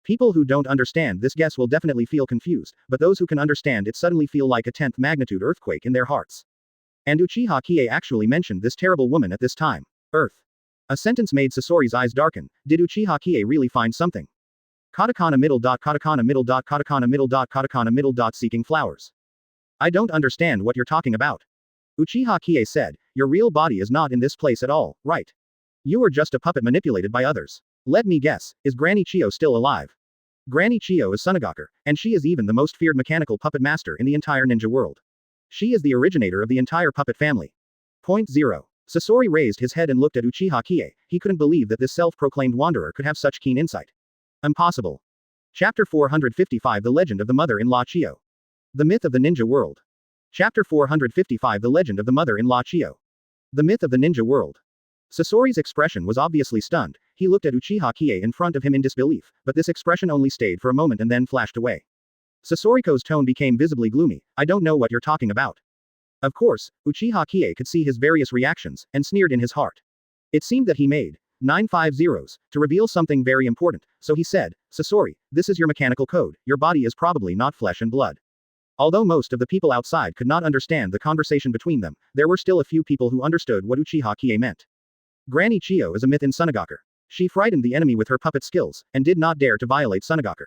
A: People who don't understand this guess will definitely feel confused, but those who can understand it suddenly feel like a 10th magnitude earthquake in their hearts. And Uchiha Qiye actually mentioned this terrible woman at this time. Earth. A sentence made Sasori's eyes darken. Did Uchiha Qiye really find something? Katakana middle dot katakana middle dot katakana middle dot katakana middle dot seeking flowers. I don't understand what you're talking about. Uchiha Qiye said, your real body is not in this place at all, right? You are just a puppet manipulated by others. Let me guess, is Granny Chiyo still alive? Granny Chiyo is Sunagakure, and she is even the most feared mechanical puppet master in the entire ninja world. She is the originator of the entire puppet family. Point 0. Sasori raised his head and looked at Uchiha Qiye. He couldn't believe that this self-proclaimed wanderer could have such keen insight. Impossible. Chapter 455 The Legend of the Mother-in-law Chiyo. The Myth of the Ninja World. Chapter 455 The Legend of the Mother-in-law Chiyo. The Myth of the Ninja World. Sasori's expression was obviously stunned. He looked at Uchiha Qiye in front of him in disbelief, but this expression only stayed for a moment and then flashed away. Sasoriko's tone became visibly gloomy. I don't know what you're talking about. Of course, Uchiha Qiye could see his various reactions, and sneered in his heart. It seemed that he made 950s to reveal something very important, so he said, Sasori, this is your mechanical code, your body is probably not flesh and blood. Although most of the people outside could not understand the conversation between them, there were still a few people who understood what Uchiha Qiye meant. Granny Chiyo is a myth in Sunagakure. She frightened the enemy with her puppet skills, and did not dare to violate Sunagakure.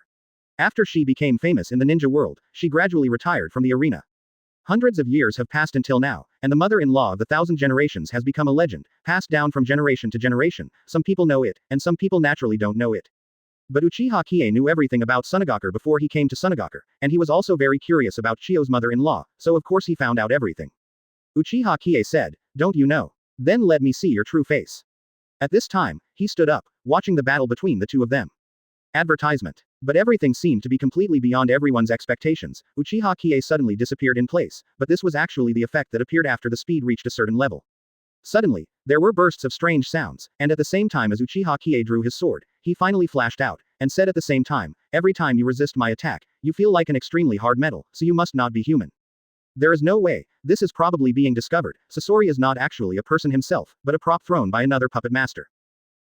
A: After she became famous in the ninja world, she gradually retired from the arena. Hundreds of years have passed until now, and the mother-in-law of the 1,000 generations has become a legend, passed down from generation to generation. Some people know it, and some people naturally don't know it. But Uchiha Qiye knew everything about Sunagaku before he came to Sunagaku, and he was also very curious about Chiyo's mother-in-law, so of course he found out everything. Uchiha Qiye said, "Don't you know? Then let me see your true face." At this time, he stood up, watching the battle between the two of them. Advertisement. But everything seemed to be completely beyond everyone's expectations. Uchiha Qiye suddenly disappeared in place, but this was actually the effect that appeared after the speed reached a certain level. Suddenly, there were bursts of strange sounds, and at the same time as Uchiha Qiye drew his sword, he finally flashed out, and said at the same time, "Every time you resist my attack, you feel like an extremely hard metal, so you must not be human." There is no way, this is probably being discovered. Sasori is not actually a person himself, but a prop thrown by another puppet master.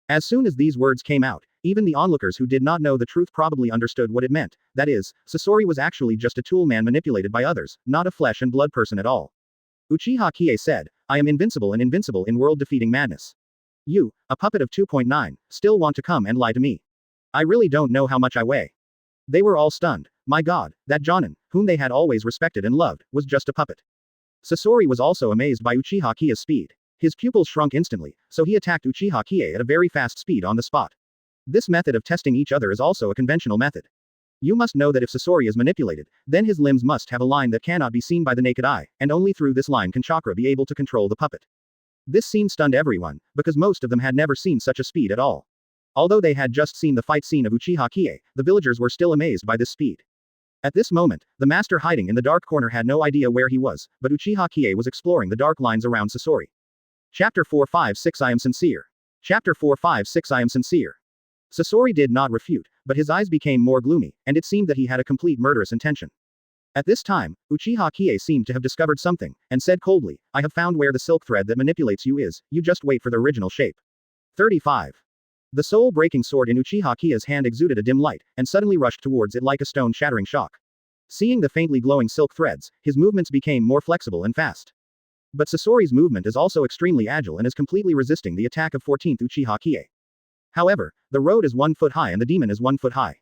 A: As soon as these words came out, even the onlookers who did not know the truth probably understood what it meant. That is, Sasori was actually just a tool man manipulated by others, not a flesh and blood person at all. Uchiha Qiye said, "I am invincible and invincible in world-defeating madness. You, a puppet of 2.9, still want to come and lie to me. I really don't know how much I weigh." They were all stunned. My god, that Jonin, whom they had always respected and loved, was just a puppet. Sasori was also amazed by Uchiha Qiye's speed. His pupils shrunk instantly, so he attacked Uchiha Qiye at a very fast speed on the spot. This method of testing each other is also a conventional method. You must know that if Sasori is manipulated, then his limbs must have a line that cannot be seen by the naked eye, and only through this line can chakra be able to control the puppet. This scene stunned everyone, because most of them had never seen such a speed at all. Although they had just seen the fight scene of Uchiha Qiye, the villagers were still amazed by this speed. At this moment, the master hiding in the dark corner had no idea where he was, but Uchiha Qiye was exploring the dark lines around Sasori. Chapter 456 I am sincere. Chapter 456 I am sincere. Sasori did not refute, but his eyes became more gloomy, and it seemed that he had a complete murderous intention. At this time, Uchiha Qiye seemed to have discovered something, and said coldly, "I have found where the silk thread that manipulates you is, you just wait for the original shape." 35. The soul-breaking sword in Uchiha Qiye's hand exuded a dim light, and suddenly rushed towards it like a stone-shattering shock. Seeing the faintly glowing silk threads, his movements became more flexible and fast. But Sasori's movement is also extremely agile and is completely resisting the attack of 14th Uchiha Qiye. However, the road is 1 foot high and the demon is 1 foot high.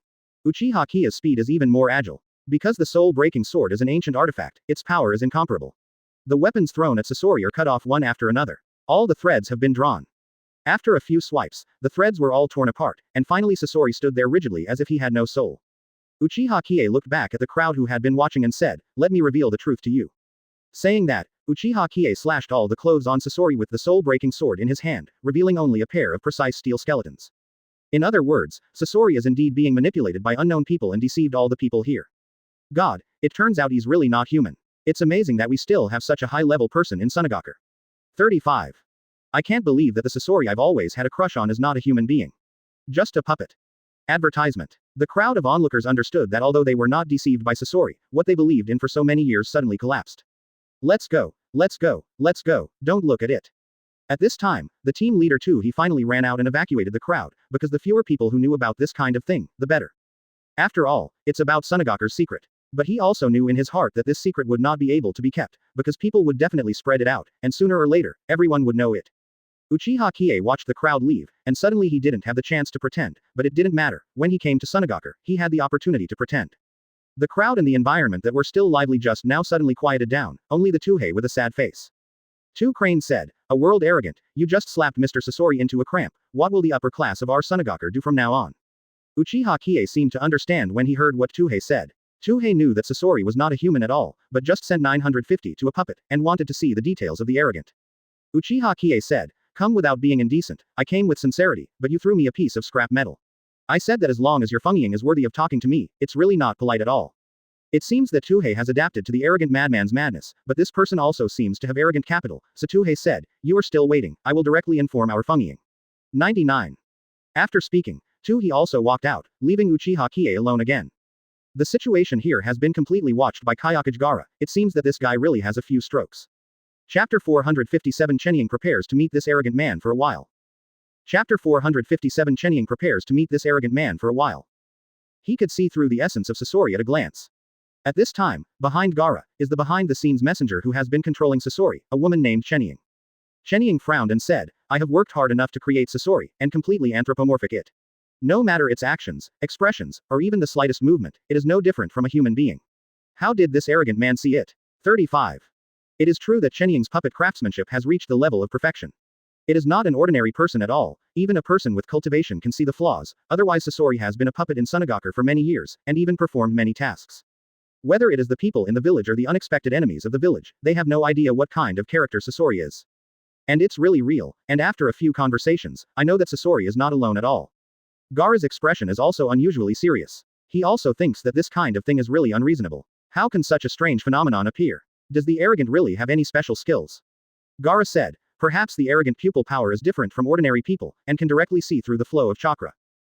A: Uchiha Qiye's speed is even more agile. Because the soul-breaking sword is an ancient artifact, its power is incomparable. The weapons thrown at Sasori are cut off one after another. All the threads have been drawn. After a few swipes, the threads were all torn apart, and finally Sasori stood there rigidly as if he had no soul. Uchiha Qiye looked back at the crowd who had been watching and said, "Let me reveal the truth to you." Saying that, Uchiha Qiye slashed all the clothes on Sasori with the soul-breaking sword in his hand, revealing only a pair of precise steel skeletons. In other words, Sasori is indeed being manipulated by unknown people and deceived all the people here. God, it turns out he's really not human. It's amazing that we still have such a high-level person in Sunagaku. 35. I can't believe that the Sasori I've always had a crush on is not a human being. Just a puppet. Advertisement. The crowd of onlookers understood that although they were not deceived by Sasori, what they believed in for so many years suddenly collapsed. Let's go, let's go, let's go, don't look at it. At this time, the team leader too he finally ran out and evacuated the crowd, because the fewer people who knew about this kind of thing, the better. After all, it's about Sunagaku's secret. But he also knew in his heart that this secret would not be able to be kept, because people would definitely spread it out, and sooner or later, everyone would know it. Uchiha Qiye watched the crowd leave, and suddenly he didn't have the chance to pretend, but it didn't matter. When he came to Sunagaku, he had the opportunity to pretend. The crowd and the environment that were still lively just now suddenly quieted down, only the Tuhei with a sad face. Two Crane said, "A world arrogant, you just slapped Mr. Sasori into a cramp. What will the upper class of our Sunagaku do from now on?" Uchiha Qiye seemed to understand when he heard what Tuhei said. Tuhei knew that Sasori was not a human at all, but just sent 950 to a puppet, and wanted to see the details of the arrogant. Uchiha Qiye said, "Come without being indecent. I came with sincerity, but you threw me a piece of scrap metal. I said that as long as your fungiying is worthy of talking to me, it's really not polite at all." It seems that Tuhei has adapted to the arrogant madman's madness, but this person also seems to have arrogant capital, so Tuhei said, "You are still waiting, I will directly inform our fungiying." 99. After speaking, Tuhei also walked out, leaving Uchiha Qiye alone again. The situation here has been completely watched by Kayakage. It seems that this guy really has a few strokes. Chapter 457 Chenying prepares to meet this arrogant man for a while. Chapter 457 Chenying prepares to meet this arrogant man for a while. He could see through the essence of Sasori at a glance. At this time, behind Gaara, is the behind-the-scenes messenger who has been controlling Sasori, a woman named Chenying. Chenying frowned and said, "I have worked hard enough to create Sasori, and completely anthropomorphic it. No matter its actions, expressions, or even the slightest movement, it is no different from a human being. How did this arrogant man see it?" 35. It is true that Chenying's puppet craftsmanship has reached the level of perfection. It is not an ordinary person at all, even a person with cultivation can see the flaws, otherwise Sasori has been a puppet in Sunagakure for many years, and even performed many tasks. Whether it is the people in the village or the unexpected enemies of the village, they have no idea what kind of character Sasori is. And it's really real, and after a few conversations, I know that Sasori is not alone at all. Gaara's expression is also unusually serious. He also thinks that this kind of thing is really unreasonable. How can such a strange phenomenon appear? Does the arrogant really have any special skills? Gaara said, perhaps the arrogant pupil power is different from ordinary people, and can directly see through the flow of chakra.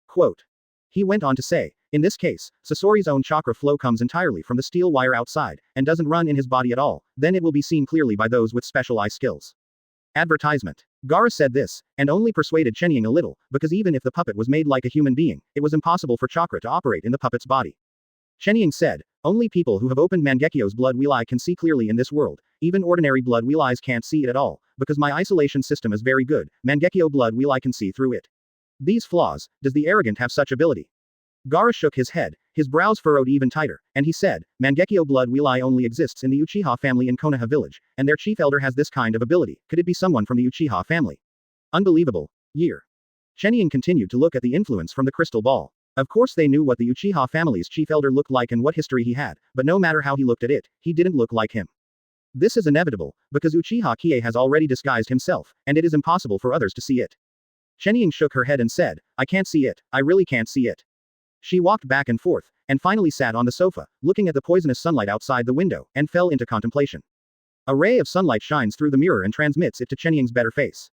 A: Quote. He went on to say, in this case, Sasori's own chakra flow comes entirely from the steel wire outside, and doesn't run in his body at all, then it will be seen clearly by those with special eye skills. Advertisement. Gaara said this, and only persuaded Chenying a little, because even if the puppet was made like a human being, it was impossible for chakra to operate in the puppet's body. Chenying said, only people who have opened Mangekyo's blood wheel eye can see clearly in this world, even ordinary blood wheel eyes can't see it at all, because my isolation system is very good, Mangekyo blood wheel eye can see through it. These flaws, does the arrogant have such ability? Gaara shook his head, his brows furrowed even tighter, and he said, Mangekyo blood wheel eye only exists in the Uchiha family in Konoha village, and their chief elder has this kind of ability, could it be someone from the Uchiha family? Unbelievable. Year. Chenying continued to look at the influence from the crystal ball. Of course they knew what the Uchiha family's chief elder looked like and what history he had, but no matter how he looked at it, he didn't look like him. This is inevitable, because Uchiha Qiye has already disguised himself, and it is impossible for others to see it. Chenying shook her head and said, I can't see it, I really can't see it. She walked back and forth, and finally sat on the sofa, looking at the poisonous sunlight outside the window, and fell into contemplation. A ray of sunlight shines through the mirror and transmits it to Chenying's better face.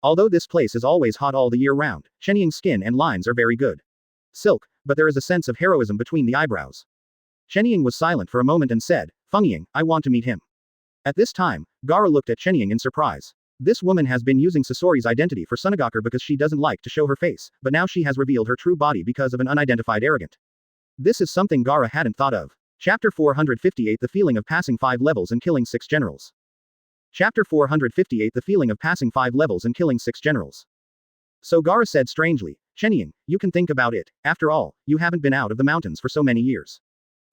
A: Although this place is always hot all the year round, Chenying's skin and lines are very good. Silk, but there is a sense of heroism between the eyebrows. Chenying was silent for a moment and said, Fengying, I want to meet him. At this time, Gaara looked at Chenying in surprise. This woman has been using Sasori's identity for Sunagakure because she doesn't like to show her face, but now she has revealed her true body because of an unidentified arrogant. This is something Gaara hadn't thought of. Chapter 458 The feeling of passing 5 levels and killing 6 generals. Chapter 458 The feeling of passing 5 levels and killing 6 generals. So Gaara said strangely, Chenying, you can think about it, after all, you haven't been out of the mountains for so many years.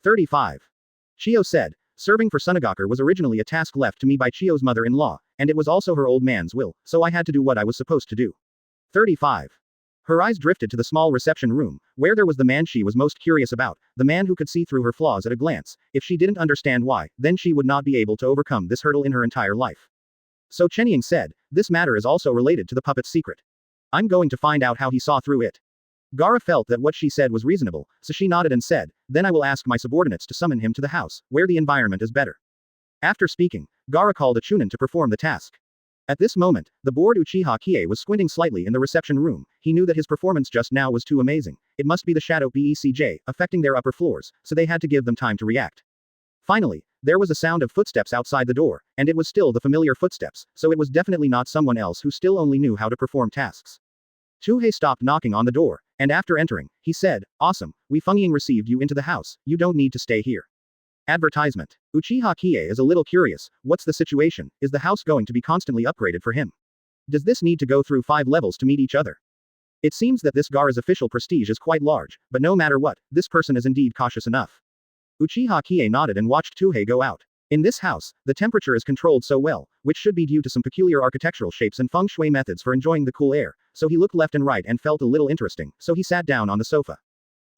A: 35. Chiyo said, serving for Sunagakure was originally a task left to me by Chiyo's mother-in-law, and it was also her old man's will, so I had to do what I was supposed to do. 35. Her eyes drifted to the small reception room, where there was the man she was most curious about, the man who could see through her flaws at a glance. If she didn't understand why, then she would not be able to overcome this hurdle in her entire life. So Chenying said, this matter is also related to the puppet's secret. I'm going to find out how he saw through it. Gaara felt that what she said was reasonable, so she nodded and said, then I will ask my subordinates to summon him to the house, where the environment is better. After speaking, Gaara called a Chunin to perform the task. At this moment, the bored Uchiha Qiye was squinting slightly in the reception room. He knew that his performance just now was too amazing. It must be the shadow BECJ, affecting their upper floors, so they had to give them time to react. Finally, there was a sound of footsteps outside the door, and it was still the familiar footsteps, so it was definitely not someone else who still only knew how to perform tasks. Tuhei stopped knocking on the door, and after entering, he said, awesome, we Fengying received you into the house, you don't need to stay here. Advertisement. Uchiha Qiye is a little curious, what's the situation, is the house going to be constantly upgraded for him? Does this need to go through 5 levels to meet each other? It seems that this Gaara's official prestige is quite large, but no matter what, this person is indeed cautious enough. Uchiha Qiye nodded and watched Tuhei go out. In this house, the temperature is controlled so well, which should be due to some peculiar architectural shapes and feng shui methods for enjoying the cool air, so he looked left and right and felt a little interesting, so he sat down on the sofa.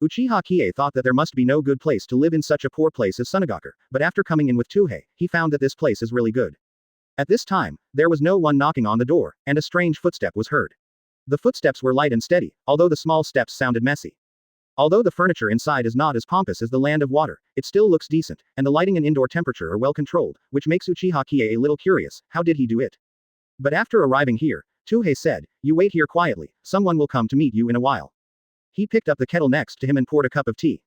A: Uchiha Qiye thought that there must be no good place to live in such a poor place as Sunagakure, but after coming in with Tuhei, he found that this place is really good. At this time, there was no one knocking on the door, and a strange footstep was heard. The footsteps were light and steady, although the small steps sounded messy. Although the furniture inside is not as pompous as the Land of Water, it still looks decent, and the lighting and indoor temperature are well controlled, which makes Uchiha Qiye a little curious, how did he do it? But after arriving here, Tuhei said, you wait here quietly, someone will come to meet you in a while. He picked up the kettle next to him and poured a cup of tea.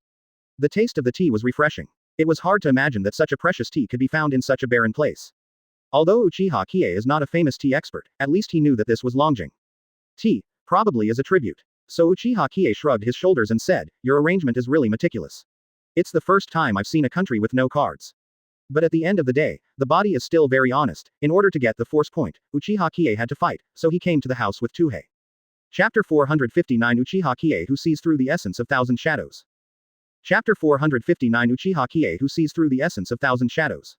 A: The taste of the tea was refreshing. It was hard to imagine that such a precious tea could be found in such a barren place. Although Uchiha Qiye is not a famous tea expert, at least he knew that this was Longjing tea, probably as a tribute. So Uchiha Qiye shrugged his shoulders and said, your arrangement is really meticulous. It's the first time I've seen a country with no cards. But at the end of the day, the body is still very honest. In order to get the force point, Uchiha Qiye had to fight, so he came to the house with Tuhei. Chapter 459 Uchiha Qiye who sees through the essence of thousand shadows. Chapter 459 Uchiha Qiye who sees through the essence of thousand shadows.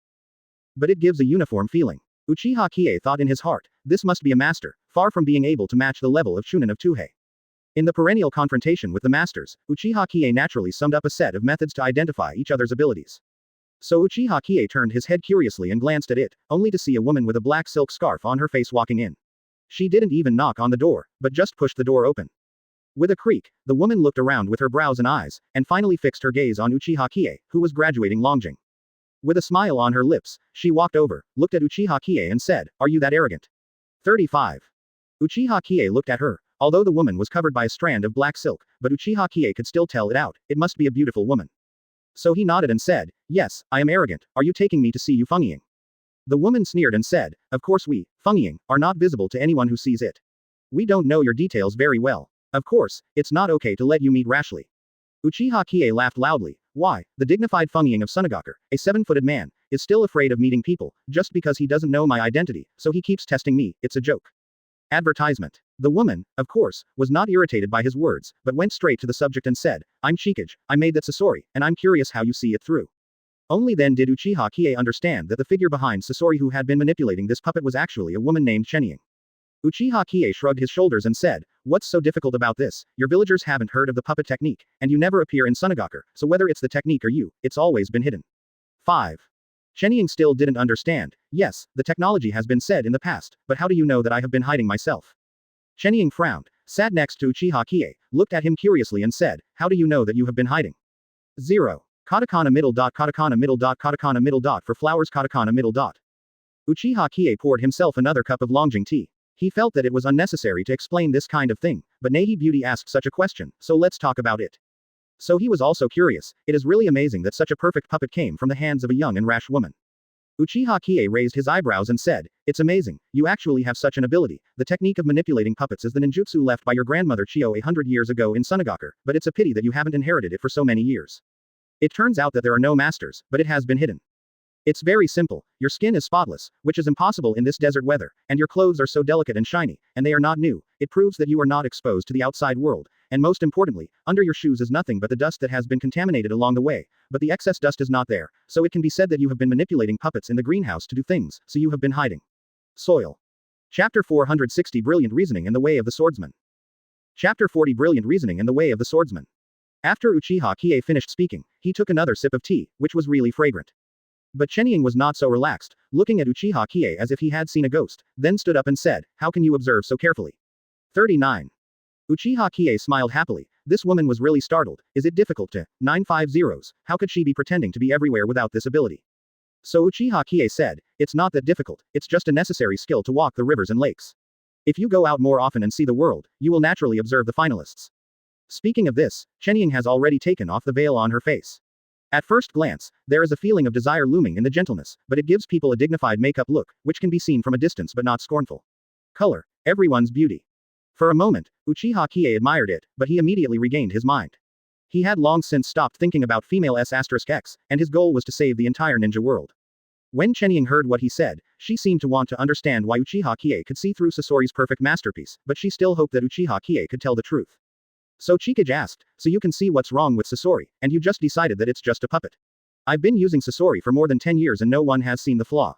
A: but it gives a uniform feeling. Uchiha Qiye thought in his heart, this must be a master, far from being able to match the level of Chunin of Tuhei. In the perennial confrontation with the masters, Uchiha Qiye naturally summed up a set of methods to identify each other's abilities. So Uchiha Qiye turned his head curiously and glanced at it, only to see a woman with a black silk scarf on her face walking in. She didn't even knock on the door, but just pushed the door open. With a creak, the woman looked around with her brows and eyes, and finally fixed her gaze on Uchiha Qiye, who was graduating Longjing. With a smile on her lips, she walked over, looked at Uchiha Qiye and said, "Are you that arrogant?" 35. Uchiha Qiye looked at her, although the woman was covered by a strand of black silk, but Uchiha Qiye could still tell it out, it must be a beautiful woman. So he nodded and said, "Yes, I am arrogant, are you taking me to see you Fengying?" The woman sneered and said, "Of course we, Fengying, are not visible to anyone who sees it. We don't know your details very well. Of course, it's not okay to let you meet rashly." Uchiha Qiye laughed loudly. Why, the dignified Fengying of Sunagakur, a 7-footed man, is still afraid of meeting people, just because he doesn't know my identity, so he keeps testing me, it's a joke. Advertisement. The woman, of course, was not irritated by his words, but went straight to the subject and said, "I'm Chikage, I made that Sasori, and I'm curious how you see it through." Only then did Uchiha Qiye understand that the figure behind Sasori who had been manipulating this puppet was actually a woman named Chenying. Uchiha Qiye shrugged his shoulders and said, "What's so difficult about this? Your villagers haven't heard of the puppet technique, and you never appear in Sunagakur, so whether it's the technique or you, it's always been hidden." 5. Chenying still didn't understand. Yes, the technology has been said in the past, but how do you know that I have been hiding myself? Chenying frowned, sat next to Uchiha Qiye, looked at him curiously and said, "How do you know that you have been hiding?" 0. Katakana middle dot katakana middle dot katakana middle dot for flowers katakana middle dot. Uchiha Qiye poured himself another cup of Longjing tea. He felt that it was unnecessary to explain this kind of thing, but Nehi Beauty asked such a question, so let's talk about it. So he was also curious, it is really amazing that such a perfect puppet came from the hands of a young and rash woman. Uchiha Qiye raised his eyebrows and said, "It's amazing, you actually have such an ability. The technique of manipulating puppets is the ninjutsu left by your grandmother Chio 100 years ago in Sunagakur, but it's a pity that you haven't inherited it for so many years. It turns out that there are no masters, but it has been hidden. It's very simple, your skin is spotless, which is impossible in this desert weather, and your clothes are so delicate and shiny, and they are not new, it proves that you are not exposed to the outside world, and most importantly, under your shoes is nothing but the dust that has been contaminated along the way, but the excess dust is not there, so it can be said that you have been manipulating puppets in the greenhouse to do things, so you have been hiding." Soil. Chapter 460 Brilliant Reasoning and the Way of the Swordsman. Chapter 40 Brilliant Reasoning and the Way of the Swordsman. After Uchiha Qiye finished speaking, he took another sip of tea, which was really fragrant. But Chenying was not so relaxed, looking at Uchiha Qiye as if he had seen a ghost, then stood up and said, "How can you observe so carefully?" 39. Uchiha Qiye smiled happily. This woman was really startled. Is it difficult to 950s? How could she be pretending to be everywhere without this ability? So Uchiha Qiye said, "It's not that difficult, it's just a necessary skill to walk the rivers and lakes. If you go out more often and see the world, you will naturally observe the finalists." Speaking of this, Chenying has already taken off the veil on her face. At first glance, there is a feeling of desire looming in the gentleness, but it gives people a dignified makeup look, which can be seen from a distance but not scornful. Color. Everyone's beauty. For a moment, Uchiha Qiye admired it, but he immediately regained his mind. He had long since stopped thinking about female S**X, and his goal was to save the entire ninja world. When Chenying heard what he said, she seemed to want to understand why Uchiha Qiye could see through Sasori's perfect masterpiece, but she still hoped that Uchiha Qiye could tell the truth. So Chikage asked, "So you can see what's wrong with Sasori, and you just decided that it's just a puppet?" "I've been using Sasori for more than 10 years and no one has seen the flaw.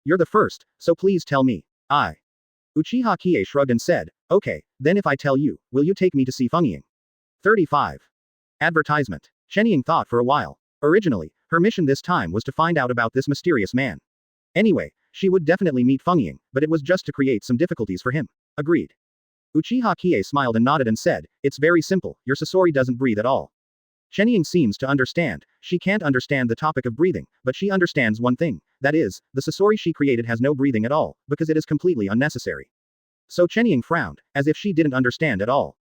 A: You're the first, so please tell me." Uchiha Qiye shrugged and said, "Okay, then if I tell you, will you take me to see Fengying?" 35. Advertisement. Chenying thought for a while. Originally, her mission this time was to find out about this mysterious man. Anyway, she would definitely meet Fengying, but it was just to create some difficulties for him. Agreed. Uchiha Qiye smiled and nodded and said, "It's very simple, your Sasori doesn't breathe at all." Chenying seems to understand. She can't understand the topic of breathing, but she understands one thing, that is, the Sasori she created has no breathing at all, because it is completely unnecessary. So Chenying frowned, as if she didn't understand at all.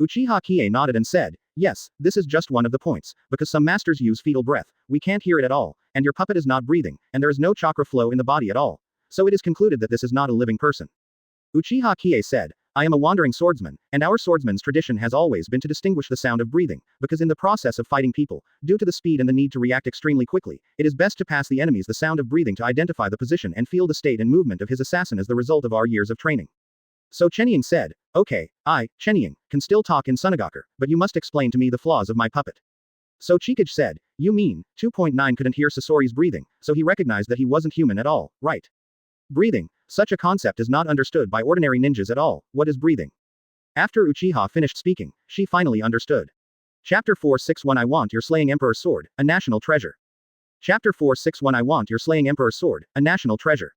A: Uchiha Qiye nodded and said, "Yes, this is just one of the points, because some masters use fetal breath, we can't hear it at all, and your puppet is not breathing, and there is no chakra flow in the body at all. So it is concluded that this is not a living person." Uchiha Qiye said, "I am a wandering swordsman, and our swordsman's tradition has always been to distinguish the sound of breathing, because in the process of fighting people, due to the speed and the need to react extremely quickly, it is best to pass the enemies the sound of breathing to identify the position and feel the state and movement of his assassin as the result of our years of training." So Chenying said, "Okay, I, Chenying, can still talk in Sunagakur, but you must explain to me the flaws of my puppet." So Chikage said, You mean, 2.9 couldn't hear Sasori's breathing, so he recognized that he wasn't human at all, right? Breathing. Such a concept is not understood by ordinary ninjas at all. What is breathing? After Uchiha finished speaking, she finally understood. Chapter 461 I want your slaying emperor's sword, a national treasure. Chapter 461 I want your slaying emperor's sword, a national treasure.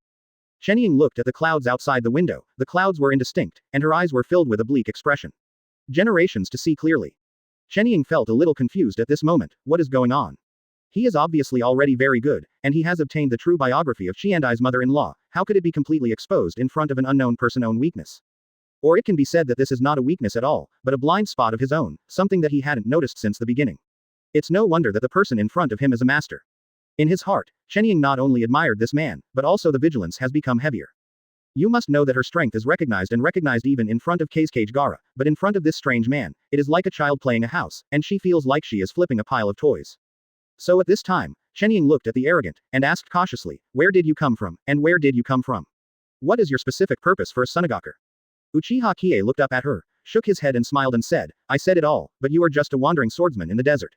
A: Shenying looked at the clouds outside the window. The clouds were indistinct, and her eyes were filled with a bleak expression. Generations to see clearly. Shenying felt a little confused at this moment. What is going on? He is obviously already very good, and he has obtained the true biography of Qiandai's mother-in-law. How could it be completely exposed in front of an unknown person's own weakness? Or it can be said that this is not a weakness at all, but a blind spot of his own, something that he hadn't noticed since the beginning. It's no wonder that the person in front of him is a master. In his heart, Shenying not only admired this man, but also the vigilance has become heavier. You must know that her strength is recognized even in front of Kazekage Gaara, but in front of this strange man, it is like a child playing a house, and she feels like she is flipping a pile of toys. So at this time, Shenying looked at the arrogant, and asked cautiously, where did you come from, and where did you come from? What is your specific purpose for a Sunagaker? Uchiha Qiye looked up at her, shook his head and smiled and said, I said it all, but you are just a wandering swordsman in the desert.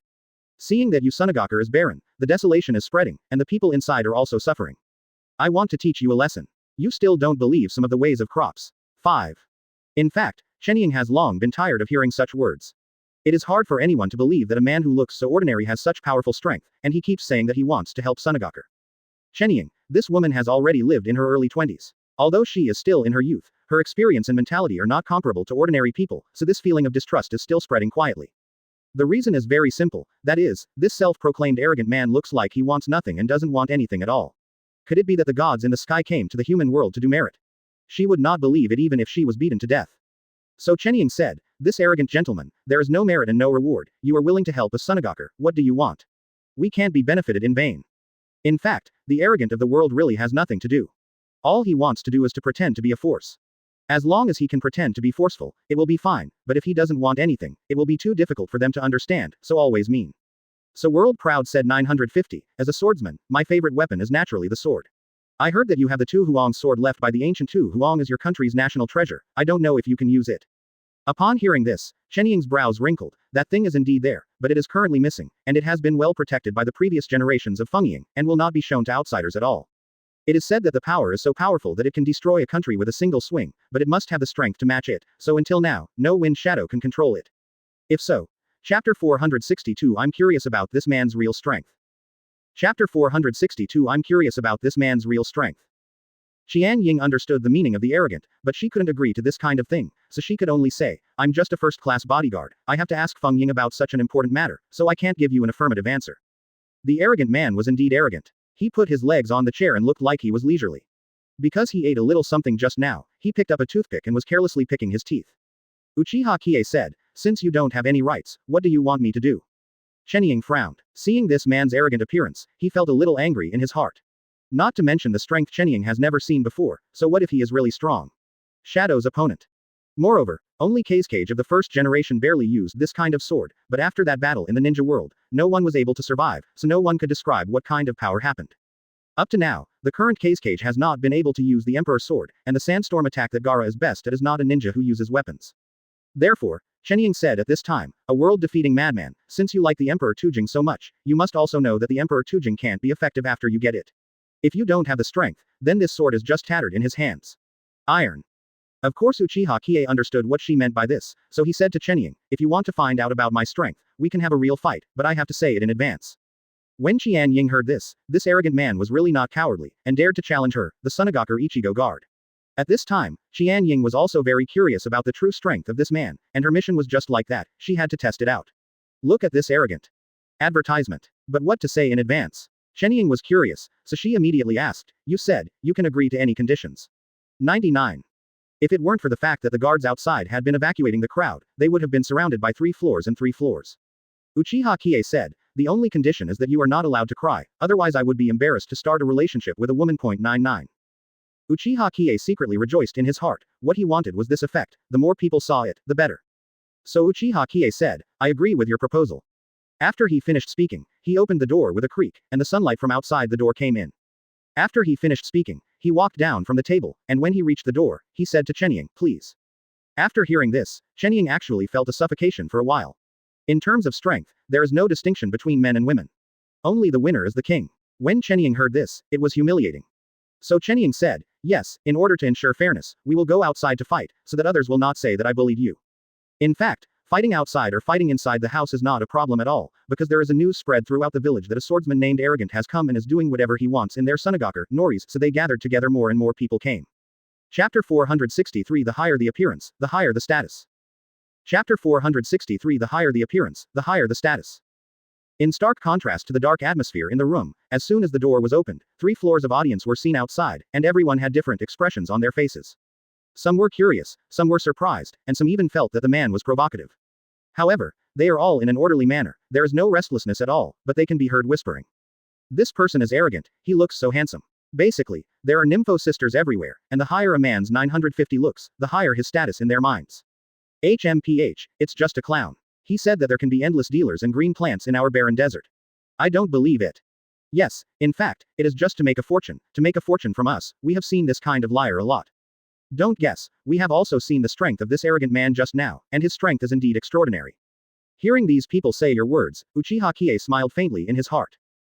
A: Seeing that Sunagaker is barren, the desolation is spreading, and the people inside are also suffering. I want to teach you a lesson. You still don't believe some of the ways of crops. 5. In fact, Shenying has long been tired of hearing such words. It is hard for anyone to believe that a man who looks so ordinary has such powerful strength, and he keeps saying that he wants to help Sunagaker. Shenying, this woman has already lived in her early 20s. Although she is still in her youth, her experience and mentality are not comparable to ordinary people, so this feeling of distrust is still spreading quietly. The reason is very simple, that is, this self-proclaimed arrogant man looks like he wants nothing and doesn't want anything at all. Could it be that the gods in the sky came to the human world to do merit? She would not believe it even if she was beaten to death. So Shenying said, this arrogant gentleman, there is no merit and no reward, you are willing to help a Sunagaker, what do you want? We can't be benefited in vain. In fact, the arrogant of the world really has nothing to do. All he wants to do is to pretend to be a force. As long as he can pretend to be forceful, it will be fine, but if he doesn't want anything, it will be too difficult for them to understand, so always mean. So World Proud said 950, as a swordsman, my favorite weapon is naturally the sword. I heard that you have the Tu Huang sword left by the ancient Tu Huang as your country's national treasure, I don't know if you can use it. Upon hearing this, Shenying's brows wrinkled, that thing is indeed there, but it is currently missing, and it has been well protected by the previous generations of Fengying, and will not be shown to outsiders at all. It is said that the power is so powerful that it can destroy a country with a single swing, but it must have the strength to match it, so until now, no wind shadow can control it. If so, Chapter 462 I'm curious about this man's real strength. Chapter 462 I'm curious about this man's real strength. Qian Ying understood the meaning of the arrogant, but she couldn't agree to this kind of thing, so she could only say, I'm just a first-class bodyguard, I have to ask Fengying about such an important matter, so I can't give you an affirmative answer. The arrogant man was indeed arrogant. He put his legs on the chair and looked like he was leisurely. Because he ate a little something just now, he picked up a toothpick and was carelessly picking his teeth. Uchiha Qiye said, since you don't have any rights, what do you want me to do? Shenying frowned. Seeing this man's arrogant appearance, he felt a little angry in his heart. Not to mention the strength Shenying has never seen before, so what if he is really strong? Shadow's opponent. Moreover, only Kazekage of the first generation barely used this kind of sword, but after that battle in the ninja world, no one was able to survive, so no one could describe what kind of power happened. Up to now, the current Kazekage has not been able to use the Emperor's sword, and the sandstorm attack that Gaara is best at is not a ninja who uses weapons. Therefore, Shenying said at this time, a world-defeating madman, since you like the Emperor Tujing so much, you must also know that the Emperor Tujing can't be effective after you get it. If you don't have the strength, then this sword is just tattered in his hands. Iron. Of course Uchiha Qiye understood what she meant by this, so he said to Shenying, if you want to find out about my strength, we can have a real fight, but I have to say it in advance. When Qian Ying heard this arrogant man was really not cowardly, and dared to challenge her, the Sunagaker Ichigo guard. At this time, Qian Ying was also very curious about the true strength of this man, and her mission was just like that, she had to test it out. Look at this arrogant advertisement. But what to say in advance? Shenying was curious, so she immediately asked, you said, you can agree to any conditions. 99. If it weren't for the fact that the guards outside had been evacuating the crowd, they would have been surrounded by 3 floors and 3 floors. Uchiha Qiye said, the only condition is that you are not allowed to cry, otherwise I would be embarrassed to start a relationship with a woman. 99. Uchiha Qiye secretly rejoiced in his heart, what he wanted was this effect, the more people saw it, the better. So Uchiha Qiye said, I agree with your proposal. After he finished speaking, he opened the door with a creak, and the sunlight from outside the door came in. After he finished speaking, he walked down from the table, and when he reached the door, he said to Shenying, please. After hearing this, Shenying actually felt a suffocation for a while. In terms of strength, there is no distinction between men and women. Only the winner is the king. When Chenying heard this, it was humiliating. So Chenying said, yes, in order to ensure fairness, we will go outside to fight, so that others will not say that I bullied you. In fact, fighting outside or fighting inside the house is not a problem at all, because there is a news spread throughout the village that a swordsman named Arrogant has come and is doing whatever he wants in their synagogue, Noris, so they gathered together, more and more people came. Chapter 463. The higher the appearance, the higher the status. Chapter 463. The higher the appearance, the higher the status. In stark contrast to the dark atmosphere in the room, as soon as the door was opened, 3 floors of audience were seen outside, and everyone had different expressions on their faces. Some were curious, some were surprised, and some even felt that the man was provocative. However, they are all in an orderly manner, there is no restlessness at all, but they can be heard whispering. This person is arrogant, he looks so handsome. Basically, there are nympho sisters everywhere, and the higher a man's 950 looks, the higher his status in their minds. HMPH, it's just a clown. He said that there can be endless dealers and green plants in our barren desert. I don't believe it. Yes, in fact, it is just to make a fortune from us, we have seen this kind of liar a lot. Don't guess, we have also seen the strength of this arrogant man just now, and his strength is indeed extraordinary. Hearing these people say your words, Uchiha Qiye smiled faintly in his heart.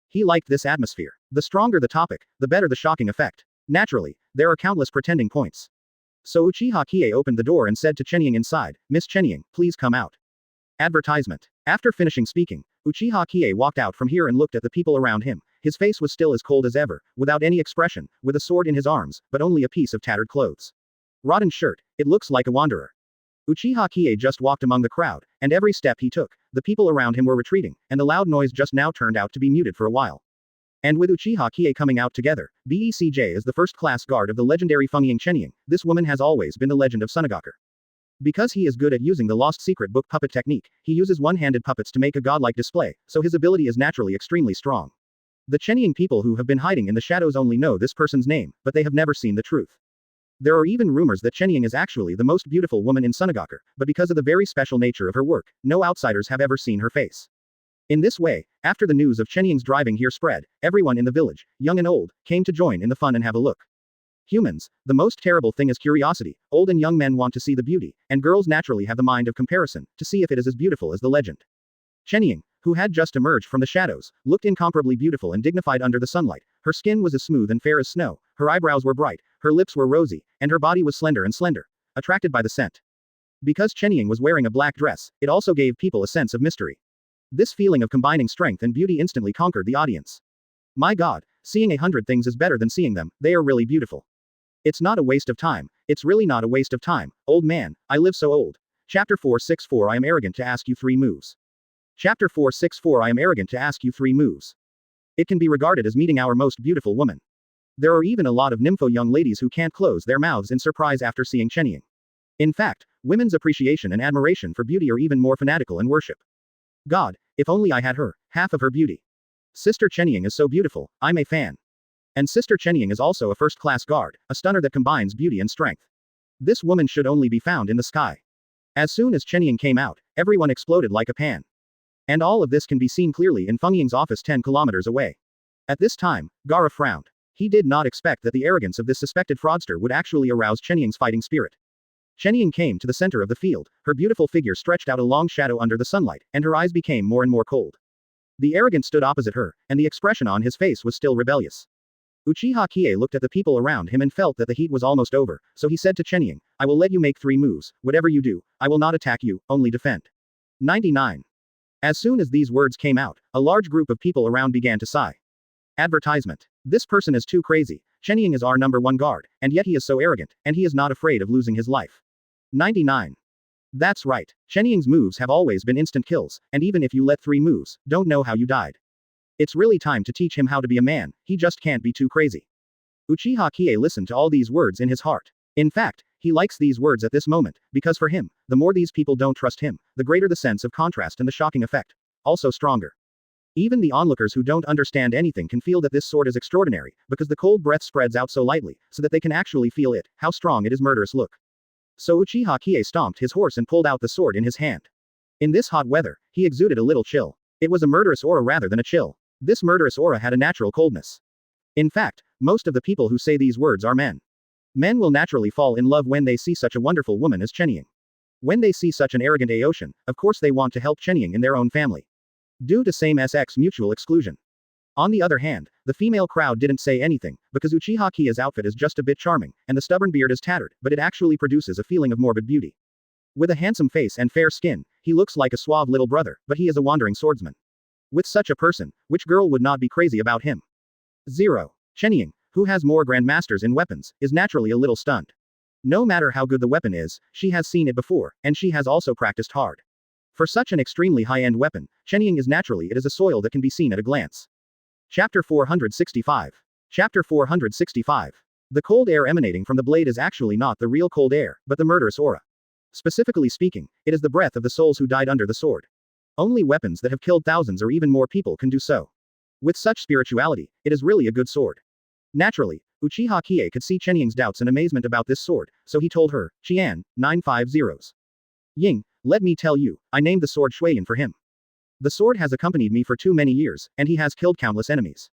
A: He liked this atmosphere. The stronger the topic, the better the shocking effect. Naturally, there are countless pretending points. So Uchiha Qiye opened the door and said to Chenying inside, Miss Chenying, please come out. Advertisement. After finishing speaking, Uchiha Qiye walked out from here and looked at the people around him. His face was still as cold as ever, without any expression, with a sword in his arms, but only a piece of tattered clothes. Rotten shirt, it looks like a wanderer. Uchiha Qiye just walked among the crowd, and every step he took, the people around him were retreating, and the loud noise just now turned out to be muted for a while. And with Uchiha Qiye coming out together, BECJ is the first-class guard of the legendary Fengying Chenying, this woman has always been the legend of synagogue. Because he is good at using the lost secret book puppet technique, he uses one-handed puppets to make a godlike display, so his ability is naturally extremely strong. The Chenying people who have been hiding in the shadows only know this person's name, but they have never seen the truth. There are even rumors that Chenying is actually the most beautiful woman in synagogue, but because of the very special nature of her work, no outsiders have ever seen her face. In this way, after the news of Chenying's driving here spread, everyone in the village, young and old, came to join in the fun and have a look. Humans, the most terrible thing is curiosity. Old and young men want to see the beauty, and girls naturally have the mind of comparison, to see if it is as beautiful as the legend. Chenying, who had just emerged from the shadows, looked incomparably beautiful and dignified under the sunlight. Her skin was as smooth and fair as snow, her eyebrows were bright, her lips were rosy, and her body was slender, attracted by the scent. Because Chenying was wearing a black dress, it also gave people a sense of mystery. This feeling of combining strength and beauty instantly conquered the audience. My God, seeing 100 things is better than seeing them, they are really beautiful. It's not a waste of time, it's really not a waste of time, old man, I live so old. Chapter 464. I am arrogant to ask you 3 moves. Chapter 464. I am arrogant to ask you 3 moves. It can be regarded as meeting our most beautiful woman. There are even a lot of nympho young ladies who can't close their mouths in surprise after seeing Chenying. In fact, women's appreciation and admiration for beauty are even more fanatical and worship. God, if only I had her, half of her beauty. Sister Chenying is so beautiful, I'm a fan. And Sister Chenying is also a first-class guard, a stunner that combines beauty and strength. This woman should only be found in the sky. As soon as Chenying came out, everyone exploded like a pan. And all of this can be seen clearly in Fengying's office 10 kilometers away. At this time, Gaara frowned. He did not expect that the arrogance of this suspected fraudster would actually arouse Chenying's fighting spirit. Chenying came to the center of the field, her beautiful figure stretched out a long shadow under the sunlight, and her eyes became more and more cold. The arrogant stood opposite her, and the expression on his face was still rebellious. Uchiha Qiye looked at the people around him and felt that the heat was almost over, so he said to Chenying, I will let you make 3 moves, whatever you do, I will not attack you, only defend. 99. As soon as these words came out, a large group of people around began to sigh. Advertisement. This person is too crazy, Chenying is our #1 guard, and yet he is so arrogant, and he is not afraid of losing his life. 99. That's right, Chenying's moves have always been instant kills, and even if you let 3 moves, don't know how you died. It's really time to teach him how to be a man, he just can't be too crazy. Uchiha Qiye listened to all these words in his heart. In fact, he likes these words at this moment, because for him, the more these people don't trust him, the greater the sense of contrast and the shocking effect. Also stronger. Even the onlookers who don't understand anything can feel that this sword is extraordinary, because the cold breath spreads out so lightly, so that they can actually feel it, how strong it is murderous look. So Uchiha Qiye stomped his horse and pulled out the sword in his hand. In this hot weather, he exuded a little chill. It was a murderous aura rather than a chill. This murderous aura had a natural coldness. In fact, most of the people who say these words are men. Men will naturally fall in love when they see such a wonderful woman as Chenying. When they see such an arrogant Aoshin, of course they want to help Chenying in their own family. Due to same-sex mutual exclusion. On the other hand, the female crowd didn't say anything, because Uchiha Qiye's outfit is just a bit charming, and the stubborn beard is tattered, but it actually produces a feeling of morbid beauty. With a handsome face and fair skin, he looks like a suave little brother, but he is a wandering swordsman. With such a person, which girl would not be crazy about him? 0. Chenying, who has more grandmasters in weapons, is naturally a little stunned. No matter how good the weapon is, she has seen it before, and she has also practiced hard. For such an extremely high-end weapon, Chenying is naturally it is a soil that can be seen at a glance. Chapter 465. Chapter 465. The cold air emanating from the blade is actually not the real cold air, but the murderous aura. Specifically speaking, it is the breath of the souls who died under the sword. Only weapons that have killed thousands or even more people can do so. With such spirituality, it is really a good sword. Naturally, Uchiha Qiye could see Chenying's doubts and amazement about this sword, so he told her, Qian, 950. Ying, let me tell you, I named the sword Shuiyan for him. The sword has accompanied me for too many years, and he has killed countless enemies.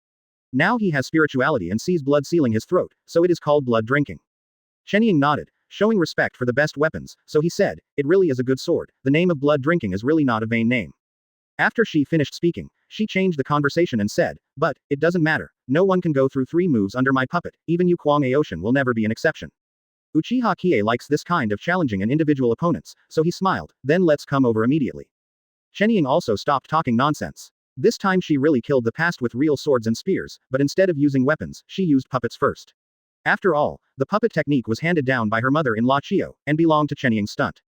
A: Now he has spirituality and sees blood sealing his throat, so it is called blood drinking. Chenying nodded, showing respect for the best weapons, so he said, it really is a good sword, the name of blood drinking is really not a vain name. After she finished speaking, she changed the conversation and said, but, it doesn't matter, no one can go through 3 moves under my puppet, even you Kwang Aoshin will never be an exception. Uchiha Qiye likes this kind of challenging and individual opponents, so he smiled, then let's come over immediately. Chenying also stopped talking nonsense. This time she really killed the past with real swords and spears, but instead of using weapons, she used puppets first. After all, the puppet technique was handed down by her mother-in-law Chiyo, and belonged to Chenying's stunt.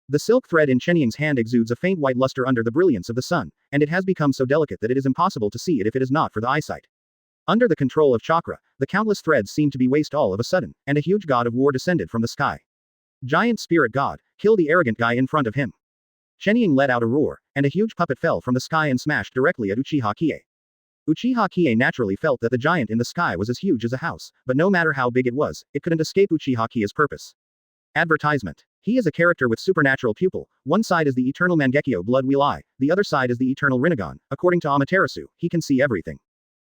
A: The silk thread in Chenying's hand exudes a faint white luster under the brilliance of the sun, and it has become so delicate that it is impossible to see it if it is not for the eyesight. Under the control of chakra, the countless threads seemed to be waste all of a sudden, and a huge god of war descended from the sky. Giant spirit god, kill the arrogant guy in front of him. Chenying let out a roar, and a huge puppet fell from the sky and smashed directly at Uchiha Qiye. Uchiha Qiye naturally felt that the giant in the sky was as huge as a house, but no matter how big it was, it couldn't escape Uchiha Qiye's purpose. Advertisement. He is a character with supernatural pupil, one side is the eternal Mangekyo blood wheel eye, the other side is the eternal Rinnegan. According to Amaterasu, he can see everything.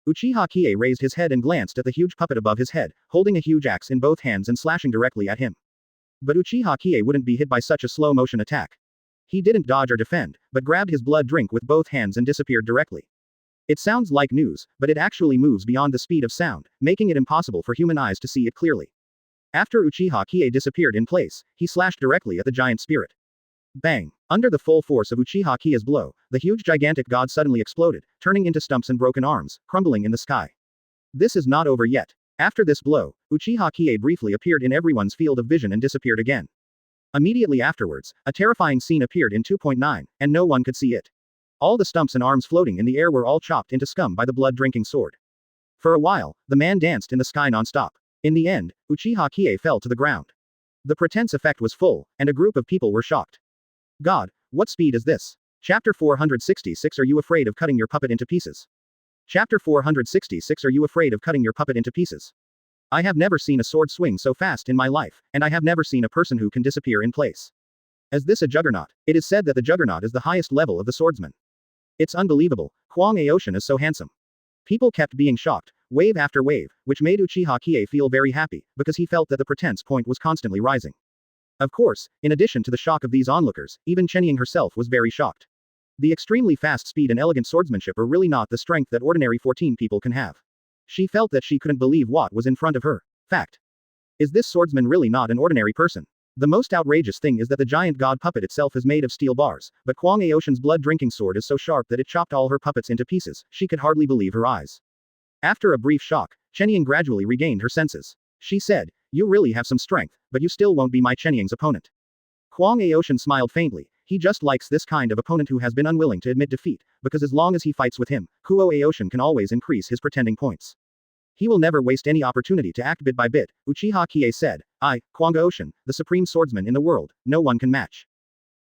A: Uchiha Qiye raised his head and glanced at the huge puppet above his head, holding a huge axe in both hands and slashing directly at him. But Uchiha Qiye wouldn't be hit by such a slow-motion attack. He didn't dodge or defend, but grabbed his blood drink with both hands and disappeared directly. It sounds like news, but it actually moves beyond the speed of sound, making it impossible for human eyes to see it clearly. After Uchiha Qiye disappeared in place, he slashed directly at the giant spirit. Bang! Under the full force of Uchiha Qiye's blow, the huge gigantic god suddenly exploded, turning into stumps and broken arms, crumbling in the sky. This is not over yet. After this blow, Uchiha Qiye briefly appeared in everyone's field of vision and disappeared again. Immediately afterwards, a terrifying scene appeared in 2.9, and no one could see it. All the stumps and arms floating in the air were all chopped into scum by the blood-drinking sword. For a while, the man danced in the sky non-stop. In the end, Uchiha Qiye fell to the ground. The pretense effect was full, and a group of people were shocked. God, what speed is this? Chapter 466. Are you afraid of cutting your puppet into pieces? Chapter 466. Are you afraid of cutting your puppet into pieces? I have never seen a sword swing so fast in my life, and I have never seen a person who can disappear in place. Is this a juggernaut? It is said that the juggernaut is the highest level of the swordsman. It's unbelievable, Kwang Aoshin is so handsome. People kept being shocked, wave after wave, which made Uchiha Qiye feel very happy, because he felt that the pretense point was constantly rising. Of course, in addition to the shock of these onlookers, even Chenying herself was very shocked. The extremely fast speed and elegant swordsmanship are really not the strength that ordinary 14 people can have. She felt that she couldn't believe what was in front of her. Fact. Is this swordsman really not an ordinary person? The most outrageous thing is that the giant god puppet itself is made of steel bars, but Kwang Aoshin's blood-drinking sword is so sharp that it chopped all her puppets into pieces. She could hardly believe her eyes. After a brief shock, Chenying gradually regained her senses. She said, you really have some strength, but you still won't be my Chenying's opponent. Kwang Aoshin smiled faintly. He just likes this kind of opponent who has been unwilling to admit defeat, because as long as he fights with him, Kuo Aoshin can always increase his pretending points. He will never waste any opportunity to act bit by bit, Uchiha Qiye said. I, Kwang Aoshin, the supreme swordsman in the world, no one can match.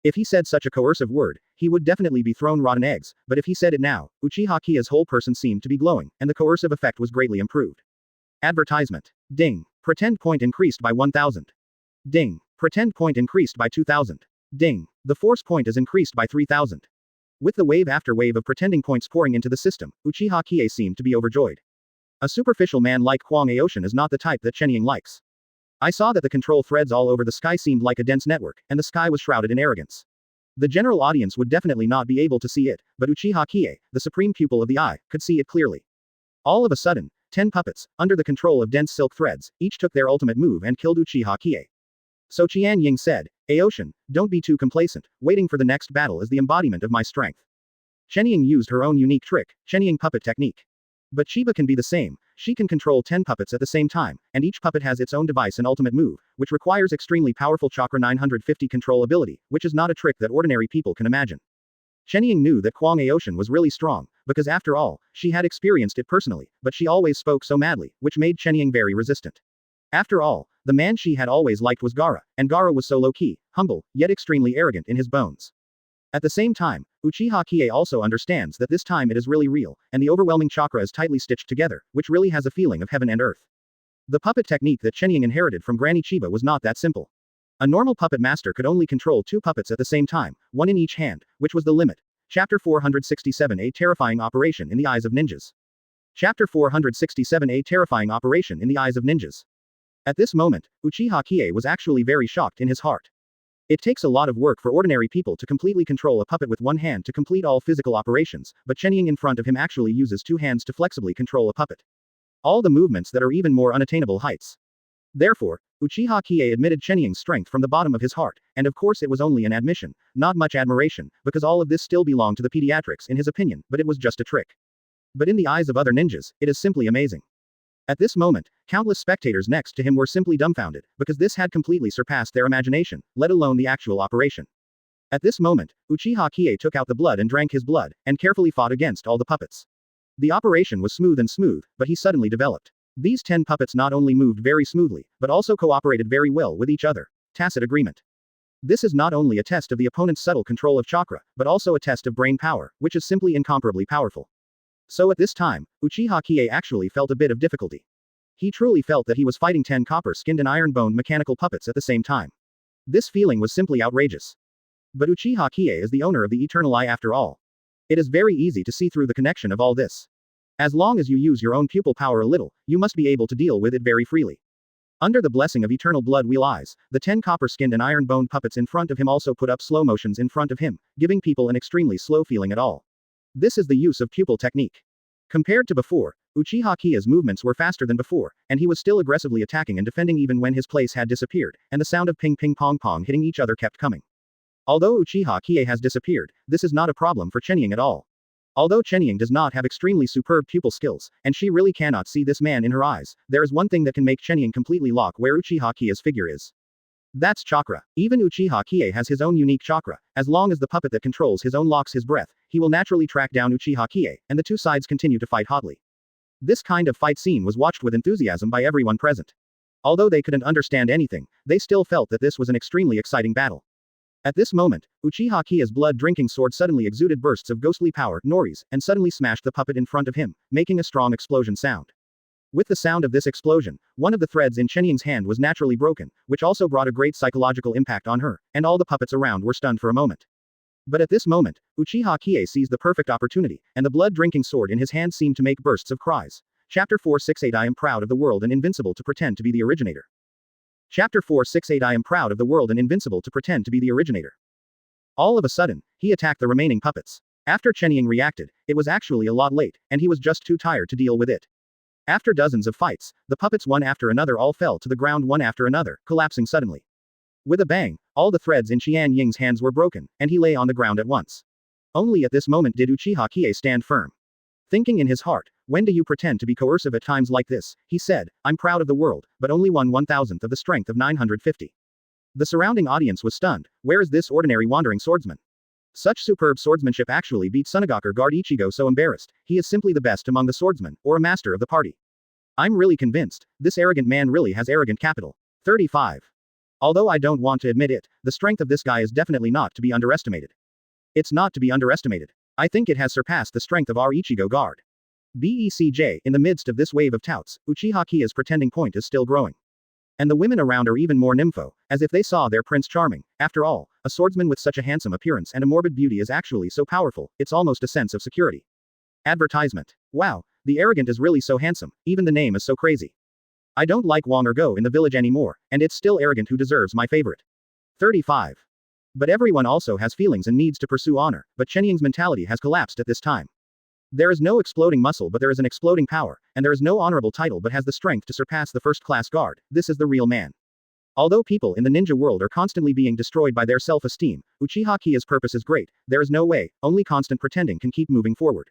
A: If he said such a coercive word, he would definitely be thrown rotten eggs, but if he said it now, Uchiha Qiye's whole person seemed to be glowing, and the coercive effect was greatly improved. Advertisement. Ding. Pretend point increased by 1000. Ding. Pretend point increased by 2000. Ding. The force point is increased by 3000. With the wave after wave of pretending points pouring into the system, Uchiha Qiye seemed to be overjoyed. A superficial man like Kwang Aoshin is not the type that Chenying likes. I saw that the control threads all over the sky seemed like a dense network, and the sky was shrouded in arrogance. The general audience would definitely not be able to see it, but Uchiha Qiye, the supreme pupil of the eye, could see it clearly. All of a sudden, 10 puppets, under the control of dense silk threads, each took their ultimate move and killed Uchiha Qiye. So Qian Ying said, Aoshin, don't be too complacent, waiting for the next battle is the embodiment of my strength. Shenying used her own unique trick, Shenying puppet technique. But Chiba can be the same, she can control 10 puppets at the same time, and each puppet has its own device and ultimate move, which requires extremely powerful Chakra 950 control ability, which is not a trick that ordinary people can imagine. Shenying knew that Kwang Aoshin was really strong, because after all, she had experienced it personally, but she always spoke so madly, which made Shenying very resistant. After all, the man she had always liked was Gaara, and Gaara was so low-key, humble, yet extremely arrogant in his bones. At the same time, Uchiha Qiye also understands that this time it is really real, and the overwhelming chakra is tightly stitched together, which really has a feeling of heaven and earth. The puppet technique that Shenying inherited from Granny Chiba was not that simple. A normal puppet master could only control 2 puppets at the same time, one in each hand, which was the limit. Chapter 467 A Terrifying Operation in the Eyes of Ninjas. Chapter 467 A Terrifying Operation in the Eyes of Ninjas. At this moment, Uchiha Qiye was actually very shocked in his heart. It takes a lot of work for ordinary people to completely control a puppet with one hand to complete all physical operations, but Shenying in front of him actually uses 2 hands to flexibly control a puppet. All the movements that are even more unattainable heights. Therefore, Uchiha Qiye admitted Shenying's strength from the bottom of his heart, and of course it was only an admission, not much admiration, because all of this still belonged to the pediatrics in his opinion, but it was just a trick. But in the eyes of other ninjas, it is simply amazing. At this moment, countless spectators next to him were simply dumbfounded, because this had completely surpassed their imagination, let alone the actual operation. At this moment, Uchiha Qiye took out the blood and drank his blood, and carefully fought against all the puppets. The operation was smooth, but he suddenly developed. These 10 puppets not only moved very smoothly, but also cooperated very well with each other. Tacit agreement. This is not only a test of the opponent's subtle control of chakra, but also a test of brain power, which is simply incomparably powerful. So at this time, Uchiha Qiye actually felt a bit of difficulty. He truly felt that he was fighting 10 copper-skinned and iron-boned mechanical puppets at the same time. This feeling was simply outrageous. But Uchiha Qiye is the owner of the Eternal Eye after all. It is very easy to see through the connection of all this. As long as you use your own pupil power a little, you must be able to deal with it very freely. Under the blessing of eternal blood wheel eyes, the 10 copper-skinned and iron-boned puppets in front of him also put up slow motions in front of him, giving people an extremely slow feeling at all. This is the use of pupil technique. Compared to before, Uchiha Qiye's movements were faster than before, and he was still aggressively attacking and defending even when his place had disappeared, and the sound of ping ping pong pong hitting each other kept coming. Although Uchiha Qiye has disappeared, this is not a problem for Shenying at all. Although Shenying does not have extremely superb pupil skills, and she really cannot see this man in her eyes, there is one thing that can make Shenying completely lock where Uchiha Qiye's figure is. That's chakra. Even Uchiha Qiye has his own unique chakra. As long as the puppet that controls his own locks his breath, he will naturally track down Uchiha Qiye, and the two sides continue to fight hotly. This kind of fight scene was watched with enthusiasm by everyone present. Although they couldn't understand anything, they still felt that this was an extremely exciting battle. At this moment, Uchiha Qiye's blood-drinking sword suddenly exuded bursts of ghostly power, nories, and suddenly smashed the puppet in front of him, making a strong explosion sound. With the sound of this explosion, one of the threads in Shenying's hand was naturally broken, which also brought a great psychological impact on her, and all the puppets around were stunned for a moment. But at this moment, Uchiha Qiye seized the perfect opportunity, and the blood-drinking sword in his hand seemed to make bursts of cries. Chapter 468 I am proud of the world and invincible to pretend to be the originator. Chapter 468 I am proud of the world and invincible to pretend to be the originator. All of a sudden, he attacked the remaining puppets. After Shenying reacted, it was actually a lot late, and he was just too tired to deal with it. After dozens of fights, the puppets one after another all fell to the ground one after another, collapsing suddenly. With a bang, all the threads in Qian Ying's hands were broken, and he lay on the ground at once. Only at this moment did Uchiha Qiye stand firm. Thinking in his heart, when do you pretend to be coercive at times like this, he said, I'm proud of the world, but only 1/1000th of the strength of 950. The surrounding audience was stunned. Where is this ordinary wandering swordsman? Such superb swordsmanship actually beat Sunagaku guard Ichigo so embarrassed, he is simply the best among the swordsmen, or a master of the party. I'm really convinced, this arrogant man really has arrogant capital. 35. Although I don't want to admit it, the strength of this guy is definitely not to be underestimated. It's not to be underestimated. I think it has surpassed the strength of our Ichigo guard. BECJ, in the midst of this wave of touts, Uchiha Qiye's pretending point is still growing. And the women around are even more nympho, as if they saw their Prince Charming. After all, a swordsman with such a handsome appearance and a morbid beauty is actually so powerful, it's almost a sense of security. Advertisement. Wow, the arrogant is really so handsome, even the name is so crazy. I don't like Wong or Go in the village anymore, and it's still arrogant who deserves my favorite. 35. But everyone also has feelings and needs to pursue honor, but Shenying's mentality has collapsed at this time. There is no exploding muscle but there is an exploding power, and there is no honorable title but has the strength to surpass the first-class guard. This is the real man. Although people in the ninja world are constantly being destroyed by their self-esteem, Uchiha Qiye's purpose is great. There is no way, only constant pretending can keep moving forward.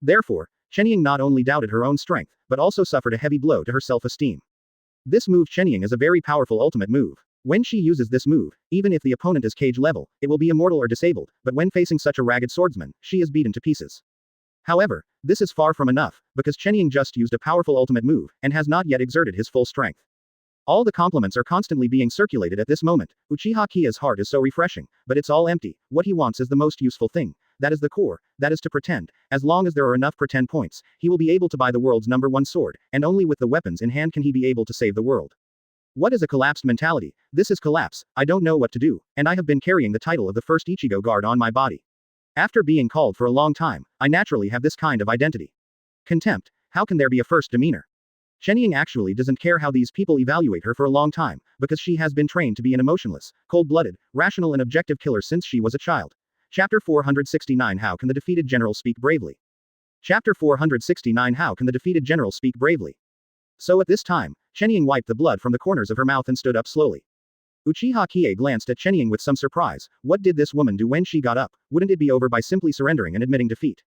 A: Therefore, Chenying not only doubted her own strength, but also suffered a heavy blow to her self-esteem. This move Chenying is a very powerful ultimate move. When she uses this move, even if the opponent is cage level, it will be immortal or disabled, but when facing such a ragged swordsman, she is beaten to pieces. However, this is far from enough, because Chenying just used a powerful ultimate move, and has not yet exerted his full strength. All the compliments are constantly being circulated at this moment. Uchiha Qiye's heart is so refreshing, but it's all empty. What he wants is the most useful thing. That is the core, that is to pretend. As long as there are enough pretend points, he will be able to buy the world's #1 sword, and only with the weapons in hand can he be able to save the world. What is a collapsed mentality? This is collapse. I don't know what to do, and I have been carrying the title of the first Ichigo guard on my body. After being called for a long time, I naturally have this kind of identity. Contempt. How can there be a first demeanor? Chenying actually doesn't care how these people evaluate her for a long time, because she has been trained to be an emotionless, cold-blooded, rational and objective killer since she was a child. Chapter 469 How can the defeated general speak bravely? Chapter 469 How can the defeated general speak bravely? So at this time, Chenying wiped the blood from the corners of her mouth and stood up slowly. Uchiha Qiye glanced at Chenying with some surprise. What did this woman do when she got up? Wouldn't it be over by simply surrendering and admitting defeat?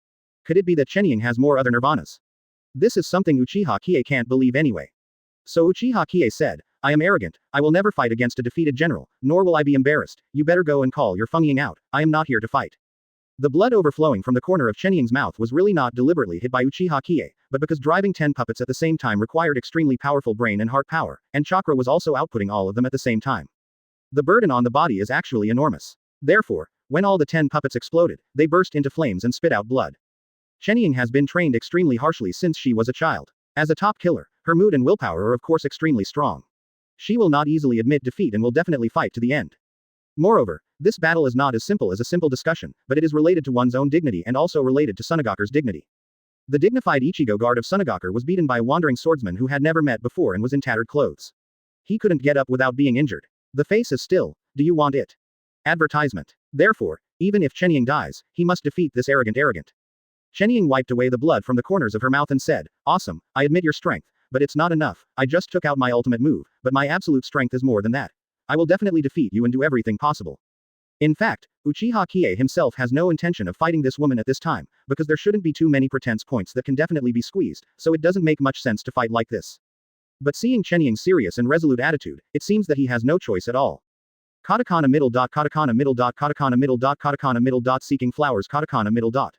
A: Could it be that Chenying has more other nirvanas? This is something Uchiha Qiye can't believe anyway. So Uchiha Qiye said, I am arrogant, I will never fight against a defeated general, nor will I be embarrassed. You better go and call your Feng Ying out. I am not here to fight. The blood overflowing from the corner of Chenying's mouth was really not deliberately hit by Uchiha Qiye, but because driving 10 puppets at the same time required extremely powerful brain and heart power, and chakra was also outputting all of them at the same time. The burden on the body is actually enormous. Therefore, when all the 10 puppets exploded, they burst into flames and spit out blood. Chenying has been trained extremely harshly since she was a child. As a top killer, her mood and willpower are of course extremely strong. She will not easily admit defeat and will definitely fight to the end. Moreover, this battle is not as simple as a simple discussion, but it is related to one's own dignity and also related to Sunagaku's dignity. The dignified Ichigo guard of Sunagaku was beaten by a wandering swordsman who had never met before and was in tattered clothes. He couldn't get up without being injured. The face is still. Do you want it? Advertisement. Therefore, even if Chenying dies, he must defeat this arrogant. Chenying wiped away the blood from the corners of her mouth and said, Awesome, I admit your strength, but it's not enough. I just took out my ultimate move, but my absolute strength is more than that. I will definitely defeat you and do everything possible. In fact, Uchiha Qiye himself has no intention of fighting this woman at this time, because there shouldn't be too many pretense points that can definitely be squeezed, so it doesn't make much sense to fight like this. But seeing Chenying's serious and resolute attitude, it seems that he has no choice at all. Katakana middle dot katakana middle dot katakana middle dot katakana middle dot seeking flowers katakana middle dot.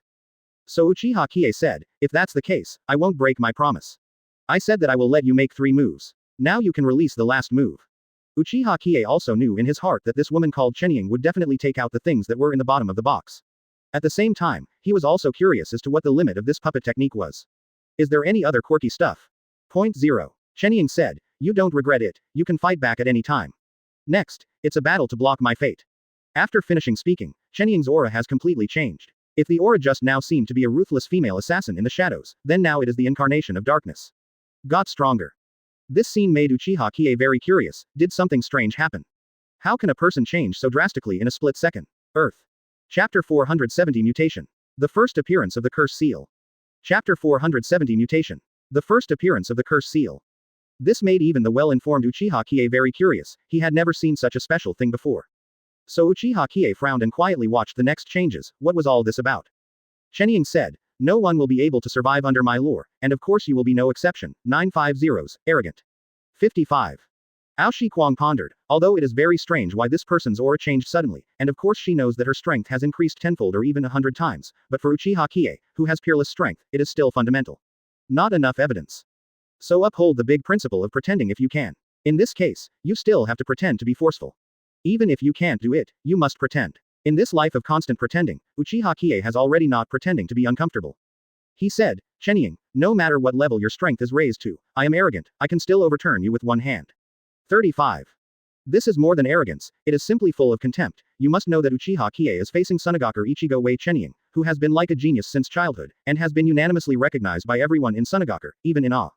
A: So Uchiha Qiye said, if that's the case, I won't break my promise. I said that I will let you make 3 moves. Now you can release the last move. Uchiha Qiye also knew in his heart that this woman called Chenying would definitely take out the things that were in the bottom of the box. At the same time, he was also curious as to what the limit of this puppet technique was. Is there any other quirky stuff? Point 0. Chenying said, you don't regret it, you can fight back at any time. Next, it's a battle to block my fate. After finishing speaking, Chenying's aura has completely changed. If the aura just now seemed to be a ruthless female assassin in the shadows, then now it is the incarnation of darkness. Got stronger. This scene made Uchiha Qiye very curious. Did something strange happen? How can a person change so drastically in a split second? Earth. Chapter 470 Mutation. The first appearance of the Curse Seal. Chapter 470 Mutation. The first appearance of the Curse Seal. This made even the well-informed Uchiha Qiye very curious. He had never seen such a special thing before. So Uchiha Qiye frowned and quietly watched the next changes. What was all this about? Chenying said, no one will be able to survive under my lore, and of course you will be no exception. 950s, arrogant. 55. Ao Shiquang pondered, although it is very strange why this person's aura changed suddenly, and of course she knows that her strength has increased tenfold or even 100 times, but for Uchiha Qiye, who has peerless strength, it is still fundamental. Not enough evidence. So uphold the big principle of pretending if you can. In this case, you still have to pretend to be forceful. Even if you can't do it, you must pretend. In this life of constant pretending, Uchiha Qiye has already not pretending to be uncomfortable. He said, Chenying, no matter what level your strength is raised to, I am arrogant, I can still overturn you with one hand. 35. This is more than arrogance, it is simply full of contempt. You must know that Uchiha Qiye is facing Sunagaku Ichigo Wei Chenying, who has been like a genius since childhood, and has been unanimously recognized by everyone in Sunagaku, even in awe.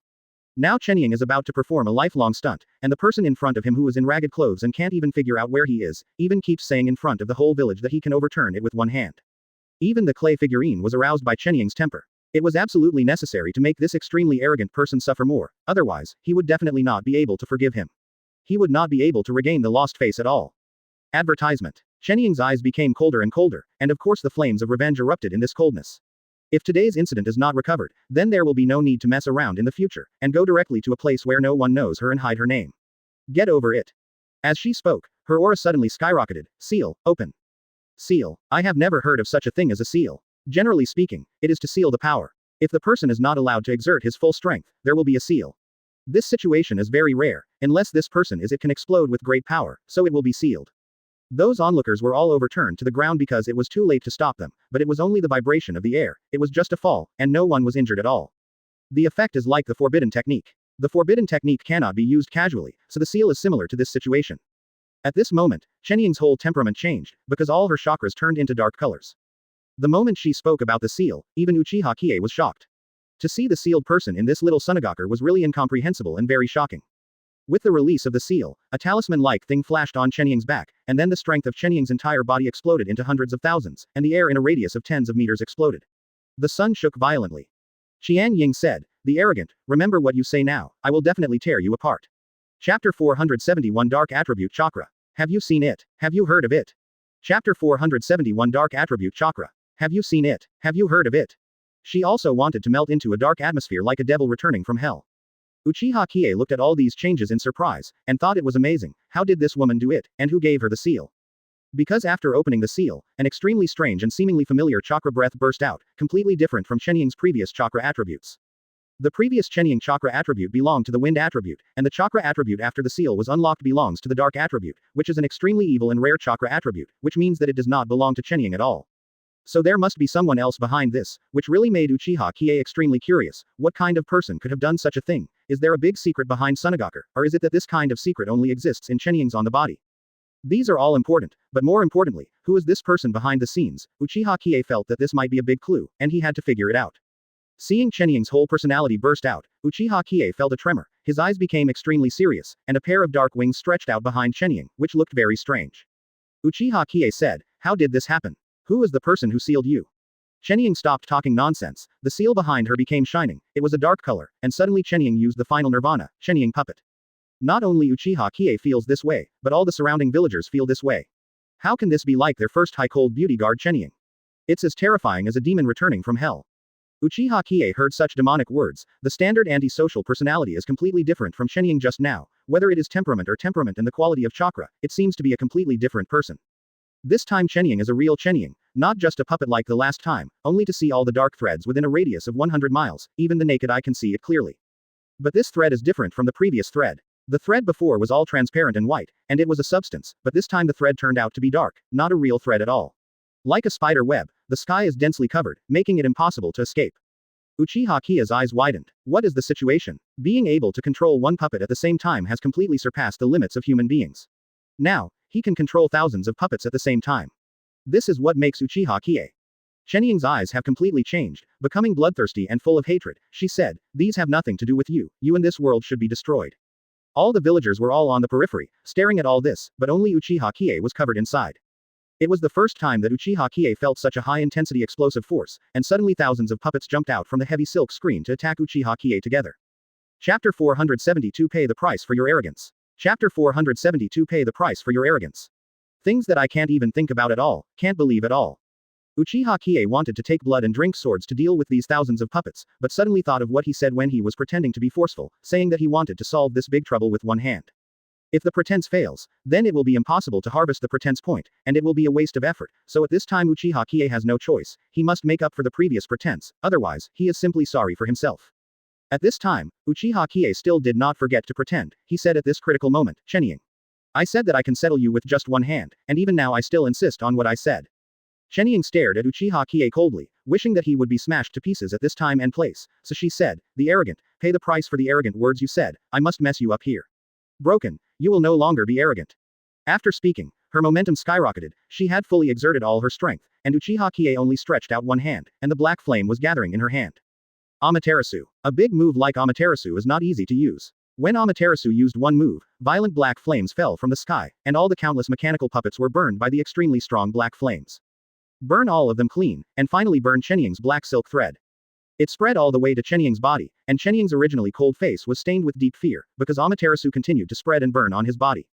A: Now Chenying is about to perform a lifelong stunt, and the person in front of him who is in ragged clothes and can't even figure out where he is, even keeps saying in front of the whole village that he can overturn it with one hand. Even the clay figurine was aroused by Chenying's temper. It was absolutely necessary to make this extremely arrogant person suffer more, otherwise, he would definitely not be able to forgive him. He would not be able to regain the lost face at all. Advertisement. Chen Ying's eyes became colder and colder, and of course the flames of revenge erupted in this coldness. If today's incident is not recovered, then there will be no need to mess around in the future, and go directly to a place where no one knows her and hide her name. Get over it. As she spoke, her aura suddenly skyrocketed. Seal, open. Seal. I have never heard of such a thing as a seal. Generally speaking, it is to seal the power. If the person is not allowed to exert his full strength, there will be a seal. This situation is very rare, unless this person is it can explode with great power, so it will be sealed. Those onlookers were all overturned to the ground because it was too late to stop them, but it was only the vibration of the air, it was just a fall, and no one was injured at all. The effect is like the forbidden technique. The forbidden technique cannot be used casually, so the seal is similar to this situation. At this moment, Chen Ying's whole temperament changed, because all her chakras turned into dark colors. The moment she spoke about the seal, even Uchiha Qiye was shocked. To see the sealed person in this little synagogue was really incomprehensible and very shocking. With the release of the seal, a talisman-like thing flashed on Chen Ying's back, and then the strength of Chen Ying's entire body exploded into hundreds of thousands, and the air in a radius of tens of meters exploded. The sun shook violently. Qian Ying said, "The arrogant, remember what you say now, I will definitely tear you apart." Chapter 471 Dark Attribute Chakra. Have you seen it? Have you heard of it? Chapter 471 Dark Attribute Chakra. Have you seen it? Have you heard of it? She also wanted to melt into a dark atmosphere like a devil returning from hell. Uchiha Qiye looked at all these changes in surprise, and thought it was amazing. How did this woman do it, and who gave her the seal? Because after opening the seal, an extremely strange and seemingly familiar chakra breath burst out, completely different from Chen Ying's previous chakra attributes. The previous Chen Ying chakra attribute belonged to the wind attribute, and the chakra attribute after the seal was unlocked belongs to the dark attribute, which is an extremely evil and rare chakra attribute, which means that it does not belong to Chen Ying at all. So there must be someone else behind this, which really made Uchiha Qiye extremely curious. What kind of person could have done such a thing? Is there a big secret behind Sunagaker, or is it that this kind of secret only exists in Chen Ying's on the body? These are all important, but more importantly, who is this person behind the scenes? Uchiha Qiye felt that this might be a big clue, and he had to figure it out. Seeing Chen Ying's whole personality burst out, Uchiha Qiye felt a tremor, his eyes became extremely serious, and a pair of dark wings stretched out behind Chen Ying, which looked very strange. Uchiha Qiye said, "How did this happen? Who is the person who sealed you?" Chen Ying stopped talking nonsense, the seal behind her became shining, it was a dark color, and suddenly Chen Ying used the final nirvana, Chen Ying puppet. Not only Uchiha Qiye feels this way, but all the surrounding villagers feel this way. How can this be like their first high cold beauty guard Chen Ying? It's as terrifying as a demon returning from hell. Uchiha Qiye heard such demonic words, the standard anti-social personality is completely different from Chen Ying just now, whether it is temperament or temperament and the quality of chakra, it seems to be a completely different person. This time Chen Ying is a real Chen Ying, not just a puppet like the last time, only to see all the dark threads within a radius of 100 miles, even the naked eye can see it clearly. But this thread is different from the previous thread. The thread before was all transparent and white, and it was a substance, but this time the thread turned out to be dark, not a real thread at all. Like a spider web, the sky is densely covered, making it impossible to escape. Uchiha Qiye's eyes widened. What is the situation? Being able to control one puppet at the same time has completely surpassed the limits of human beings. Now, he can control thousands of puppets at the same time. This is what makes Uchiha Qiye. Chen Ying's eyes have completely changed, becoming bloodthirsty and full of hatred. She said, "These have nothing to do with you, you and this world should be destroyed." All the villagers were all on the periphery, staring at all this, but only Uchiha Qiye was covered inside. It was the first time that Uchiha Qiye felt such a high-intensity explosive force, and suddenly thousands of puppets jumped out from the heavy silk screen to attack Uchiha Qiye together. Chapter 472 Pay the price for your arrogance. Chapter 472 Pay the price for your arrogance. Things that I can't even think about at all, can't believe at all. Uchiha Qiye wanted to take blood and drink swords to deal with these thousands of puppets, but suddenly thought of what he said when he was pretending to be forceful, saying that he wanted to solve this big trouble with one hand. If the pretense fails, then it will be impossible to harvest the pretense point, and it will be a waste of effort, so at this time Uchiha Qiye has no choice, he must make up for the previous pretense, otherwise, he is simply sorry for himself. At this time, Uchiha Qiye still did not forget to pretend, he said at this critical moment, "Chen Ying. I said that I can settle you with just one hand, and even now I still insist on what I said." Chen Ying stared at Uchiha Qiye coldly, wishing that he would be smashed to pieces at this time and place, so she said, "The arrogant, pay the price for the arrogant words you said, I must mess you up here. Broken, you will no longer be arrogant." After speaking, her momentum skyrocketed, she had fully exerted all her strength, and Uchiha Qiye only stretched out one hand, and the black flame was gathering in her hand. Amaterasu. A big move like Amaterasu is not easy to use. When Amaterasu used one move, violent black flames fell from the sky, and all the countless mechanical puppets were burned by the extremely strong black flames. Burn all of them clean, and finally burn Chen Ying's black silk thread. It spread all the way to Chenying's body, and Chenying's originally cold face was stained with deep fear, because Amaterasu continued to spread and burn on his body.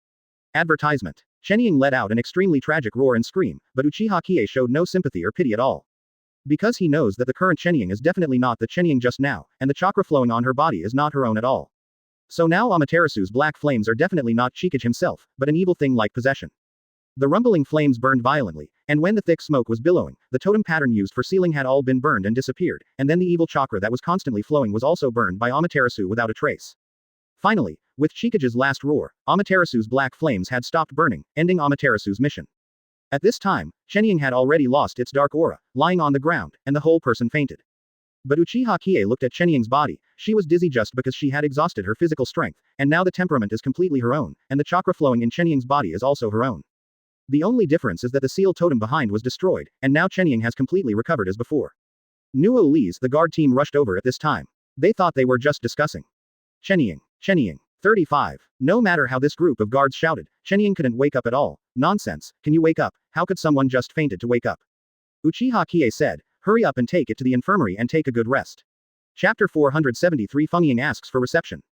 A: Advertisement. Chenying let out an extremely tragic roar and scream, but Uchiha Qiye showed no sympathy or pity at all. Because he knows that the current Chenying is definitely not the Chenying just now, and the chakra flowing on her body is not her own at all. So now Amaterasu's black flames are definitely not Chikage himself, but an evil thing like possession. The rumbling flames burned violently, and when the thick smoke was billowing, the totem pattern used for sealing had all been burned and disappeared, and then the evil chakra that was constantly flowing was also burned by Amaterasu without a trace. Finally, with Chikage's last roar, Amaterasu's black flames had stopped burning, ending Amaterasu's mission. At this time, Chenying had already lost its dark aura, lying on the ground, and the whole person fainted. But Uchiha Qiye looked at Chenying's body. She was dizzy just because she had exhausted her physical strength, and now the temperament is completely her own, and the chakra flowing in Chenying's body is also her own. The only difference is that the seal totem behind was destroyed, and now Chenying has completely recovered as before. Nuo Lee's the guard team rushed over at this time. They thought they were just discussing. Chenying. 35. No matter how this group of guards shouted, Chenying couldn't wake up at all. Nonsense, can you wake up? How could someone just fainted to wake up? Uchiha Qiye said, hurry up and take it to the infirmary and take a good rest. Chapter 473 Fengying asks for reception.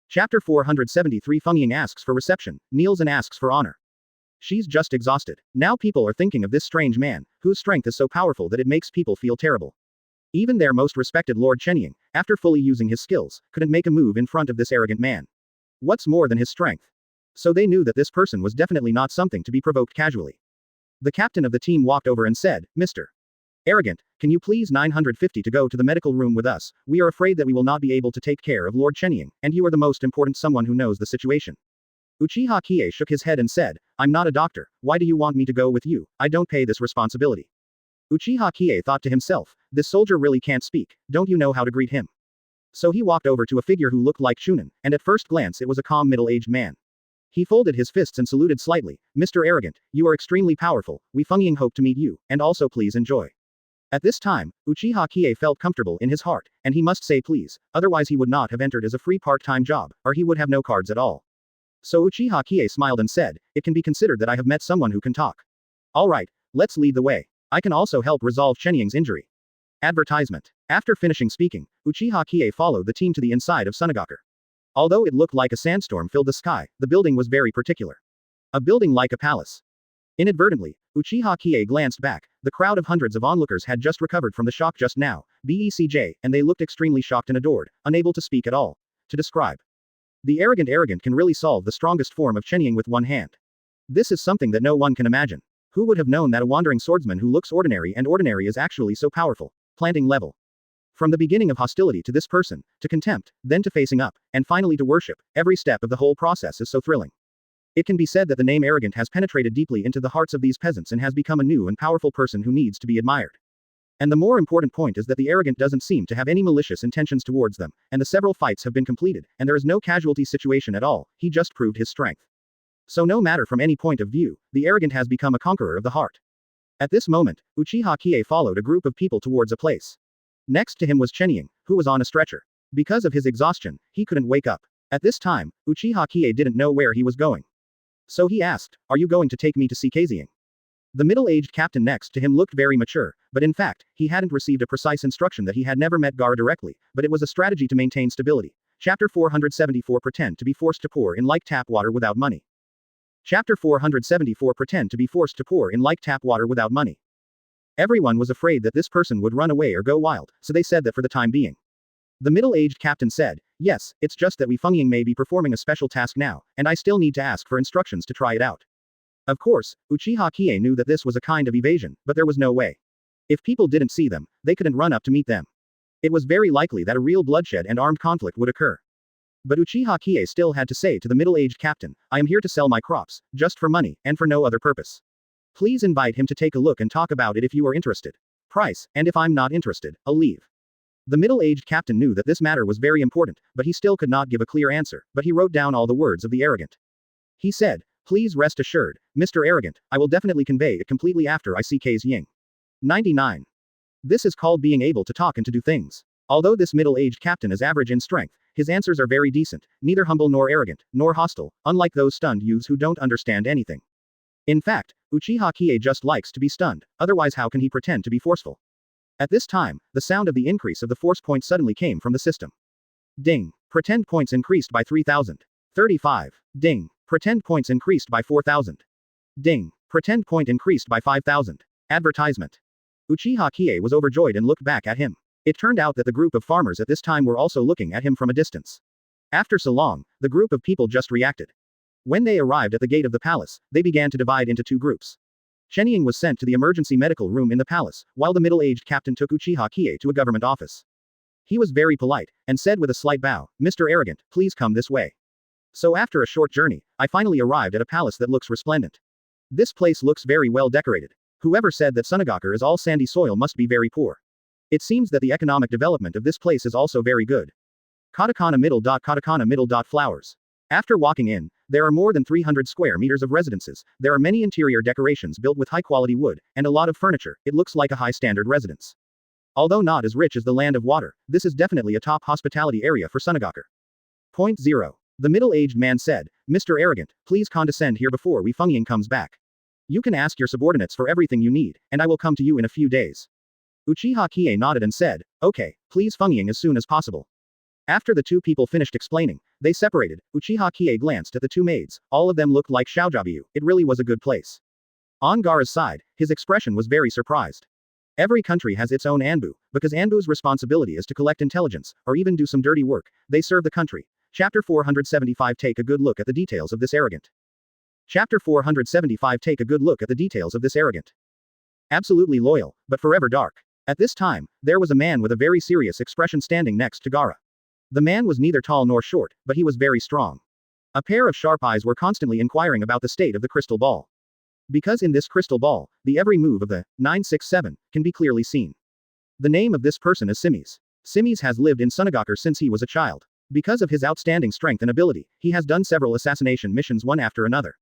A: Chapter 473 Fengying asks for reception, kneels and asks for honor. She's just exhausted. Now people are thinking of this strange man, whose strength is so powerful that it makes people feel terrible. Even their most respected Lord Chenying, after fully using his skills, couldn't make a move in front of this arrogant man. What's more than his strength? So they knew that this person was definitely not something to be provoked casually. The captain of the team walked over and said, Mr. Arrogant, can you please 950 to go to the medical room with us? We are afraid that we will not be able to take care of Lord Chenying, and you are the most important someone who knows the situation. Uchiha Qiye shook his head and said, I'm not a doctor, why do you want me to go with you? I don't pay this responsibility. Uchiha Qiye thought to himself, this soldier really can't speak, don't you know how to greet him? So he walked over to a figure who looked like Shunin, and at first glance it was a calm middle-aged man. He folded his fists and saluted slightly, Mr. Arrogant, you are extremely powerful, we Fengying hope to meet you, and also please enjoy. At this time, Uchiha Qiye felt comfortable in his heart, and he must say please, otherwise he would not have entered as a free part-time job, or he would have no cards at all. So Uchiha Qiye smiled and said, it can be considered that I have met someone who can talk. Alright, let's lead the way. I can also help resolve Chenying's injury. Advertisement. After finishing speaking, Uchiha Qiye followed the team to the inside of Sunagaku. Although it looked like a sandstorm filled the sky, the building was very particular. A building like a palace. Inadvertently, Uchiha Qiye glanced back. The crowd of hundreds of onlookers had just recovered from the shock just now, BECJ, and they looked extremely shocked and adored, unable to speak at all. To describe. The arrogant can really solve the strongest form of Chenying with one hand. This is something that no one can imagine. Who would have known that a wandering swordsman who looks ordinary and ordinary is actually so powerful? Planting level. From the beginning of hostility to this person, to contempt, then to facing up, and finally to worship, every step of the whole process is so thrilling. It can be said that the name arrogant has penetrated deeply into the hearts of these peasants and has become a new and powerful person who needs to be admired. And the more important point is that the arrogant doesn't seem to have any malicious intentions towards them, and the several fights have been completed, and there is no casualty situation at all, he just proved his strength. So no matter from any point of view, the arrogant has become a conqueror of the heart. At this moment, Uchiha Qiye followed a group of people towards a place. Next to him was Chenying, who was on a stretcher. Because of his exhaustion, he couldn't wake up. At this time, Uchiha Qiye didn't know where he was going. So he asked, are you going to take me to see Kazing? The middle-aged captain next to him looked very mature, but in fact, he hadn't received a precise instruction that he had never met Gaara directly, but it was a strategy to maintain stability. Chapter 474 Pretend to be forced to pour in like tap water without money. Chapter 474 Pretend to be forced to pour in like tap water without money. Everyone was afraid that this person would run away or go wild, so they said that for the time being. The middle-aged captain said, yes, it's just that we Fengying may be performing a special task now, and I still need to ask for instructions to try it out. Of course, Uchiha Qiye knew that this was a kind of evasion, but there was no way. If people didn't see them, they couldn't run up to meet them. It was very likely that a real bloodshed and armed conflict would occur. But Uchiha Qiye still had to say to the middle-aged captain, I am here to sell my crops, just for money, and for no other purpose. Please invite him to take a look and talk about it if you are interested. Price, and if I'm not interested, I'll leave. The middle-aged captain knew that this matter was very important, but he still could not give a clear answer, but he wrote down all the words of the arrogant. He said, please rest assured, Mr. Arrogant, I will definitely convey it completely after I see Kazing. 99. This is called being able to talk and to do things. Although this middle-aged captain is average in strength, his answers are very decent, neither humble nor arrogant, nor hostile, unlike those stunned youths who don't understand anything. In fact, Uchiha Qiye just likes to be stunned, otherwise how can he pretend to be forceful? At this time, the sound of the increase of the force point suddenly came from the system. Ding. Pretend points increased by 3,000. 35. Ding. Pretend points increased by 4,000. Ding. Pretend point increased by 5,000. Advertisement. Uchiha Qiye was overjoyed and looked back at him. It turned out that the group of farmers at this time were also looking at him from a distance. After so long, the group of people just reacted. When they arrived at the gate of the palace, they began to divide into two groups. Shenying was sent to the emergency medical room in the palace, while the middle-aged captain took Uchiha Qiye to a government office. He was very polite, and said with a slight bow, "Mr. Arrogant, please come this way." So after a short journey, I finally arrived at a palace that looks resplendent. This place looks very well decorated. Whoever said that Sunagakur is all sandy soil must be very poor. It seems that the economic development of this place is also very good. Katakana middle. Flowers. After walking in, there are more than 300 square meters of residences, there are many interior decorations built with high-quality wood, and a lot of furniture. It looks like a high-standard residence. Although not as rich as the land of water, this is definitely a top hospitality area for Sunagakur. Point 0. The middle-aged man said, "Mr. Arrogant, please condescend here before Wei Fengying comes back. You can ask your subordinates for everything you need, and I will come to you in a few days." Uchiha Qiye nodded and said, "Okay, please Fengying as soon as possible." After the two people finished explaining, they separated. Uchiha Qiye glanced at the two maids, all of them looked like Xiaojiabiu, it really was a good place. On Gaara's side, his expression was very surprised. Every country has its own Anbu, because Anbu's responsibility is to collect intelligence, or even do some dirty work, they serve the country. Chapter 475. Take a good look at the details of this arrogant. Chapter 475. Take a good look at the details of this arrogant. Absolutely loyal, but forever dark. At this time, there was a man with a very serious expression standing next to Gaara. The man was neither tall nor short, but he was very strong. A pair of sharp eyes were constantly inquiring about the state of the crystal ball. Because in this crystal ball, the every move of the 967 can be clearly seen. The name of this person is Simis. Simis has lived in Sunagakur since he was a child. Because of his outstanding strength and ability, he has done several assassination missions one after another.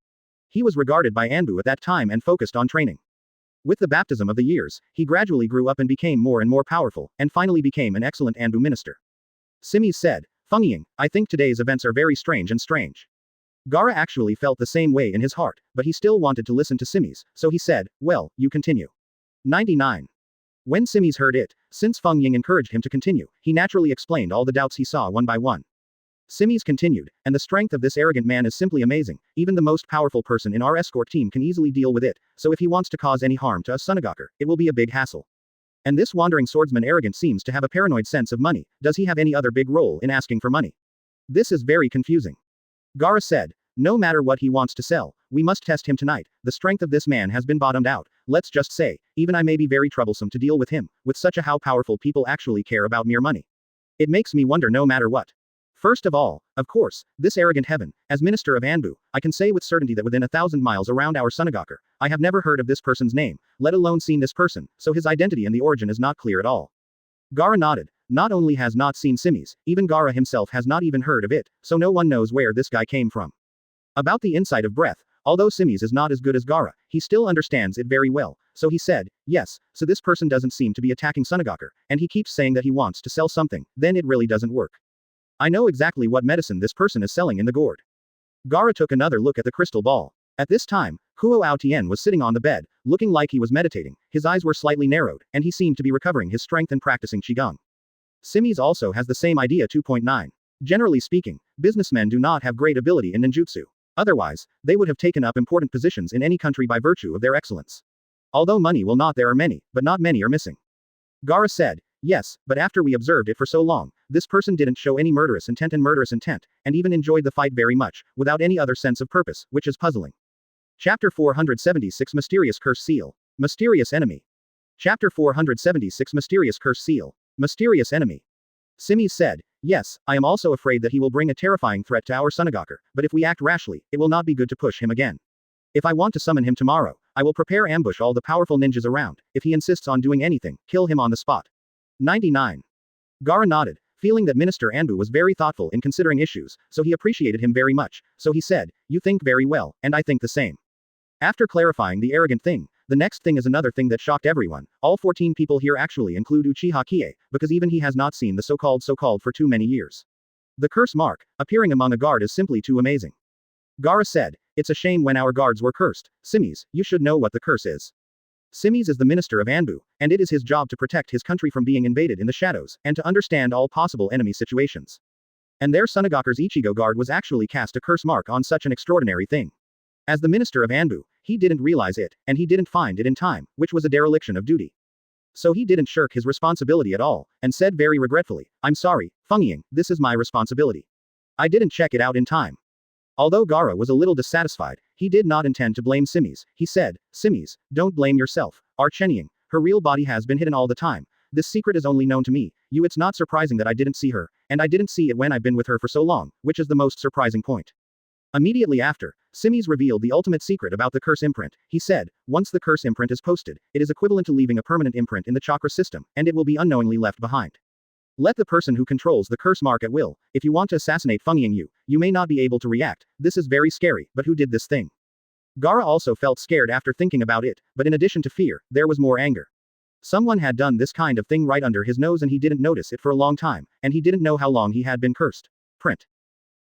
A: He was regarded by Anbu at that time and focused on training. With the baptism of the years, he gradually grew up and became more and more powerful, and finally became an excellent Anbu minister. Simis said, "Fengying, I think today's events are very strange and strange." Gaara actually felt the same way in his heart, but he still wanted to listen to Simis, so he said, "Well, you continue." 99. When Simis heard it, since Fengying encouraged him to continue, he naturally explained all the doubts he saw one by one. Simis continued, "And the strength of this arrogant man is simply amazing, even the most powerful person in our escort team can easily deal with it, so if he wants to cause any harm to us Sunagakur, it will be a big hassle. And this wandering swordsman arrogant seems to have a paranoid sense of money, does he have any other big role in asking for money? This is very confusing." Gaara said, "No matter what he wants to sell, we must test him tonight, the strength of this man has been bottomed out, let's just say, even I may be very troublesome to deal with him, with such a how powerful people actually care about mere money. It makes me wonder no matter what. First of all, of course, this arrogant heaven, as Minister of Anbu, I can say with certainty that within 1,000 miles around our Sunagakur, I have never heard of this person's name, let alone seen this person, so his identity and the origin is not clear at all." Gaara nodded. Not only has not seen Simis, even Gaara himself has not even heard of it, so no one knows where this guy came from. About the insight of breath, although Simis is not as good as Gaara, he still understands it very well, so he said, "Yes, so this person doesn't seem to be attacking Sunagakur, and he keeps saying that he wants to sell something, then it really doesn't work. I know exactly what medicine this person is selling in the gourd." Gaara took another look at the crystal ball. At this time, Kuo Ao-Tien was sitting on the bed, looking like he was meditating, his eyes were slightly narrowed, and he seemed to be recovering his strength and practicing Qigong. Simis also has the same idea 2.9. Generally speaking, businessmen do not have great ability in ninjutsu. Otherwise, they would have taken up important positions in any country by virtue of their excellence. Although money will not, there are many, but not many are missing. Gaara said, "Yes, but after we observed it for so long, this person didn't show any murderous intent, and even enjoyed the fight very much, without any other sense of purpose, which is puzzling." Chapter 476. Mysterious Curse Seal. Mysterious Enemy. Chapter 476. Mysterious Curse Seal. Mysterious Enemy. Simis said, "Yes, I am also afraid that he will bring a terrifying threat to our Sunagakur, but if we act rashly, it will not be good to push him again. If I want to summon him tomorrow, I will prepare ambush all the powerful ninjas around, if he insists on doing anything, kill him on the spot." 99. Gaara nodded, feeling that Minister Anbu was very thoughtful in considering issues, so he appreciated him very much, so he said, "You think very well, and I think the same." After clarifying the arrogant thing, the next thing is another thing that shocked everyone. All 14 people here actually include Uchiha Qiye, because even he has not seen the so-called for too many years. The curse mark, appearing among a guard is simply too amazing. Gaara said, "It's a shame when our guards were cursed. Simis, you should know what the curse is." Simi's is the minister of Anbu, and it is his job to protect his country from being invaded in the shadows, and to understand all possible enemy situations. And there Sunagaku's Ichigo guard was actually cast a curse mark on such an extraordinary thing. As the minister of Anbu, he didn't realize it, and he didn't find it in time, which was a dereliction of duty. So he didn't shirk his responsibility at all, and said very regretfully, "I'm sorry, Fengying, this is my responsibility. I didn't check it out in time." Although Gaara was a little dissatisfied, he did not intend to blame Simi's. He said, "Simi's, don't blame yourself. Our Chenying, her real body has been hidden all the time. This secret is only known to me. It's not surprising that I didn't see her, and I didn't see it when I've been with her for so long, which is the most surprising point." Immediately after, Simi's revealed the ultimate secret about the curse imprint. He said, "Once the curse imprint is posted, it is equivalent to leaving a permanent imprint in the chakra system, and it will be unknowingly left behind. Let the person who controls the curse mark at will. If you want to assassinate Fengying, you may not be able to react. This is very scary, but who did this thing?" Gaara also felt scared after thinking about it, but in addition to fear, there was more anger. Someone had done this kind of thing right under his nose and he didn't notice it for a long time, and he didn't know how long he had been cursed. Print.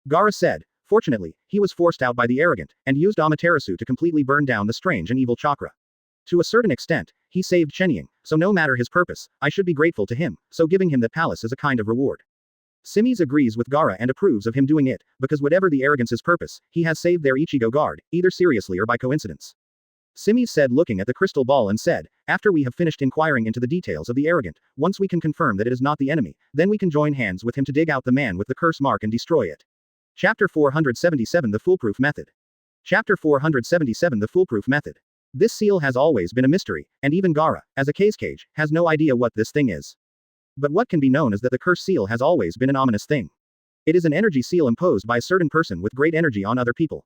A: Gaara said, "Fortunately, he was forced out by the arrogant, and used Amaterasu to completely burn down the strange and evil chakra. To a certain extent, he saved Chenying, so no matter his purpose, I should be grateful to him, so giving him that palace is a kind of reward." Simi's agrees with Gaara and approves of him doing it, because whatever the arrogance's purpose, he has saved their Ichigo guard, either seriously or by coincidence. Simi said looking at the crystal ball and said, "After we have finished inquiring into the details of the arrogant, once we can confirm that it is not the enemy, then we can join hands with him to dig out the man with the curse mark and destroy it." Chapter 477 The Foolproof Method. Chapter 477 The Foolproof Method. This seal has always been a mystery, and even Gaara, as a cage, has no idea what this thing is. But what can be known is that the curse seal has always been an ominous thing. It is an energy seal imposed by a certain person with great energy on other people.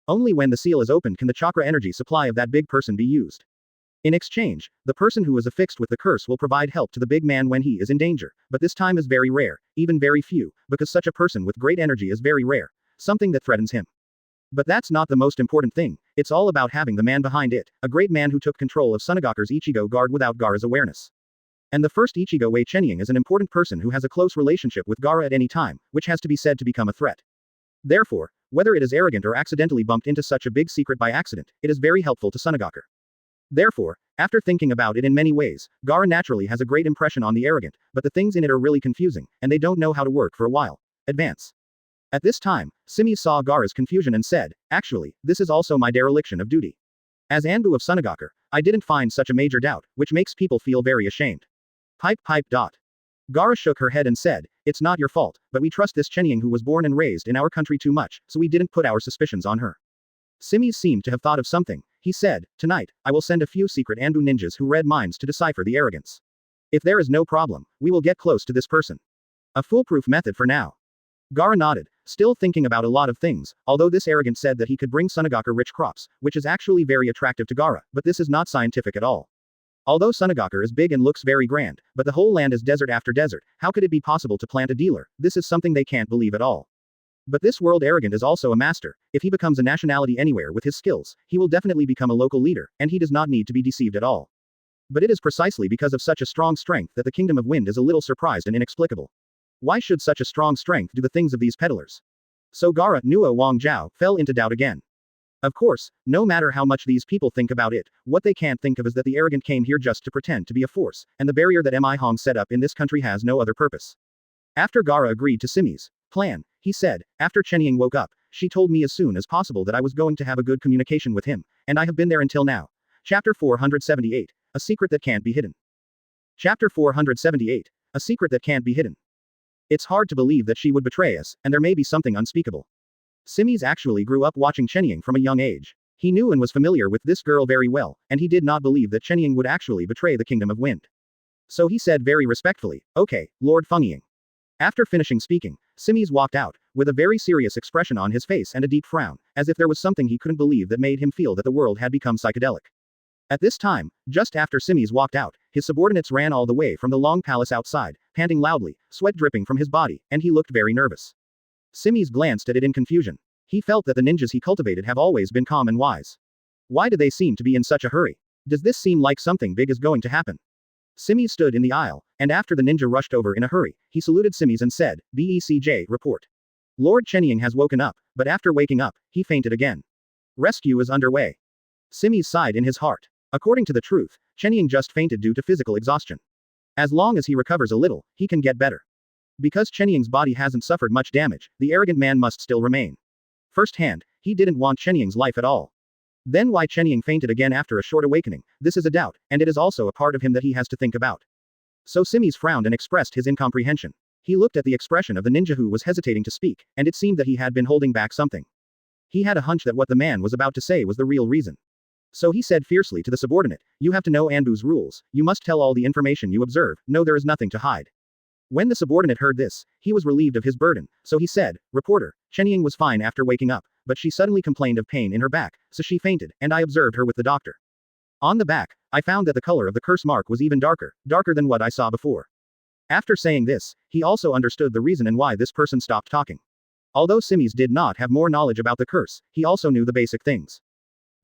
A: Only when the seal is opened can the chakra energy supply of that big person be used. In exchange, the person who is affixed with the curse will provide help to the big man when he is in danger, but this time is very rare, even very few, because such a person with great energy is very rare, something that threatens him. But that's not the most important thing, it's all about having the man behind it, a great man who took control of Sunagaku's Ichigo guard without Gaara's awareness. And the first Ichigo Wei Chenying is an important person who has a close relationship with Gaara at any time, which has to be said to become a threat. Therefore, whether it is arrogant or accidentally bumped into such a big secret by accident, it is very helpful to Sunagaku. Therefore, after thinking about it in many ways, Gaara naturally has a great impression on the arrogant, but the things in it are really confusing, and they don't know how to work for a while. Advance. At this time, Simi saw Gaara's confusion and said, "Actually, this is also my dereliction of duty. As Anbu of Sunagaku, I didn't find such a major doubt, which makes people feel very ashamed." Pipe. Gaara shook her head and said, "It's not your fault, but we trust this Chenying who was born and raised in our country too much, so we didn't put our suspicions on her." Simi seemed to have thought of something. He said, "Tonight, I will send a few secret Anbu ninjas who read minds to decipher the arrogance. If there is no problem, we will get close to this person. A foolproof method for now." Gaara nodded, still thinking about a lot of things, although this arrogant said that he could bring Sunagaku rich crops, which is actually very attractive to Gaara, but this is not scientific at all. Although Sunagaku is big and looks very grand, but the whole land is desert after desert, how could it be possible to plant a dealer? This is something they can't believe at all. But this world arrogant is also a master. If he becomes a nationality anywhere with his skills, he will definitely become a local leader, and he does not need to be deceived at all. But it is precisely because of such a strong strength that the Kingdom of Wind is a little surprised and inexplicable. Why should such a strong strength do the things of these peddlers? So Gaara, Nuo Wang Zhao, fell into doubt again. Of course, no matter how much these people think about it, what they can't think of is that the arrogant came here just to pretend to be a force, and the barrier that Mi Hong set up in this country has no other purpose. After Gaara agreed to Simi's plan, he said, "After Chenying woke up, she told me as soon as possible that I was going to have a good communication with him, and I have been there until now." Chapter 478. A Secret That Can't Be Hidden. Chapter 478. A Secret That Can't Be Hidden. It's hard to believe that she would betray us, and there may be something unspeakable. Simi's actually grew up watching Chenying from a young age. He knew and was familiar with this girl very well, and he did not believe that Chenying would actually betray the Kingdom of Wind. So he said very respectfully, "Okay, Lord Fengying." After finishing speaking, Simi's walked out, with a very serious expression on his face and a deep frown, as if there was something he couldn't believe that made him feel that the world had become psychedelic. At this time, just after Simi's walked out, his subordinates ran all the way from the long palace outside, panting loudly, sweat dripping from his body, and he looked very nervous. Simi's glanced at it in confusion. He felt that the ninjas he cultivated have always been calm and wise. Why do they seem to be in such a hurry? Does this seem like something big is going to happen? Simi stood in the aisle, and after the ninja rushed over in a hurry, he saluted Simi's and said, "BECJ, report. Lord Chenying has woken up, but after waking up, he fainted again. Rescue is underway." Simi sighed in his heart. According to the truth, Chenying just fainted due to physical exhaustion. As long as he recovers a little, he can get better. Because Chenying's body hasn't suffered much damage, the arrogant man must still remain. Firsthand, he didn't want Chenying's life at all. Then why Chenying fainted again after a short awakening, this is a doubt, and it is also a part of him that he has to think about. So Simi's frowned and expressed his incomprehension. He looked at the expression of the ninja who was hesitating to speak, and it seemed that he had been holding back something. He had a hunch that what the man was about to say was the real reason. So he said fiercely to the subordinate, "You have to know Anbu's rules, you must tell all the information you observe, no there is nothing to hide." When the subordinate heard this, he was relieved of his burden, so he said, "Reporter, Chenying was fine after waking up, but she suddenly complained of pain in her back, so she fainted, and I observed her with the doctor. On the back, I found that the color of the curse mark was even darker than what I saw before." After saying this, he also understood the reason and why this person stopped talking. Although Simis did not have more knowledge about the curse, he also knew the basic things.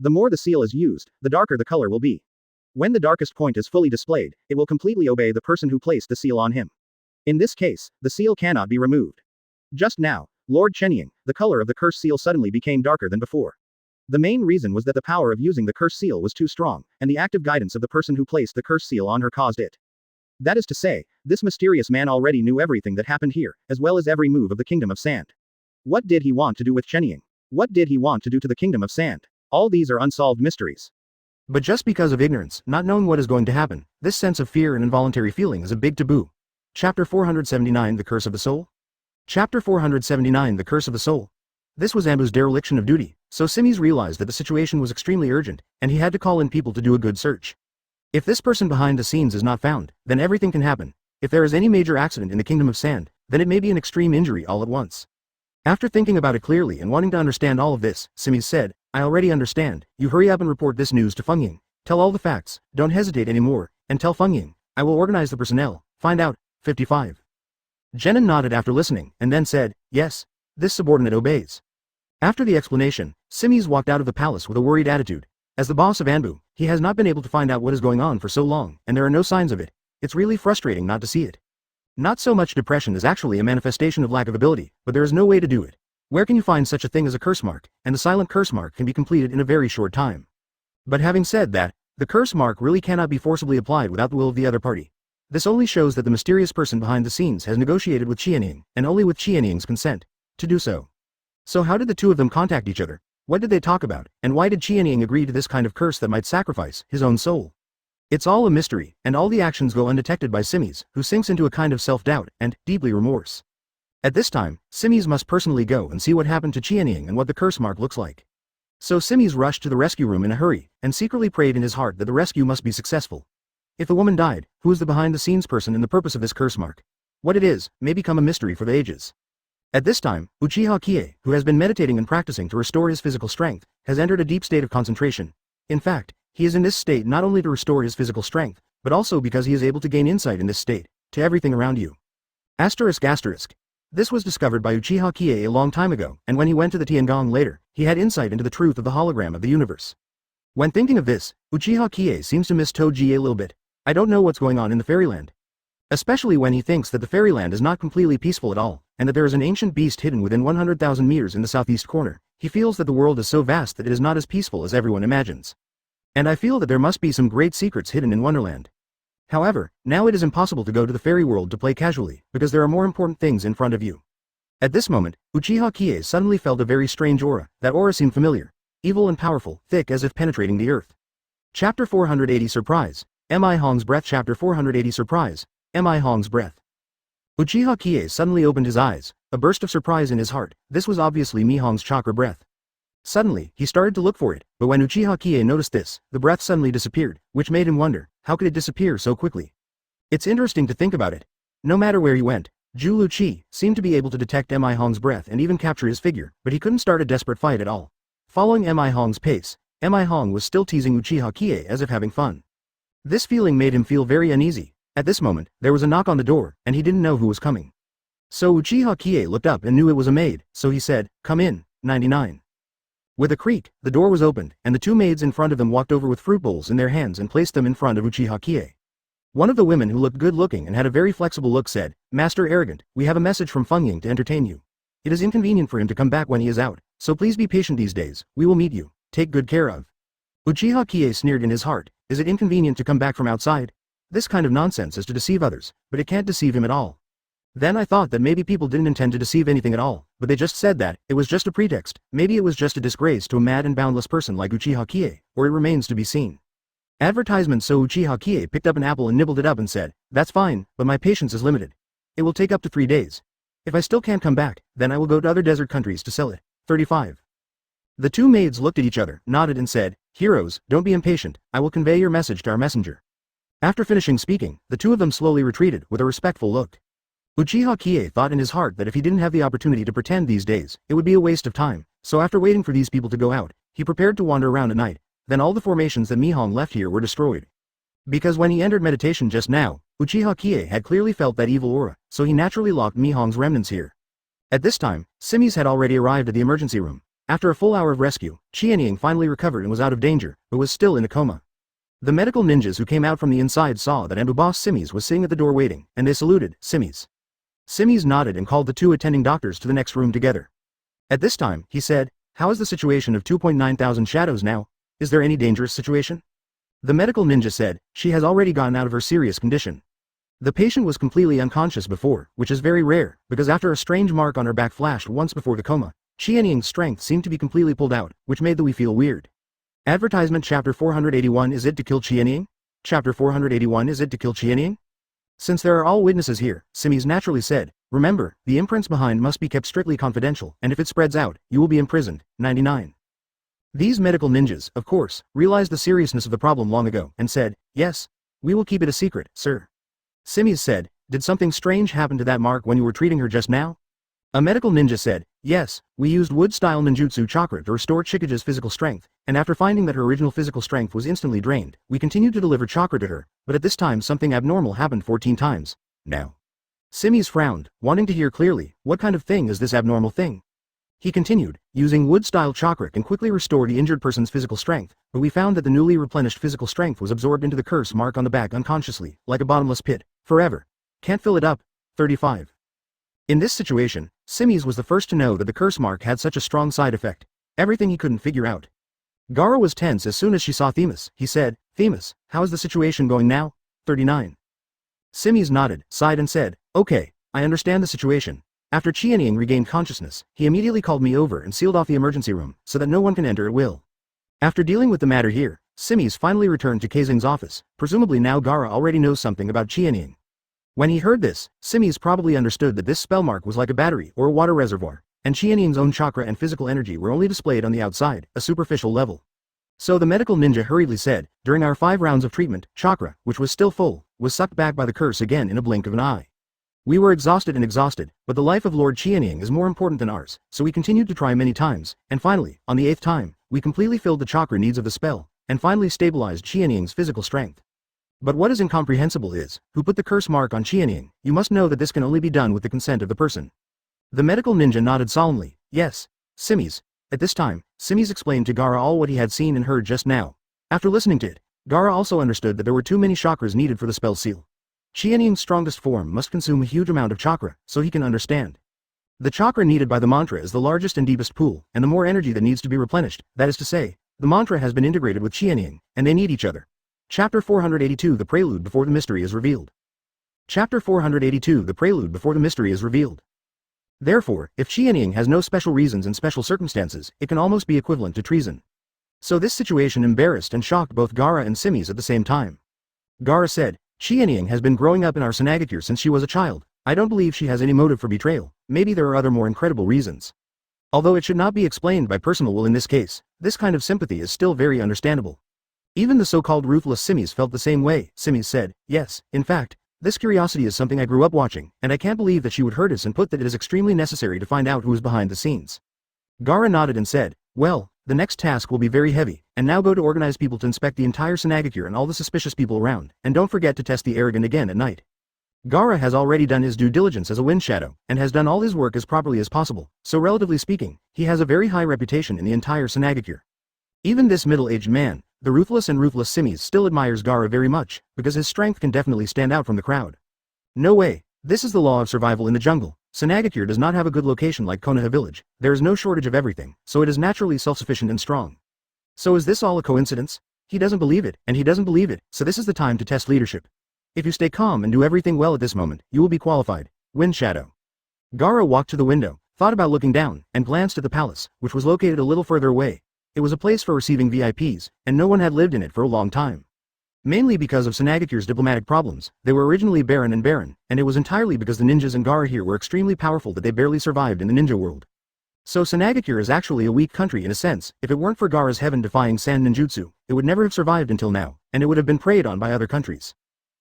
A: The more the seal is used, the darker the color will be. When the darkest point is fully displayed, it will completely obey the person who placed the seal on him. In this case, the seal cannot be removed. Just now, Lord Chenying, the color of the curse seal suddenly became darker than before. The main reason was that the power of using the curse seal was too strong, and the active guidance of the person who placed the curse seal on her caused it. That is to say, this mysterious man already knew everything that happened here, as well as every move of the Kingdom of Sand. What did he want to do with Chenying? What did he want to do to the Kingdom of Sand? All these are unsolved mysteries. But just because of ignorance, not knowing what is going to happen, this sense of fear and involuntary feeling is a big taboo. Chapter 479 The Curse of the Soul? Chapter 479 The Curse of the Soul. This was Anbu's dereliction of duty, so Simis realized that the situation was extremely urgent, and he had to call in people to do a good search. If this person behind the scenes is not found, then everything can happen. If there is any major accident in the Kingdom of Sand, then it may be an extreme injury all at once. After thinking about it clearly and wanting to understand all of this, Simis said, "I already understand. You hurry up and report this news to Fengying. Tell all the facts, don't hesitate anymore, and tell Fengying. I will organize the personnel, find out." 55. Jenin nodded after listening, and then said, "Yes." This subordinate obeys. After the explanation, Simis walked out of the palace with a worried attitude. As the boss of Anbu, he has not been able to find out what is going on for so long, and there are no signs of it. It's really frustrating not to see it. Not so much depression is actually a manifestation of lack of ability, but there is no way to do it. Where can you find such a thing as a curse mark, and the silent curse mark can be completed in a very short time. But having said that, the curse mark really cannot be forcibly applied without the will of the other party. This only shows that the mysterious person behind the scenes has negotiated with Chenying, and only with Chenying's consent, to do so. So how did the two of them contact each other? What did they talk about, and why did Chenying agree to this kind of curse that might sacrifice his own soul? It's all a mystery, and all the actions go undetected by Simis, who sinks into a kind of self-doubt, and, deeply remorse. At this time, Simis must personally go and see what happened to Chenying and what the curse mark looks like. So Simis rushed to the rescue room in a hurry, and secretly prayed in his heart that the rescue must be successful. If the woman died, who is the behind-the-scenes person and the purpose of this curse mark? What it is, may become a mystery for the ages. At this time, Uchiha Qiye, who has been meditating and practicing to restore his physical strength, has entered a deep state of concentration. In fact, he is in this state not only to restore his physical strength, but also because he is able to gain insight in this state, to everything around you. Asterisk. This was discovered by Uchiha Qiye a long time ago, and when he went to the Tiangong later, he had insight into the truth of the hologram of the universe. When thinking of this, Uchiha Qiye seems to miss Toji a little bit. I don't know what's going on in the fairyland. Especially when he thinks that the fairyland is not completely peaceful at all, and that there is an ancient beast hidden within 100,000 meters in the southeast corner. He feels that the world is so vast that it is not as peaceful as everyone imagines. And I feel that there must be some great secrets hidden in Wonderland. However, now it is impossible to go to the fairy world to play casually, because there are more important things in front of you. At this moment, Uchiha Qiye suddenly felt a very strange aura. That aura seemed familiar. Evil and powerful, thick as if penetrating the earth. Chapter 480 Surprise. Mi Hong's Breath. Chapter 480 Surprise. Mi Hong's Breath. Uchiha Qiye suddenly opened his eyes, a burst of surprise in his heart. This was obviously Mi Hong's chakra breath. Suddenly, he started to look for it, but when Uchiha Qiye noticed this, the breath suddenly disappeared, which made him wonder, how could it disappear so quickly? It's interesting to think about it. No matter where he went, Zhu Luqi seemed to be able to detect Mi Hong's breath and even capture his figure, but he couldn't start a desperate fight at all. Following Mi Hong's pace, Mi Hong was still teasing Uchiha Qiye as if having fun. This feeling made him feel very uneasy. At this moment, there was a knock on the door, and he didn't know who was coming. So Uchiha Qiye looked up and knew it was a maid, so he said, "Come in, 99. With a creak, the door was opened, and the two maids in front of them walked over with fruit bowls in their hands and placed them in front of Uchiha Qiye. One of the women, who looked good-looking and had a very flexible look, said, "Master Arrogant, we have a message from Fengying to entertain you. It is inconvenient for him to come back when he is out, so please be patient these days. We will meet you. Take good care of." Uchiha Qiye sneered in his heart. Is it inconvenient to come back from outside? This kind of nonsense is to deceive others, but it can't deceive him at all. Then I thought that maybe people didn't intend to deceive anything at all, but they just said that it was just a pretext. Maybe it was just a disgrace to a mad and boundless person like Uchiha Qiye, or it remains to be seen. Advertisement. So Uchiha Qiye picked up an apple and nibbled it up and said, "That's fine, but my patience is limited. It will take up to 3 days. If I still can't come back, then I will go to other desert countries to sell it." 35. The two maids looked at each other, nodded and said, "Heroes, don't be impatient, I will convey your message to our messenger." After finishing speaking, the two of them slowly retreated with a respectful look. Uchiha Qiye thought in his heart that if he didn't have the opportunity to pretend these days, it would be a waste of time, so after waiting for these people to go out, he prepared to wander around at night. Then all the formations that Mihong left here were destroyed. Because when he entered meditation just now, Uchiha Qiye had clearly felt that evil aura, so he naturally locked Mihong's remnants here. At this time, Simi's had already arrived at the emergency room. After a full hour of rescue, Qianying finally recovered and was out of danger, but was still in a coma. The medical ninjas who came out from the inside saw that Ambu Boss Simis was sitting at the door waiting, and they saluted. Simis nodded and called the two attending doctors to the next room together. At this time, he said, "How is the situation of 2.9 thousand shadows now? Is there any dangerous situation?" The medical ninja said, "She has already gotten out of her serious condition. The patient was completely unconscious before, which is very rare, because after a strange mark on her back flashed once before the coma, Qianying's strength seemed to be completely pulled out, which made the we feel weird." Advertisement. Chapter 481. Is it to kill Qianying? Chapter 481. Is it to kill Qianying? Since there are all witnesses here, Simis naturally said, "Remember, the imprints behind must be kept strictly confidential, and if it spreads out, you will be imprisoned." 99. These medical ninjas, of course, realized the seriousness of the problem long ago, and said, "Yes, we will keep it a secret, sir." Simis said, "Did something strange happen to that mark when you were treating her just now?" A medical ninja said, "Yes, we used wood-style ninjutsu chakra to restore Chikage's physical strength, and after finding that her original physical strength was instantly drained, we continued to deliver chakra to her, but at this time something abnormal happened 14 times. Now." Simis frowned, wanting to hear clearly, what kind of thing is this abnormal thing? He continued, "Using wood-style chakra can quickly restore the injured person's physical strength, but we found that the newly replenished physical strength was absorbed into the curse mark on the back unconsciously, like a bottomless pit, forever. Can't fill it up." 35. In this situation, Simis was the first to know that the curse mark had such a strong side effect. Everything he couldn't figure out. Gaara was tense as soon as she saw Themis. He said, "Themis, how is the situation going now?" 39. Simis nodded, sighed and said, "Okay, I understand the situation. After Qianying regained consciousness, he immediately called me over and sealed off the emergency room, so that no one can enter at will." After dealing with the matter here, Simis finally returned to Keizing's office. Presumably now Gaara already knows something about Qianying. When he heard this, Simis probably understood that this spell mark was like a battery or a water reservoir, and Qianying's own chakra and physical energy were only displayed on the outside, a superficial level. So the medical ninja hurriedly said, "During our 5 rounds of treatment, chakra, which was still full, was sucked back by the curse again in a blink of an eye. We were exhausted, but the life of Lord Qianying is more important than ours, so we continued to try many times, and finally, on the 8th time, we completely filled the chakra needs of the spell, and finally stabilized Qianying's physical strength. But what is incomprehensible is, who put the curse mark on Qianying? You must know that this can only be done with the consent of the person." The medical ninja nodded solemnly, "Yes, Simis." At this time, Simis explained to Gaara all what he had seen and heard just now. After listening to it, Gaara also understood that there were too many chakras needed for the spell seal. Qianying's strongest form must consume a huge amount of chakra, so he can understand. The chakra needed by the mantra is the largest and deepest pool, and the more energy that needs to be replenished, that is to say, the mantra has been integrated with Qianying, and they need each other. Chapter 482. The Prelude Before the Mystery is Revealed. Chapter 482. The Prelude Before the Mystery is Revealed. Therefore, if Qianying has no special reasons and special circumstances, it can almost be equivalent to treason. So this situation embarrassed and shocked both Gaara and Simis at the same time. Gaara said, "Qianying has been growing up in our Sanagakure since she was a child. I don't believe she has any motive for betrayal. Maybe there are other more incredible reasons. Although it should not be explained by personal will in this case, this kind of sympathy is still very understandable." Even the so-called ruthless Simis felt the same way. Simis said, "Yes, in fact, this curiosity is something I grew up watching, and I can't believe that she would hurt us and put that it is extremely necessary to find out who is behind the scenes." Gaara nodded and said, "Well, the next task will be very heavy, and now go to organize people to inspect the entire Sanagakure and all the suspicious people around, and don't forget to test the arrogant again at night." Gaara has already done his due diligence as a wind shadow, and has done all his work as properly as possible, so relatively speaking, he has a very high reputation in the entire Sanagakure. Even this middle-aged man, the ruthless Simis, still admires Gaara very much, because his strength can definitely stand out from the crowd. No way, this is the law of survival in the jungle. Sanagakure does not have a good location like Konoha village, there is no shortage of everything, so it is naturally self-sufficient and strong. So is this all a coincidence? He doesn't believe it, and he doesn't believe it, so this is the time to test leadership. If you stay calm and do everything well at this moment, you will be qualified. Wind Shadow. Gaara walked to the window, thought about looking down, and glanced at the palace, which was located a little further away. It was a place for receiving VIPs, and no one had lived in it for a long time. Mainly because of Sanagakir's diplomatic problems, they were originally barren, and it was entirely because the ninjas and Gaara here were extremely powerful that they barely survived in the ninja world. So Sanagakir is actually a weak country in a sense. If it weren't for Gaara's heaven-defying sand ninjutsu, it would never have survived until now, and it would have been preyed on by other countries.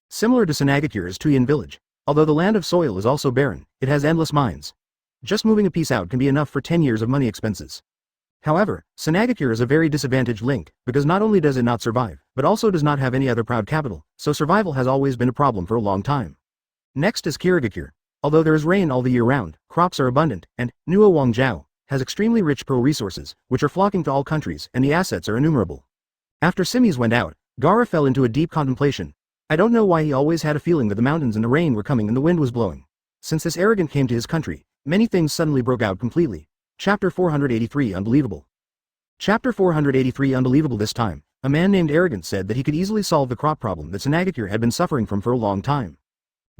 A: Similar to Sanagakir is Tuyan village. Although the land of soil is also barren, it has endless mines. Just moving a piece out can be enough for 10 years of money expenses. However, Sanagakir is a very disadvantaged link, because not only does it not survive, but also does not have any other proud capital, so survival has always been a problem for a long time. Next is Kirigakir. Although there is rain all the year round, crops are abundant, and Nuo Wangjiao has extremely rich pearl resources, which are flocking to all countries, and the assets are innumerable. After Simi's went out, Gaara fell into a deep contemplation. I don't know why he always had a feeling that the mountains and the rain were coming and the wind was blowing. Since this arrogant came to his country, many things suddenly broke out completely. Chapter 483 Unbelievable. Chapter 483 Unbelievable. This time, a man named Arrogant said that he could easily solve the crop problem that Sanagakir had been suffering from for a long time.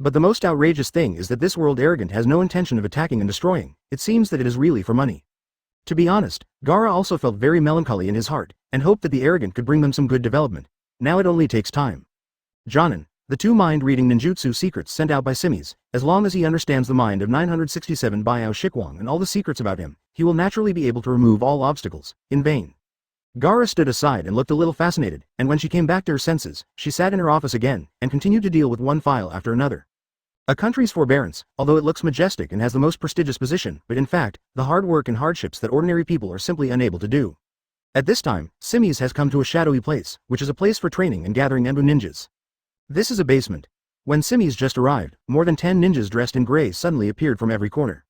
A: But the most outrageous thing is that this world Arrogant has no intention of attacking and destroying. It seems that it is really for money. To be honest, Gaara also felt very melancholy in his heart, and hoped that the Arrogant could bring them some good development. Now it only takes time. Jonin, the two mind-reading ninjutsu secrets sent out by Simis, as long as he understands the mind of 967 Biao Shikwang and all the secrets about him, he will naturally be able to remove all obstacles. In vain. Gaara stood aside and looked a little fascinated, and when she came back to her senses, she sat in her office again, and continued to deal with one file after another. A country's forbearance, although it looks majestic and has the most prestigious position, but in fact, the hard work and hardships that ordinary people are simply unable to do. At this time, Simis has come to a shadowy place, which is a place for training and gathering Embu ninjas. This is a basement. When Simis just arrived, more than 10 ninjas dressed in gray suddenly appeared from every corner.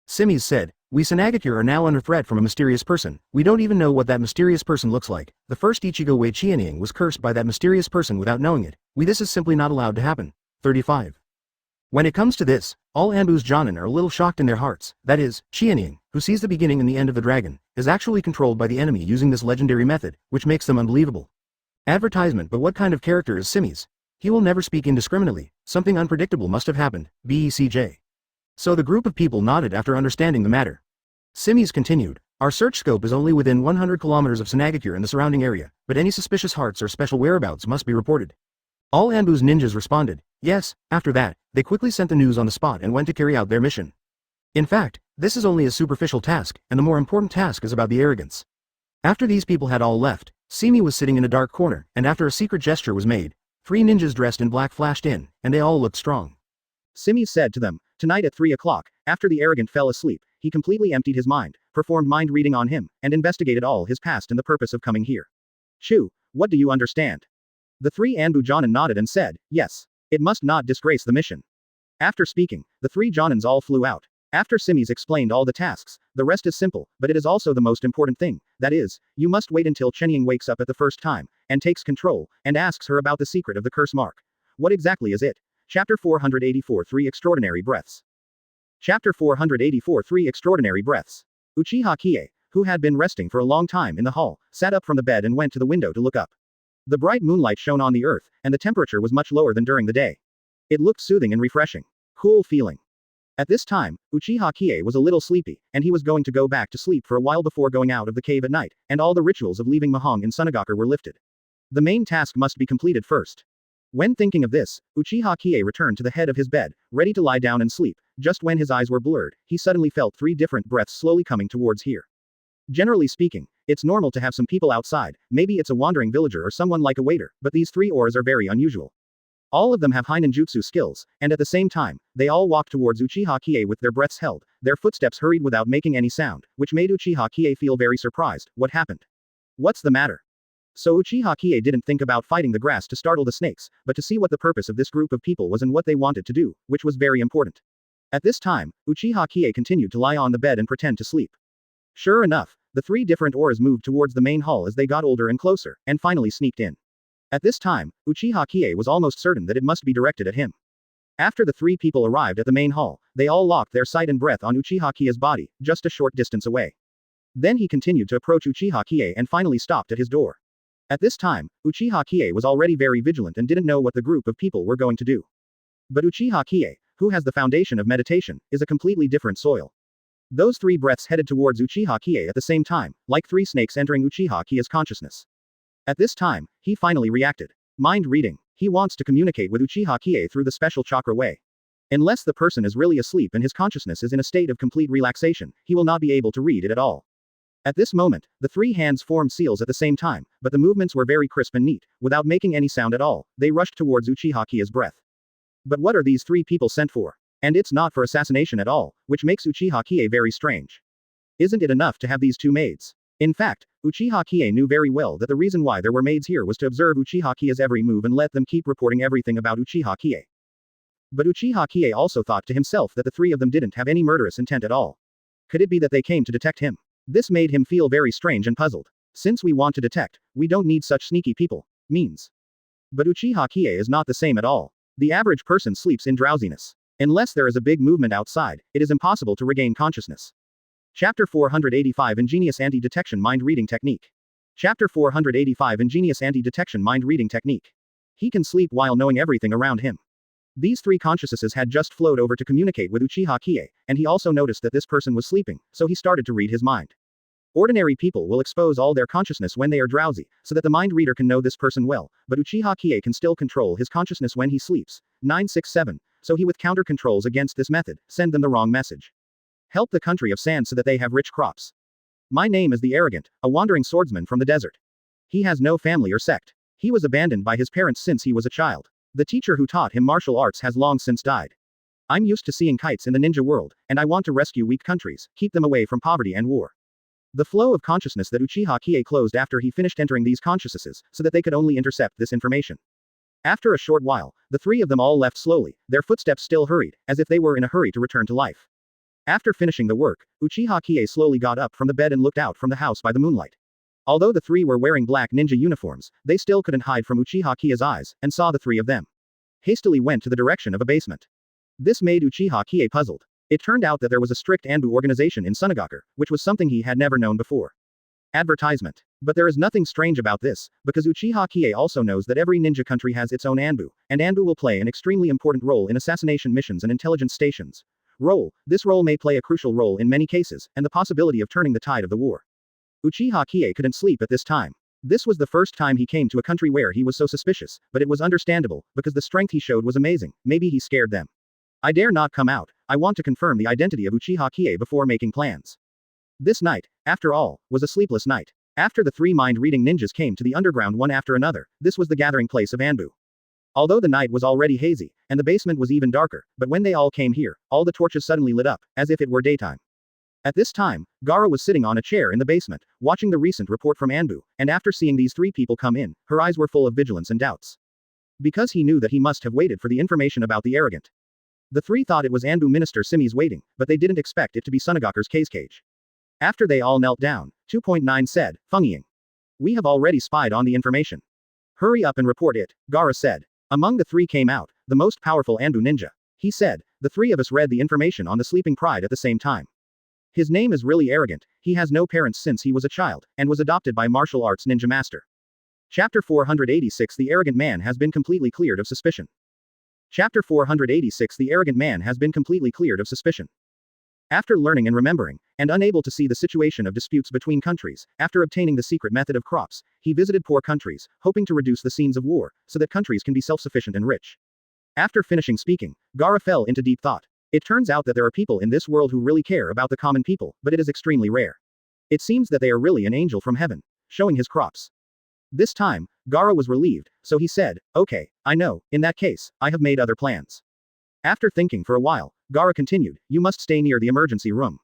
A: Simis said, "We Sanagakir are now under threat from a mysterious person. We don't even know what that mysterious person looks like. The first Ichigo Wei Qianying was cursed by that mysterious person without knowing it. This is simply not allowed to happen." 35. When it comes to this, all Anbu's Jonin are a little shocked in their hearts. That is, Qianying, who sees the beginning and the end of the dragon, is actually controlled by the enemy using this legendary method, which makes them unbelievable. Advertisement. But what kind of character is Simis? He will never speak indiscriminately. Something unpredictable must have happened. BECJ. So the group of people nodded after understanding the matter. Simis continued, "Our search scope is only within 100 kilometers of Sanagakir and the surrounding area, but any suspicious hearts or special whereabouts must be reported." All Anbu's ninjas responded, "Yes." After that, they quickly sent the news on the spot and went to carry out their mission. In fact, this is only a superficial task, and the more important task is about the arrogance. After these people had all left, Simi was sitting in a dark corner, and after a secret gesture was made, 3 ninjas dressed in black flashed in, and they all looked strong. Simi said to them, "Tonight at 3 o'clock, after the arrogant fell asleep, he completely emptied his mind, performed mind reading on him, and investigated all his past and the purpose of coming here. Chu, what do you understand?" The 3 Anbu Jonin nodded and said, "Yes. It must not disgrace the mission." After speaking, the 3 Jonins all flew out. After Simis explained all the tasks, the rest is simple, but it is also the most important thing. That is, you must wait until Chenying wakes up at the first time, and takes control, and asks her about the secret of the curse mark. What exactly is it? Chapter 484 3 Extraordinary Breaths. Chapter 484 3 Extraordinary Breaths. Uchiha Qiye, who had been resting for a long time in the hall, sat up from the bed and went to the window to look up. The bright moonlight shone on the earth, and the temperature was much lower than during the day. It looked soothing and refreshing. Cool feeling. At this time, Uchiha Qiye was a little sleepy, and he was going to go back to sleep for a while before going out of the cave at night, and all the rituals of leaving Mahong in Sunagakure were lifted. The main task must be completed first. When thinking of this, Uchiha Qiye returned to the head of his bed, ready to lie down and sleep. Just when his eyes were blurred, he suddenly felt 3 different breaths slowly coming towards here. Generally speaking, it's normal to have some people outside, maybe it's a wandering villager or someone like a waiter, but these 3 auras are very unusual. All of them have high ninjutsu skills, and at the same time, they all walked towards Uchiha Qiye with their breaths held. Their footsteps hurried without making any sound, which made Uchiha Qiye feel very surprised. What happened? What's the matter? So Uchiha Qiye didn't think about fighting the grass to startle the snakes, but to see what the purpose of this group of people was and what they wanted to do, which was very important. At this time, Uchiha Qiye continued to lie on the bed and pretend to sleep. Sure enough, the 3 different auras moved towards the main hall as they got older and closer, and finally sneaked in. At this time, Uchiha Qiye was almost certain that it must be directed at him. After the 3 people arrived at the main hall, they all locked their sight and breath on Uchiha Qiye's body, just a short distance away. Then he continued to approach Uchiha Qiye and finally stopped at his door. At this time, Uchiha Qiye was already very vigilant and didn't know what the group of people were going to do. But Uchiha Qiye, who has the foundation of meditation, is a completely different soil. Those three breaths headed towards Uchiha Qiye at the same time, like three snakes entering Uchiha Qiye's consciousness. At this time, he finally reacted. Mind reading. He wants to communicate with Uchiha Qiye through the special chakra way. Unless the person is really asleep and his consciousness is in a state of complete relaxation, he will not be able to read it at all. At this moment, the three hands formed seals at the same time, but the movements were very crisp and neat, without making any sound at all. They rushed towards Uchiha Qiye's breath. But what are these three people sent for? And it's not for assassination at all, which makes Uchiha Qiye very strange. Isn't it enough to have these two maids? In fact, Uchiha Qiye knew very well that the reason why there were maids here was to observe Uchiha Qiye's every move and let them keep reporting everything about Uchiha Qiye. But Uchiha Qiye also thought to himself that the three of them didn't have any murderous intent at all. Could it be that they came to detect him? This made him feel very strange and puzzled. Since we want to detect, we don't need such sneaky people. Means. But Uchiha Qiye is not the same at all. The average person sleeps in drowsiness. Unless there is a big movement outside, it is impossible to regain consciousness. Chapter 485 Ingenious Anti-Detection Mind Reading Technique. Chapter 485 Ingenious Anti-Detection Mind Reading Technique. He can sleep while knowing everything around him. These three consciousnesses had just flowed over to communicate with Uchiha Qiye, and he also noticed that this person was sleeping, so he started to read his mind. Ordinary people will expose all their consciousness when they are drowsy, so that the mind reader can know this person well, but Uchiha Qiye can still control his consciousness when he sleeps. 967. So he with counter controls against this method, send them the wrong message. Help the country of sand so that they have rich crops. My name is the Arrogant, a wandering swordsman from the desert. He has no family or sect. He was abandoned by his parents since he was a child. The teacher who taught him martial arts has long since died. I'm used to seeing kites in the ninja world, and I want to rescue weak countries, keep them away from poverty and war. The flow of consciousness that Uchiha Qiye closed after he finished entering these consciousnesses, so that they could only intercept this information. After a short while, the three of them all left slowly, their footsteps still hurried, as if they were in a hurry to return to life. After finishing the work, Uchiha Qiye slowly got up from the bed and looked out from the house by the moonlight. Although the three were wearing black ninja uniforms, they still couldn't hide from Uchiha Qiye's eyes, and saw the three of them. Hastily went to the direction of a basement. This made Uchiha Qiye puzzled. It turned out that there was a strict Anbu organization in Sunagaku, which was something he had never known before. Advertisement. But there is nothing strange about this, because Uchiha Qiye also knows that every ninja country has its own Anbu, and Anbu will play an extremely important role in assassination missions and intelligence stations. This role may play a crucial role in many cases, and the possibility of turning the tide of the war. Uchiha Qiye couldn't sleep at this time. This was the first time he came to a country where he was so suspicious, but it was understandable, because the strength he showed was amazing. Maybe he scared them. I dare not come out. I want to confirm the identity of Uchiha Qiye before making plans. This night, after all, was a sleepless night. After the three mind-reading ninjas came to the underground one after another, this was the gathering place of Anbu. Although the night was already hazy, and the basement was even darker, but when they all came here, all the torches suddenly lit up, as if it were daytime. At this time, Gaara was sitting on a chair in the basement, watching the recent report from Anbu, and after seeing these three people come in, her eyes were full of vigilance and doubts. Because he knew that he must have waited for the information about the Arrogant. The three thought it was Anbu Minister Simi's waiting, but they didn't expect it to be Sunagaku's cage. After they all knelt down, 2.9 said, Fungying. We have already spied on the information. Hurry up and report it, Gaara said. Among the three came out, the most powerful Anbu ninja. He said, the three of us read the information on the sleeping pride at the same time. His name is really Arrogant, he has no parents since he was a child, and was adopted by martial arts ninja master. Chapter 486 The Arrogant Man has been completely cleared of suspicion. Chapter 486 The Arrogant Man has been completely cleared of suspicion. After learning and remembering, and unable to see the situation of disputes between countries, after obtaining the secret method of crops, he visited poor countries, hoping to reduce the scenes of war, so that countries can be self-sufficient and rich. After finishing speaking, Gaara fell into deep thought. It turns out that there are people in this world who really care about the common people, but it is extremely rare. It seems that they are really an angel from heaven, showing his crops. This time, Gaara was relieved, so he said, okay, I know, in that case, I have made other plans. After thinking for a while, Gaara continued, you must stay near the emergency room.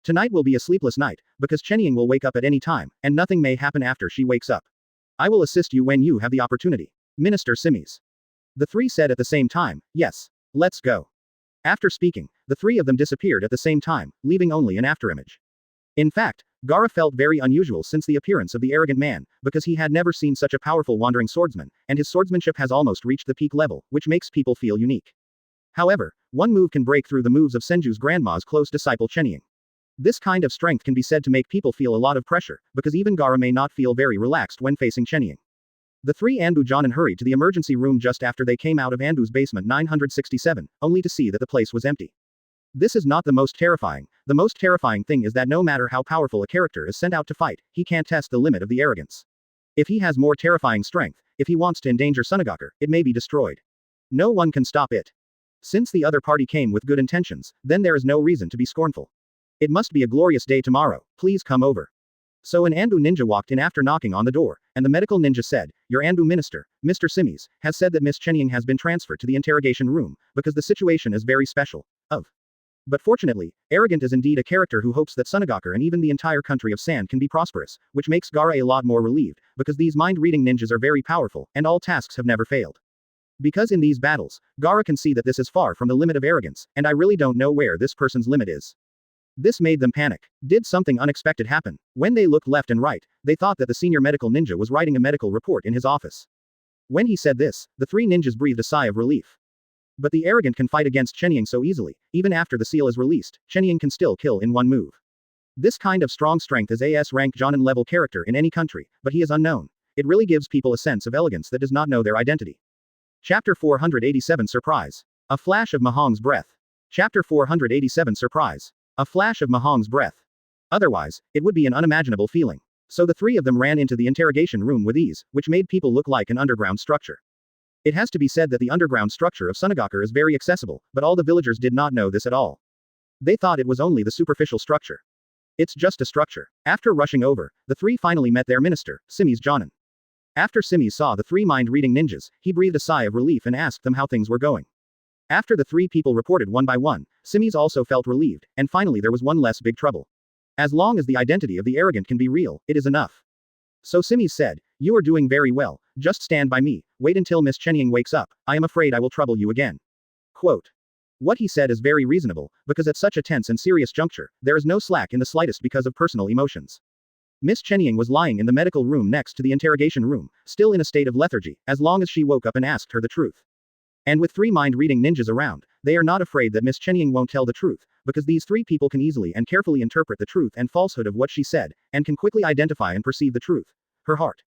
A: Tonight will be a sleepless night, because Chenying will wake up at any time, and nothing may happen after she wakes up. I will assist you when you have the opportunity. Minister Simis. The three said at the same time, yes. Let's go. After speaking, the three of them disappeared at the same time, leaving only an afterimage. In fact, Gaara felt very unusual since the appearance of the Arrogant Man, because he had never seen such a powerful wandering swordsman, and his swordsmanship has almost reached the peak level, which makes people feel unique. However, one move can break through the moves of Senju's grandma's close disciple Chenying. This kind of strength can be said to make people feel a lot of pressure, because even Gaara may not feel very relaxed when facing Chenying. The three Anbu Jonin hurried to the emergency room just after they came out of Anbu's basement 967, only to see that the place was empty. This is not the most terrifying. The most terrifying thing is that no matter how powerful a character is sent out to fight, he can't test the limit of the arrogance. If he has more terrifying strength, if he wants to endanger Sunagaku, it may be destroyed. No one can stop it. Since the other party came with good intentions, then there is no reason to be scornful. It must be a glorious day tomorrow, please come over. So an Anbu ninja walked in after knocking on the door, and the medical ninja said, "Your Anbu minister, Mr. Simis, has said that Miss Chenying has been transferred to the interrogation room, because the situation is very special. But fortunately, Arrogant is indeed a character who hopes that Sunagaku and even the entire country of Sand can be prosperous, which makes Gaara a lot more relieved, because these mind-reading ninjas are very powerful, and all tasks have never failed. Because in these battles, Gaara can see that this is far from the limit of arrogance, and I really don't know where this person's limit is." This made them panic. Did something unexpected happen? When they looked left and right, they thought that the senior medical ninja was writing a medical report in his office. When he said this, the three ninjas breathed a sigh of relief. But the Arrogant can fight against Chenying so easily, even after the seal is released, Chenying can still kill in one move. This kind of strong strength is AS rank Jonin level character in any country, but he is unknown. It really gives people a sense of elegance that does not know their identity. Chapter 487 Surprise. A flash of Mahong's breath. Chapter 487 Surprise. A flash of Mahong's breath. Otherwise, it would be an unimaginable feeling. So the three of them ran into the interrogation room with ease, which made people look like an underground structure. It has to be said that the underground structure of Sunagaku is very accessible, but all the villagers did not know this at all. They thought it was only the superficial structure. It's just a structure. After rushing over, the three finally met their minister, Simis Jonin. After Simis saw the three mind-reading ninjas, he breathed a sigh of relief and asked them how things were going. After the three people reported one by one, Simis also felt relieved, and finally there was one less big trouble. As long as the identity of the Arrogant can be real, it is enough. So Simis said, "You are doing very well, just stand by me, wait until Miss Chenying wakes up, I am afraid I will trouble you again." Quote. What he said is very reasonable, because at such a tense and serious juncture, there is no slack in the slightest because of personal emotions. Miss Chenying was lying in the medical room next to the interrogation room, still in a state of lethargy, as long as she woke up and asked her the truth. And with three mind-reading ninjas around, they are not afraid that Miss Chenying won't tell the truth, because these three people can easily and carefully interpret the truth and falsehood of what she said, and can quickly identify and perceive the truth. Her heart.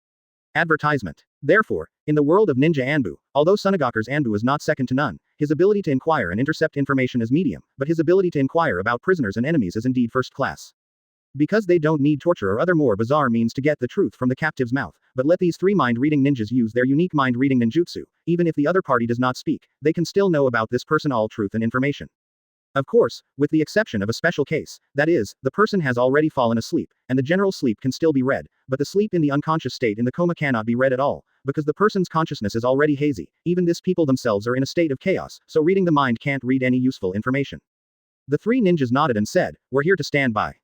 A: Advertisement. Therefore, in the world of Ninja Anbu, although Sunagaku's Anbu is not second to none, his ability to inquire and intercept information is medium, but his ability to inquire about prisoners and enemies is indeed first class. Because they don't need torture or other more bizarre means to get the truth from the captive's mouth, but let these three mind-reading ninjas use their unique mind-reading ninjutsu, even if the other party does not speak, they can still know about this person all truth and information. Of course, with the exception of a special case, that is, the person has already fallen asleep, and the general sleep can still be read, but the sleep in the unconscious state in the coma cannot be read at all, because the person's consciousness is already hazy, even this people themselves are in a state of chaos, so reading the mind can't read any useful information. The three ninjas nodded and said, "We're here to stand by."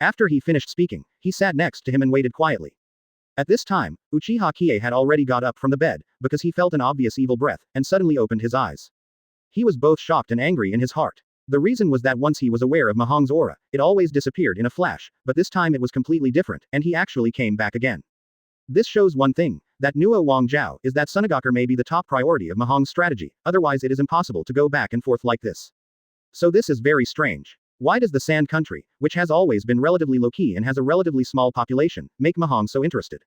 A: After he finished speaking, he sat next to him and waited quietly. At this time, Uchiha Qiye had already got up from the bed, because he felt an obvious evil breath, and suddenly opened his eyes. He was both shocked and angry in his heart. The reason was that once he was aware of Mahong's aura, it always disappeared in a flash, but this time it was completely different, and he actually came back again. This shows one thing, that Nuo Wang Zhao is that Sunagaku may be the top priority of Mahong's strategy, otherwise it is impossible to go back and forth like this. So this is very strange. Why does the Sand country, which has always been relatively low-key and has a relatively small population, make Mahong so interested?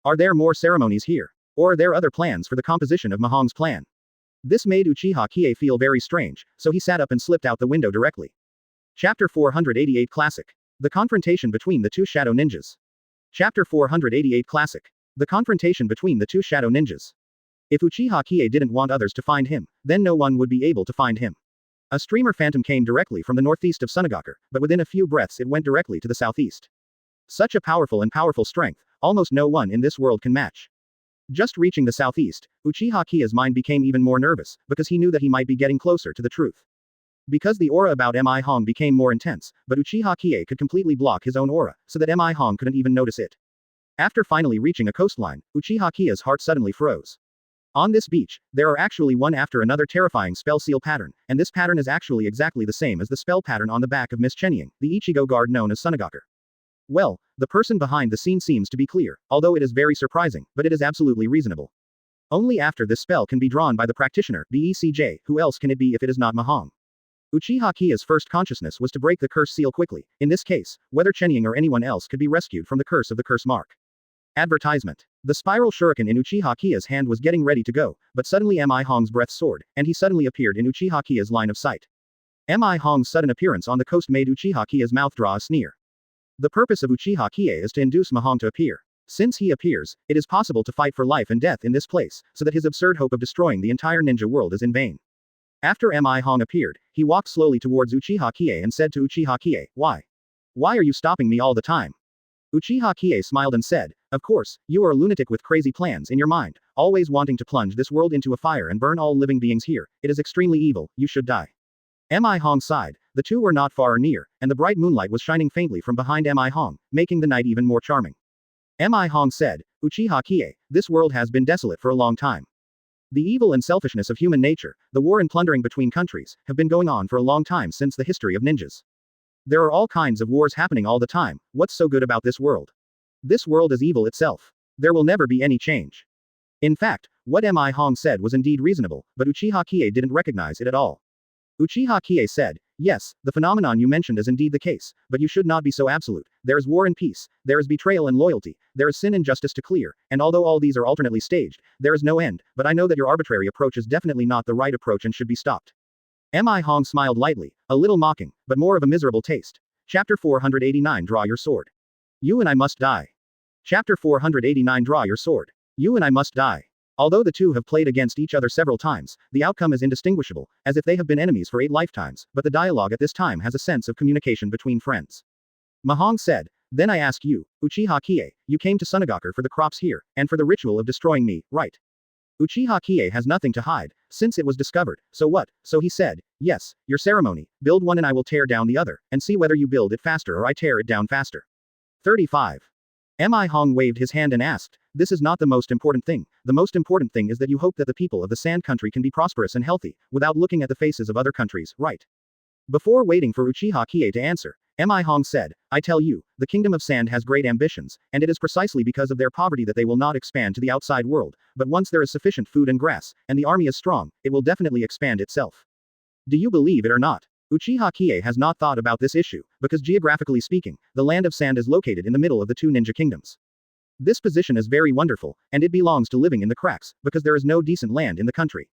A: Are there more ceremonies here? Or are there other plans for the composition of Mahong's plan? This made Uchiha Qiye feel very strange, so he sat up and slipped out the window directly. Chapter 488 Classic. The confrontation between the two shadow ninjas. Chapter 488 Classic. The confrontation between the two shadow ninjas. If Uchiha Qiye didn't want others to find him, then no one would be able to find him. A streamer phantom came directly from the northeast of Sunagaku, but within a few breaths it went directly to the southeast. Such a powerful strength, almost no one in this world can match. Just reaching the southeast, Uchiha Qiye's mind became even more nervous, because he knew that he might be getting closer to the truth. Because the aura about Mi Hong became more intense, but Uchiha Qiye could completely block his own aura, so that Mi Hong couldn't even notice it. After finally reaching a coastline, Uchiha Qiye's heart suddenly froze. On this beach, there are actually one after another terrifying spell seal pattern, and this pattern is actually exactly the same as the spell pattern on the back of Miss Chenying, the Ichigo guard known as Sunagaku. Well, the person behind the scene seems to be clear, although it is very surprising, but it is absolutely reasonable. Only after this spell can be drawn by the practitioner, BECJ, who else can it be if it is not Mahong? Uchiha Qiye's first consciousness was to break the curse seal quickly, in this case, whether Chenying or anyone else could be rescued from the curse of the curse mark. Advertisement. The spiral shuriken in Uchiha Qiye's hand was getting ready to go, but suddenly Mi Hong's breath soared, and he suddenly appeared in Uchiha Qiye's line of sight. Mi Hong's sudden appearance on the coast made Uchiha Qiye's mouth draw a sneer. The purpose of Uchiha Qiye is to induce Mahong to appear. Since he appears, it is possible to fight for life and death in this place, so that his absurd hope of destroying the entire ninja world is in vain. After Mi Hong appeared, he walked slowly towards Uchiha Qiye and said to Uchiha Qiye, "Why? Why are you stopping me all the time?" Uchiha Qiye smiled and said, "Of course, you are a lunatic with crazy plans in your mind, always wanting to plunge this world into a fire and burn all living beings here. It is extremely evil, you should die." Mi Hong sighed. The two were not far or near, and the bright moonlight was shining faintly from behind Mi Hong, making the night even more charming. Mi Hong said, "Uchiha Qiye, this world has been desolate for a long time. The evil and selfishness of human nature, the war and plundering between countries, have been going on for a long time since the history of ninjas. There are all kinds of wars happening all the time. What's so good about this world? This world is evil itself. There will never be any change." In fact, what Mi Hong said was indeed reasonable, but Uchiha Qiye didn't recognize it at all. Uchiha Qiye said, "Yes, the phenomenon you mentioned is indeed the case, but you should not be so absolute. There is war and peace, there is betrayal and loyalty, there is sin and justice to clear, and although all these are alternately staged, there is no end, but I know that your arbitrary approach is definitely not the right approach and should be stopped." Mi Hong smiled lightly, a little mocking, but more of a miserable taste. Chapter 489 Draw Your Sword. You and I must die. Chapter 489 Draw Your Sword. You and I must die. Although the two have played against each other several times, the outcome is indistinguishable, as if they have been enemies for 8 lifetimes, but the dialogue at this time has a sense of communication between friends. Mahong said, "Then I ask you, Uchiha Qiye, you came to Sunagakur for the crops here, and for the ritual of destroying me, right?" Uchiha Qiye has nothing to hide, since it was discovered, so what? So he said, "Yes, your ceremony, build one and I will tear down the other, and see whether you build it faster or I tear it down faster." 35. Mi Hong waved his hand and asked, "This is not the most important thing. The most important thing is that you hope that the people of the Sand Country can be prosperous and healthy, without looking at the faces of other countries, right?" Before waiting for Uchiha Qiye to answer, Mi Hong said, "I tell you, the Kingdom of Sand has great ambitions, and it is precisely because of their poverty that they will not expand to the outside world, but once there is sufficient food and grass, and the army is strong, it will definitely expand itself. Do you believe it or not?" Uchiha Qiye has not thought about this issue, because geographically speaking, the land of sand is located in the middle of the two ninja kingdoms. This position is very wonderful, and it belongs to living in the cracks, because there is no decent land in the country.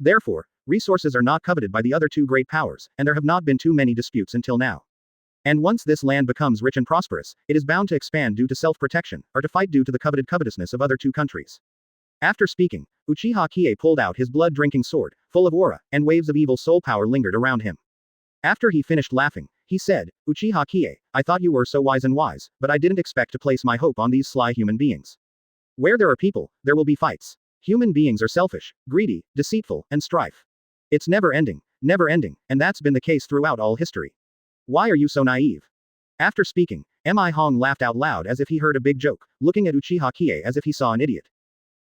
A: Therefore, resources are not coveted by the other two great powers, and there have not been too many disputes until now. And once this land becomes rich and prosperous, it is bound to expand due to self-protection, or to fight due to the coveted covetousness of other two countries. After speaking, Uchiha Qiye pulled out his blood-drinking sword, full of aura, and waves of evil soul power lingered around him. After he finished laughing, he said, "Uchiha Qiye, I thought you were so wise, but I didn't expect to place my hope on these sly human beings. Where there are people, there will be fights. Human beings are selfish, greedy, deceitful, and strife. It's never ending, and that's been the case throughout all history. Why are you so naive?" After speaking, Mi Hong laughed out loud as if he heard a big joke, looking at Uchiha Qiye as if he saw an idiot.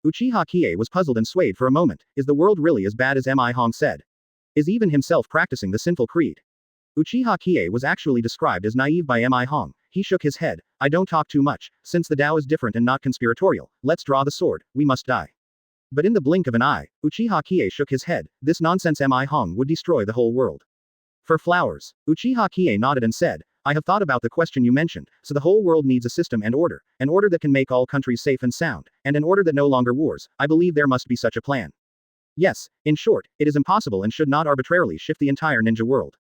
A: Uchiha Qiye was puzzled and swayed for a moment. Is the world really as bad as Mi Hong said? Is even himself practicing the sinful creed? Uchiha Qiye was actually described as naive by Mi Hong. He shook his head. "I don't talk too much, since the Tao is different and not conspiratorial. Let's draw the sword, we must die." But in the blink of an eye, Uchiha Qiye shook his head. This nonsense Mi Hong would destroy the whole world. "For flowers." Uchiha Qiye nodded and said, "I have thought about the question you mentioned, so the whole world needs a system and order, an order that can make all countries safe and sound, and an order that no longer wars. I believe there must be such a plan. Yes, in short, it is impossible and should not arbitrarily shift the entire ninja world."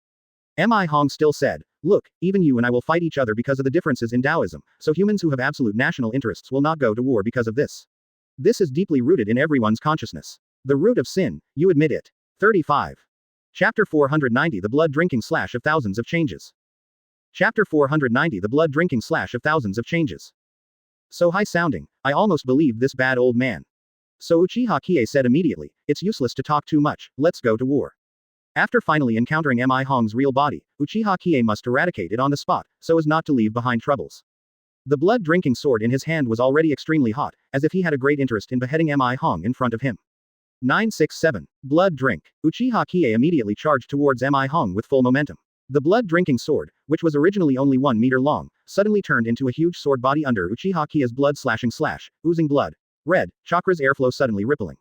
A: Mi Hong still said, "Look, even you and I will fight each other because of the differences in Taoism, so humans who have absolute national interests will not go to war because of this. This is deeply rooted in everyone's consciousness. The root of sin, you admit it." 35. Chapter 490 The Blood-Drinking Slash of Thousands of Changes. Chapter 490 The Blood-Drinking Slash of Thousands of Changes. So high-sounding, I almost believed this bad old man. So Uchiha Qiye said immediately, "It's useless to talk too much, let's go to war." After finally encountering Mi Hong's real body, Uchiha Qiye must eradicate it on the spot, so as not to leave behind troubles. The blood-drinking sword in his hand was already extremely hot, as if he had a great interest in beheading Mi Hong in front of him. 967. Blood Drink. Uchiha Qiye immediately charged towards Mi Hong with full momentum. The blood-drinking sword, which was originally only 1 meter long, suddenly turned into a huge sword body under Uchiha Qiye's blood-slashing slash, oozing blood. Red, chakras airflow suddenly rippling.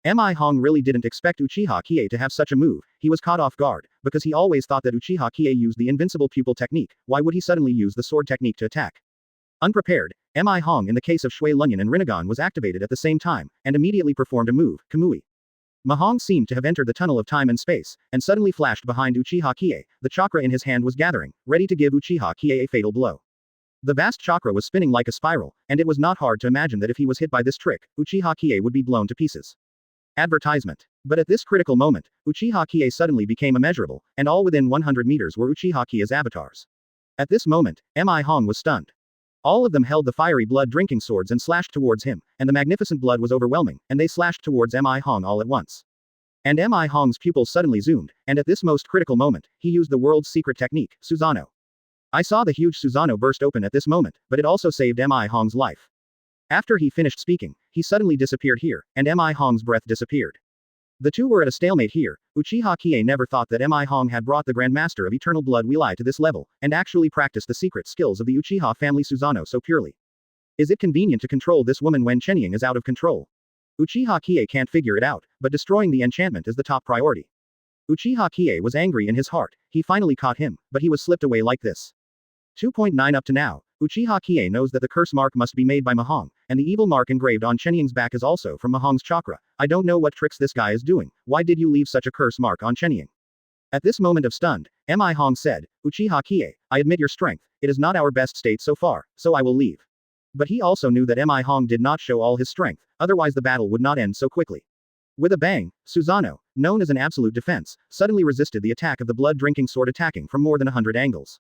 A: Mi Hong really didn't expect Uchiha Qiye to have such a move. He was caught off guard, because he always thought that Uchiha Qiye used the invincible pupil technique. Why would he suddenly use the sword technique to attack? Unprepared, Mi Hong in the case of Shui Lunyan and Rinnegan was activated at the same time, and immediately performed a move, Kamui. Mahong seemed to have entered the tunnel of time and space, and suddenly flashed behind Uchiha Qiye. The chakra in his hand was gathering, ready to give Uchiha Qiye a fatal blow. The vast chakra was spinning like a spiral, and it was not hard to imagine that if he was hit by this trick, Uchiha Qiye would be blown to pieces. Advertisement. But at this critical moment, Uchiha Qiye suddenly became immeasurable, and all within 100 meters were Uchiha Qiye's avatars. At this moment, Mi Hong was stunned. All of them held the fiery blood-drinking swords and slashed towards him, and the magnificent blood was overwhelming, and they slashed towards Mi Hong all at once. And Mi Hong's pupils suddenly zoomed, and at this most critical moment, he used the world's secret technique, Susanoo. I saw the huge Susanoo burst open at this moment, but it also saved Mi Hong's life. After he finished speaking, he suddenly disappeared here, and Mi Hong's breath disappeared. The two were at a stalemate here. Uchiha Qiye never thought that Mi Hong had brought the Grandmaster of Eternal Blood Wheelai to this level, and actually practiced the secret skills of the Uchiha family Susanoo so purely. Is it convenient to control this woman when Chenying is out of control? Uchiha Qiye can't figure it out, but destroying the enchantment is the top priority. Uchiha Qiye was angry in his heart. He finally caught him, but he was slipped away like this. 2.9 Up to now, Uchiha Qiye knows that the curse mark must be made by Mahong, and the evil mark engraved on Chenying's back is also from Mahong's chakra. I don't know what tricks this guy is doing. Why did you leave such a curse mark on Chenying? At this moment of stunned, Mi Hong said, Uchiha Qiye, I admit your strength, it is not our best state so far, so I will leave. But he also knew that Mi Hong did not show all his strength, otherwise the battle would not end so quickly. With a bang, Susanoo, known as an absolute defense, suddenly resisted the attack of the blood-drinking sword attacking from more than 100 angles.